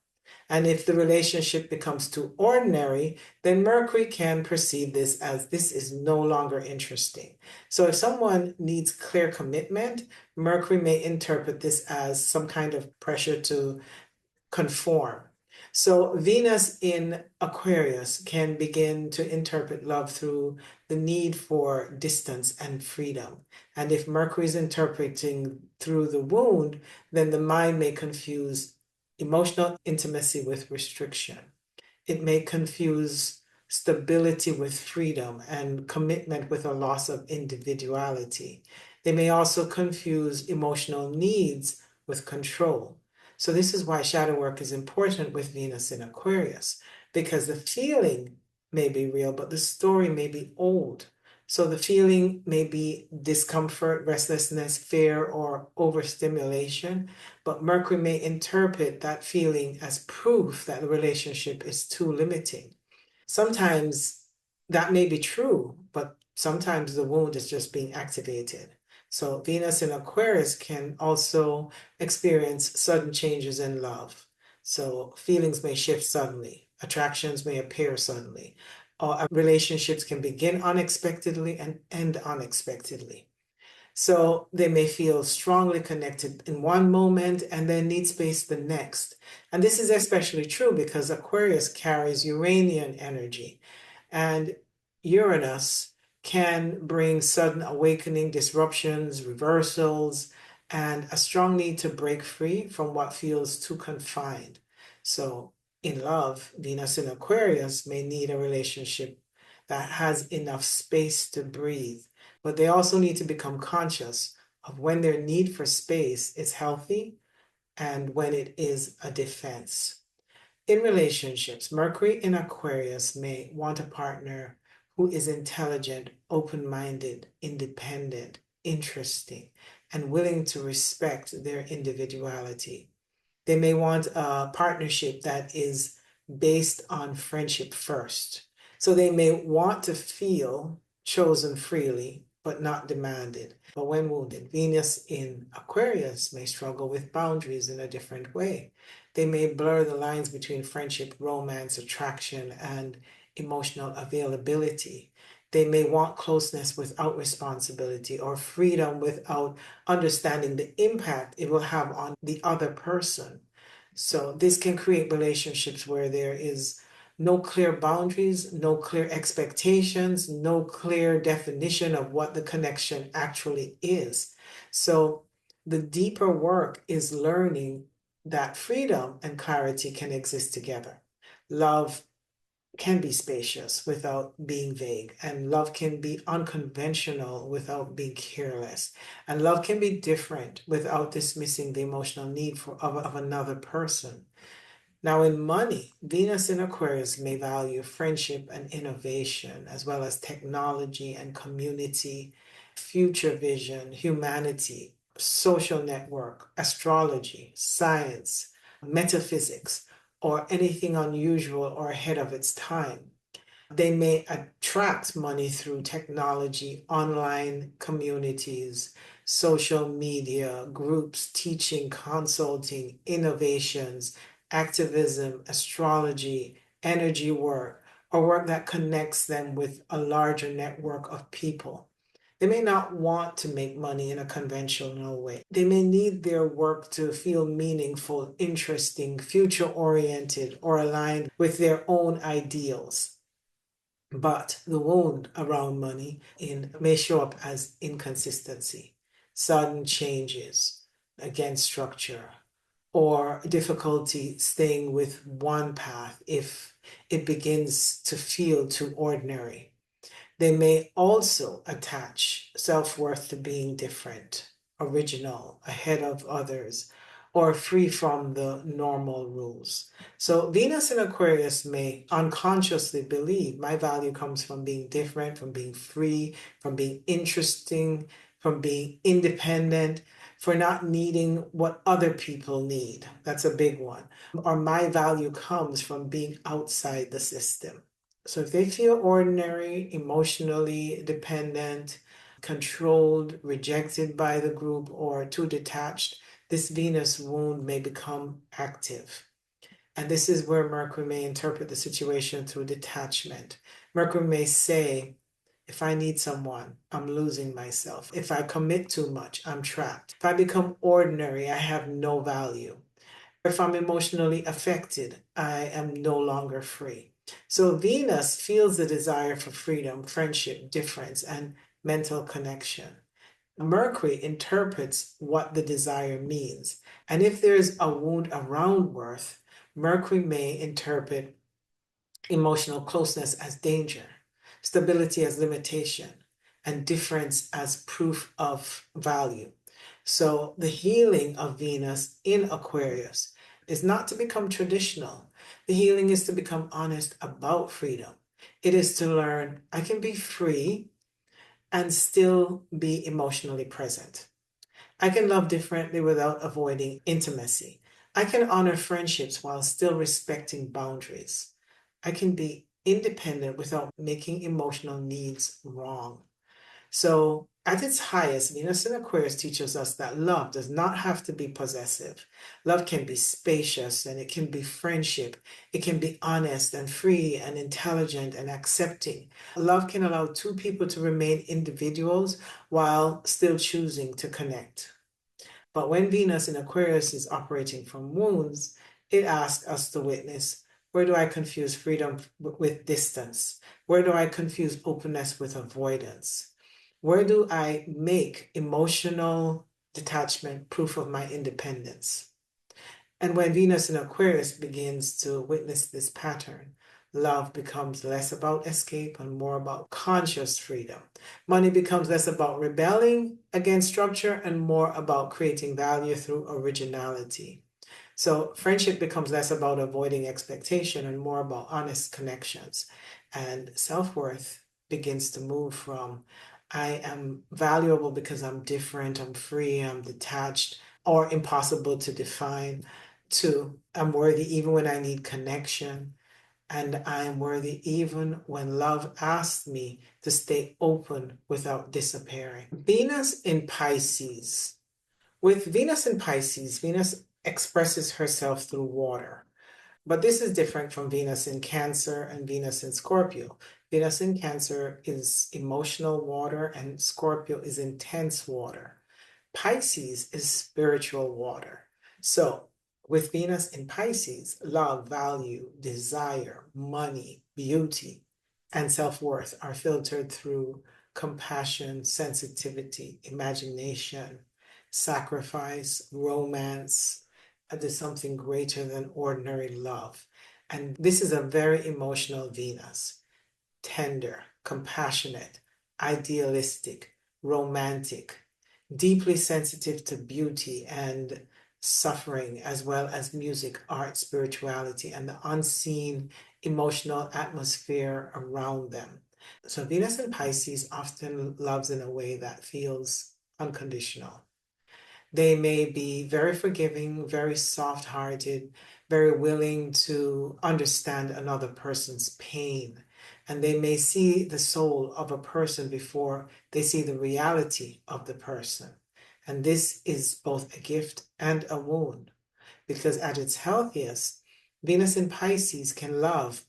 [SPEAKER 1] And if the relationship becomes too ordinary, then Mercury can perceive this as this is no longer interesting. So if someone needs clear commitment, Mercury may interpret this as some kind of pressure to conform. So Venus in Aquarius can begin to interpret love through the need for distance and freedom. And if Mercury is interpreting through the wound, then the mind may confuse emotional intimacy with restriction. It may confuse stability with freedom and commitment with a loss of individuality. They may also confuse emotional needs with control. So, this is why shadow work is important with Venus in Aquarius, because the feeling may be real, but the story may be old. So, the feeling may be discomfort, restlessness, fear, or overstimulation, but Mercury may interpret that feeling as proof that the relationship is too limiting. Sometimes that may be true, but sometimes the wound is just being activated. So Venus in Aquarius can also experience sudden changes in love. So feelings may shift suddenly, attractions may appear suddenly, or relationships can begin unexpectedly and end unexpectedly. So they may feel strongly connected in one moment and then need space the next. And this is especially true because Aquarius carries Uranian energy, and Uranus can bring sudden awakening, disruptions, reversals, and a strong need to break free from what feels too confined. So, in love, Venus in Aquarius may need a relationship that has enough space to breathe, but they also need to become conscious of when their need for space is healthy and when it is a defense. In relationships, Mercury in Aquarius may want a partner who is intelligent, open minded, independent, interesting, and willing to respect their individuality. They may want a partnership that is based on friendship first. So they may want to feel chosen freely, but not demanded. But when wounded, Venus in Aquarius may struggle with boundaries in a different way. They may blur the lines between friendship, romance, attraction, and emotional availability. They may want closeness without responsibility or freedom without understanding the impact it will have on the other person. So this can create relationships where there is no clear boundaries, no clear expectations, no clear definition of what the connection actually is. So the deeper work is learning that freedom and clarity can exist together. Love can be spacious without being vague, and love can be unconventional without being careless, and love can be different without dismissing the emotional need of another person. Now, in money, Venus in Aquarius may value friendship and innovation, as well as technology and community, future vision, humanity, social network, astrology, science, metaphysics, or anything unusual or ahead of its time. They may attract money through technology, online communities, social media, groups, teaching, consulting, innovations, activism, astrology, energy work, or work that connects them with a larger network of people. They may not want to make money in a conventional way. They may need their work to feel meaningful, interesting, future oriented, or aligned with their own ideals. But the wound around money may show up as inconsistency, sudden changes against structure, or difficulty staying with one path if it begins to feel too ordinary. They may also attach self worth to being different. original, ahead of others, or free from the normal rules. So Venus in Aquarius may unconsciously believe my value comes from being different, from being free, from being interesting, from being independent, for not needing what other people need. That's a big one. Or my value comes from being outside the system. So if they feel ordinary, emotionally dependent, controlled, rejected by the group, or too detached, this Venus wound may become active. And this is where Mercury may interpret the situation through detachment. Mercury may say, if I need someone, I'm losing myself. If I commit too much, I'm trapped. If I become ordinary, I have no value. If I'm emotionally affected, I am no longer free. So Venus feels the desire for freedom, friendship, difference, and mental connection. Mercury interprets what the desire means. And if there's a wound around worth, Mercury may interpret emotional closeness as danger, stability as limitation, and difference as proof of value. So the healing of Venus in Aquarius is not to become traditional. The healing is to become honest about freedom. It is to learn I can be free and still be emotionally present. I can love differently without avoiding intimacy. I can honor friendships while still respecting boundaries. I can be independent without making emotional needs wrong. So, at its highest, Venus in Aquarius teaches us that love does not have to be possessive. Love can be spacious and it can be friendship. It can be honest and free and intelligent and accepting. Love can allow two people to remain individuals while still choosing to connect. But when Venus in Aquarius is operating from wounds, it asks us to witness, where do I confuse freedom with distance? Where do I confuse openness with avoidance? Where do I make emotional detachment proof of my independence? And when Venus in Aquarius begins to witness this pattern, love becomes less about escape and more about conscious freedom. Money becomes less about rebelling against structure and more about creating value through originality. So friendship becomes less about avoiding expectation and more about honest connections. And self-worth begins to move from I am valuable because I'm different, I'm free, I'm detached, or impossible to define, to I'm worthy even when I need connection, and I am worthy even when love asks me to stay open without disappearing. Venus in Pisces. With Venus in Pisces, Venus expresses herself through water. But this is different from Venus in Cancer and Venus in Scorpio. Venus in Cancer is emotional water and Scorpio is intense water. Pisces is spiritual water. So, with Venus in Pisces, love, value, desire, money, beauty, and self worth are filtered through compassion, sensitivity, imagination, sacrifice, romance. There's something greater than ordinary love. And this is a very emotional Venus, tender, compassionate, idealistic, romantic, deeply sensitive to beauty and suffering, as well as music, art, spirituality, and the unseen emotional atmosphere around them. So Venus in Pisces often loves in a way that feels unconditional. They may be very forgiving, very soft hearted, very willing to understand another person's pain. And they may see the soul of a person before they see the reality of the person. And this is both a gift and a wound, because at its healthiest, Venus in Pisces can love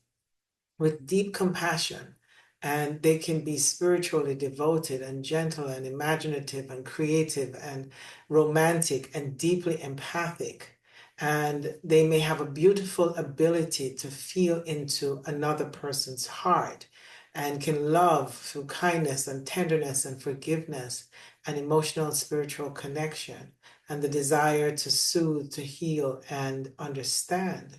[SPEAKER 1] with deep compassion, and they can be spiritually devoted and gentle and imaginative and creative and romantic and deeply empathic. And they may have a beautiful ability to feel into another person's heart and can love through kindness and tenderness and forgiveness and emotional spiritual connection and the desire to soothe, to heal, and understand.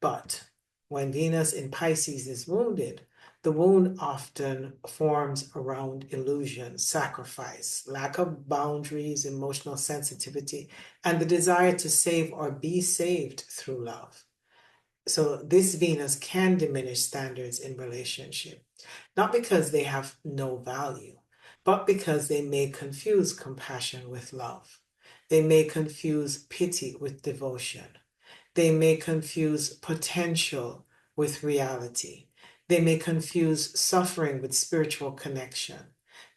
[SPEAKER 1] But when Venus in Pisces is wounded, The wound often forms around illusion, sacrifice, lack of boundaries, emotional sensitivity, and the desire to save or be saved through love. So this Venus can diminish standards in relationship, not because they have no value, but because they may confuse compassion with love. They may confuse pity with devotion. They may confuse potential with reality. They may confuse suffering with spiritual connection.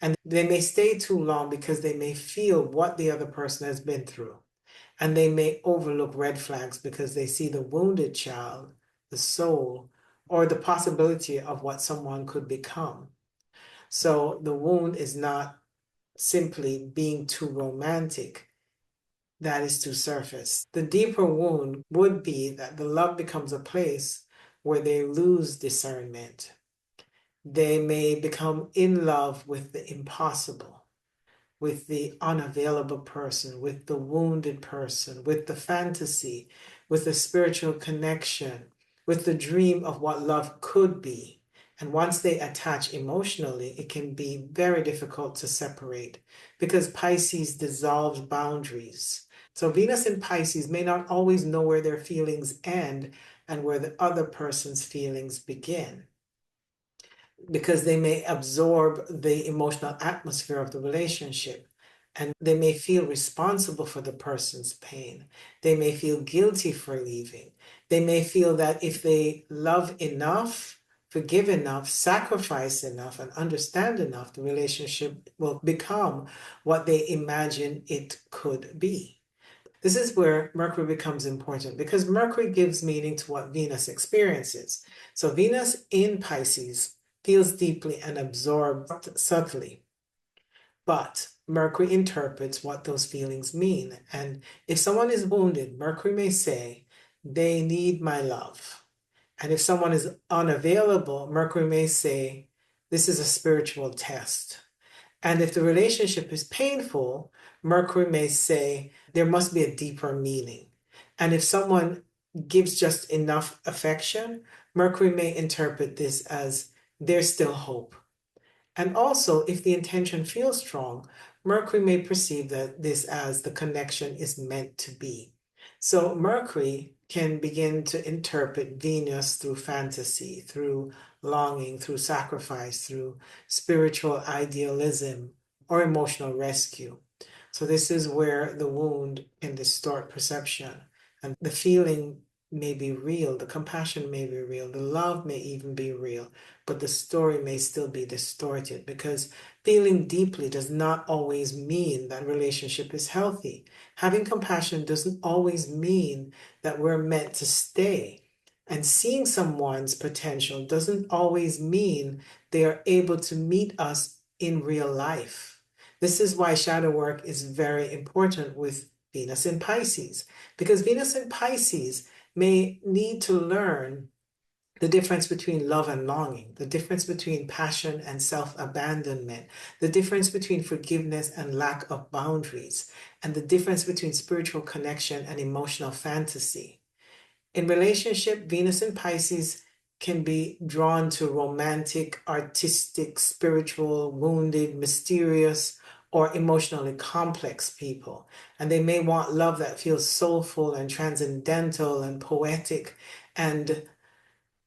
[SPEAKER 1] And they may stay too long because they may feel what the other person has been through. And they may overlook red flags because they see the wounded child, the soul, or the possibility of what someone could become. So the wound is not simply being too romantic. That is too surface. The deeper wound would be that the love becomes a place where they lose discernment. They may become in love with the impossible, with the unavailable person, with the wounded person, with the fantasy, with the spiritual connection, with the dream of what love could be. And once they attach emotionally, it can be very difficult to separate because Pisces dissolves boundaries. So Venus in Pisces may not always know where their feelings end and where the other person's feelings begin, because they may absorb the emotional atmosphere of the relationship and they may feel responsible for the person's pain. They may feel guilty for leaving. They may feel that if they love enough, forgive enough, sacrifice enough, and understand enough, the relationship will become what they imagine it could be. This is where Mercury becomes important because Mercury gives meaning to what Venus experiences. So Venus in Pisces feels deeply and absorbs subtly, but Mercury interprets what those feelings mean. And if someone is wounded, Mercury may say, they need my love. And if someone is unavailable, Mercury may say, this is a spiritual test. And if the relationship is painful, Mercury may say there must be a deeper meaning. And if someone gives just enough affection, Mercury may interpret this as there's still hope. And also, if the intention feels strong, Mercury may perceive that this as the connection is meant to be. So Mercury can begin to interpret Venus through fantasy, through longing, through sacrifice, through spiritual idealism or emotional rescue. So this is where the wound can distort perception, and the feeling may be real, the compassion may be real, the love may even be real, but the story may still be distorted because feeling deeply does not always mean that relationship is healthy. Having compassion doesn't always mean that we're meant to stay. And seeing someone's potential doesn't always mean they are able to meet us in real life. This is why shadow work is very important with Venus in Pisces, because Venus in Pisces may need to learn the difference between love and longing, the difference between passion and self-abandonment, the difference between forgiveness and lack of boundaries, and the difference between spiritual connection and emotional fantasy. In relationship, Venus in Pisces can be drawn to romantic, artistic, spiritual, wounded, mysterious, or emotionally complex people. And they may want love that feels soulful and transcendental and poetic and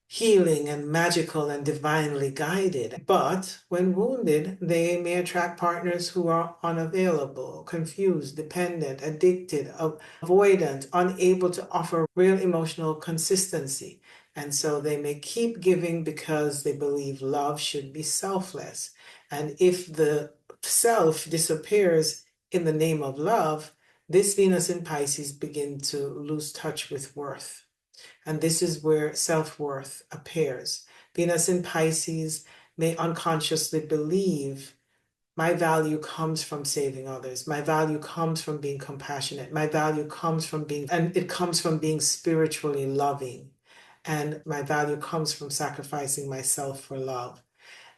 [SPEAKER 1] healing and magical and divinely guided. But when wounded, they may attract partners who are unavailable, confused, dependent, addicted, avoidant, unable to offer real emotional consistency. And so they may keep giving because they believe love should be selfless. And if the self disappears in the name of love, this Venus in Pisces begin to lose touch with worth. And this is where self-worth appears. Venus in Pisces may unconsciously believe my value comes from saving others. My value comes from being compassionate. My value comes from and it comes from being spiritually loving. And my value comes from sacrificing myself for love.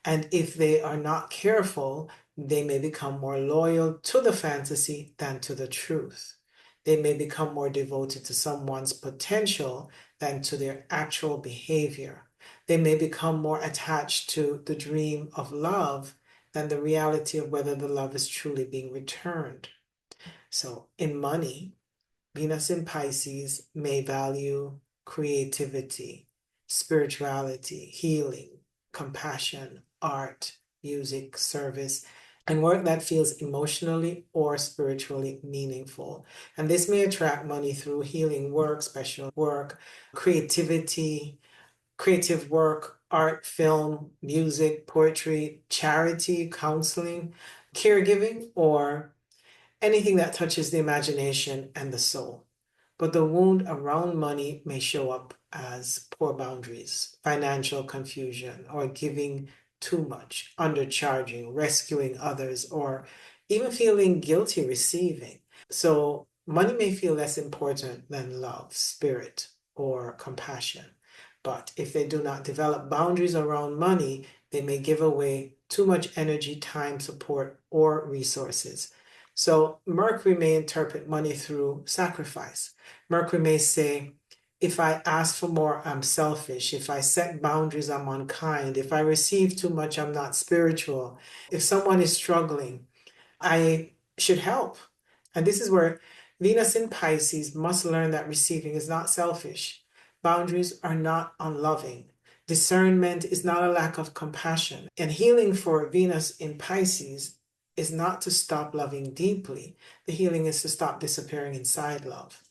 [SPEAKER 1] And if they are not careful, they may become more loyal to the fantasy than to the truth. They may become more devoted to someone's potential than to their actual behavior. They may become more attached to the dream of love than the reality of whether the love is truly being returned. So, in money, Venus in Pisces may value creativity, spirituality, healing, compassion, art, music, service, and work that feels emotionally or spiritually meaningful. And this may attract money through healing work, special work, creativity, creative work, art, film, music, poetry, charity, counseling, caregiving, or anything that touches the imagination and the soul. But the wound around money may show up as poor boundaries, financial confusion, or giving too much, undercharging, rescuing others, or even feeling guilty receiving. So money may feel less important than love, spirit, or compassion. But if they do not develop boundaries around money, they may give away too much energy, time, support, or resources. So Mercury may interpret money through sacrifice. Mercury may say, if I ask for more, I'm selfish. If I set boundaries, I'm unkind. If I receive too much, I'm not spiritual. If someone is struggling, I should help. And this is where Venus in Pisces must learn that receiving is not selfish. Boundaries are not unloving. Discernment is not a lack of compassion. And healing for Venus in Pisces is not to stop loving deeply. The healing is to stop disappearing inside love.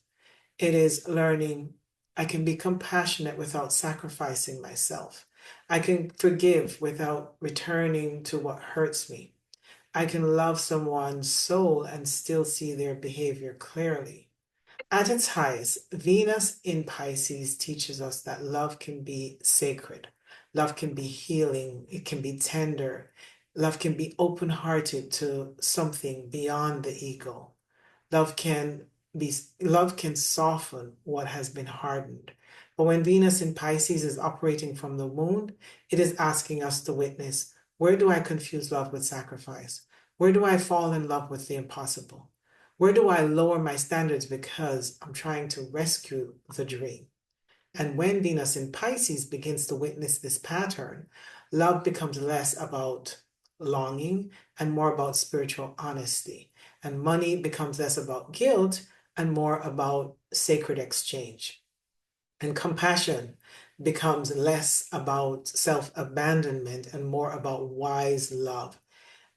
[SPEAKER 1] It is learning I can be compassionate without sacrificing myself. I can forgive without returning to what hurts me. I can love someone's soul and still see their behavior clearly. At its highest, Venus in Pisces teaches us that love can be sacred. Love can be healing. It can be tender. Love can be open-hearted to something beyond the ego. Love can love can soften what has been hardened. But when Venus in Pisces is operating from the wound, it is asking us to witness, where do I confuse love with sacrifice? Where do I fall in love with the impossible? Where do I lower my standards because I'm trying to rescue the dream? And when Venus in Pisces begins to witness this pattern, love becomes less about longing and more about spiritual honesty. And money becomes less about guilt and more about sacred exchange. And compassion becomes less about self abandonment and more about wise love.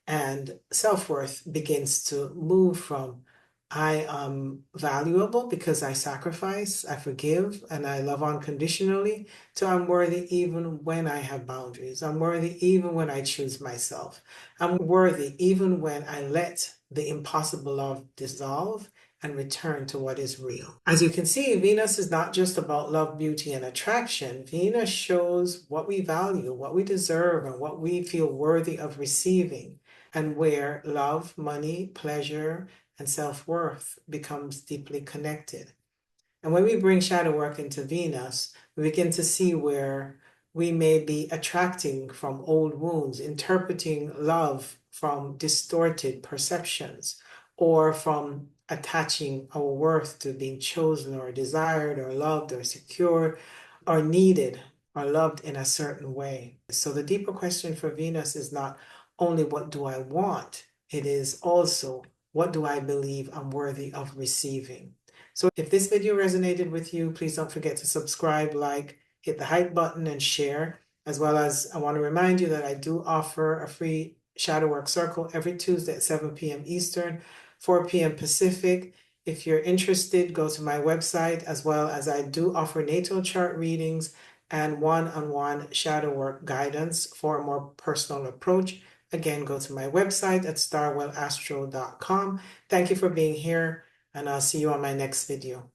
[SPEAKER 1] And self-worth begins to move from I am valuable because I sacrifice, I forgive, and I love unconditionally, to I'm worthy even when I have boundaries. I'm worthy even when I choose myself. I'm worthy even when I let the impossible love dissolve and return to what is real. As you can see, Venus is not just about love, beauty, and attraction. Venus shows what we value, what we deserve, and what we feel worthy of receiving, and where love, money, pleasure, and self-worth becomes deeply connected. And when we bring shadow work into Venus, we begin to see where we may be attracting from old wounds, interpreting love from distorted perceptions, or from attaching our worth to being chosen or desired or loved or secure or needed or loved in a certain way. So the deeper question for Venus is not only what do I want, it is also what do I believe I'm worthy of receiving. So if this video resonated with you, please don't forget to subscribe, like, hit the hype button, and share. As well as I want to remind you that I do offer a free shadow work circle every Tuesday at 7 p.m. Eastern, 4 p.m. Pacific. If you're interested, go to my website, as well as I do offer natal chart readings and one-on-one shadow work guidance for a more personal approach. Again, go to my website at starwellastro.com. Thank you for being here, and I'll see you on my next video.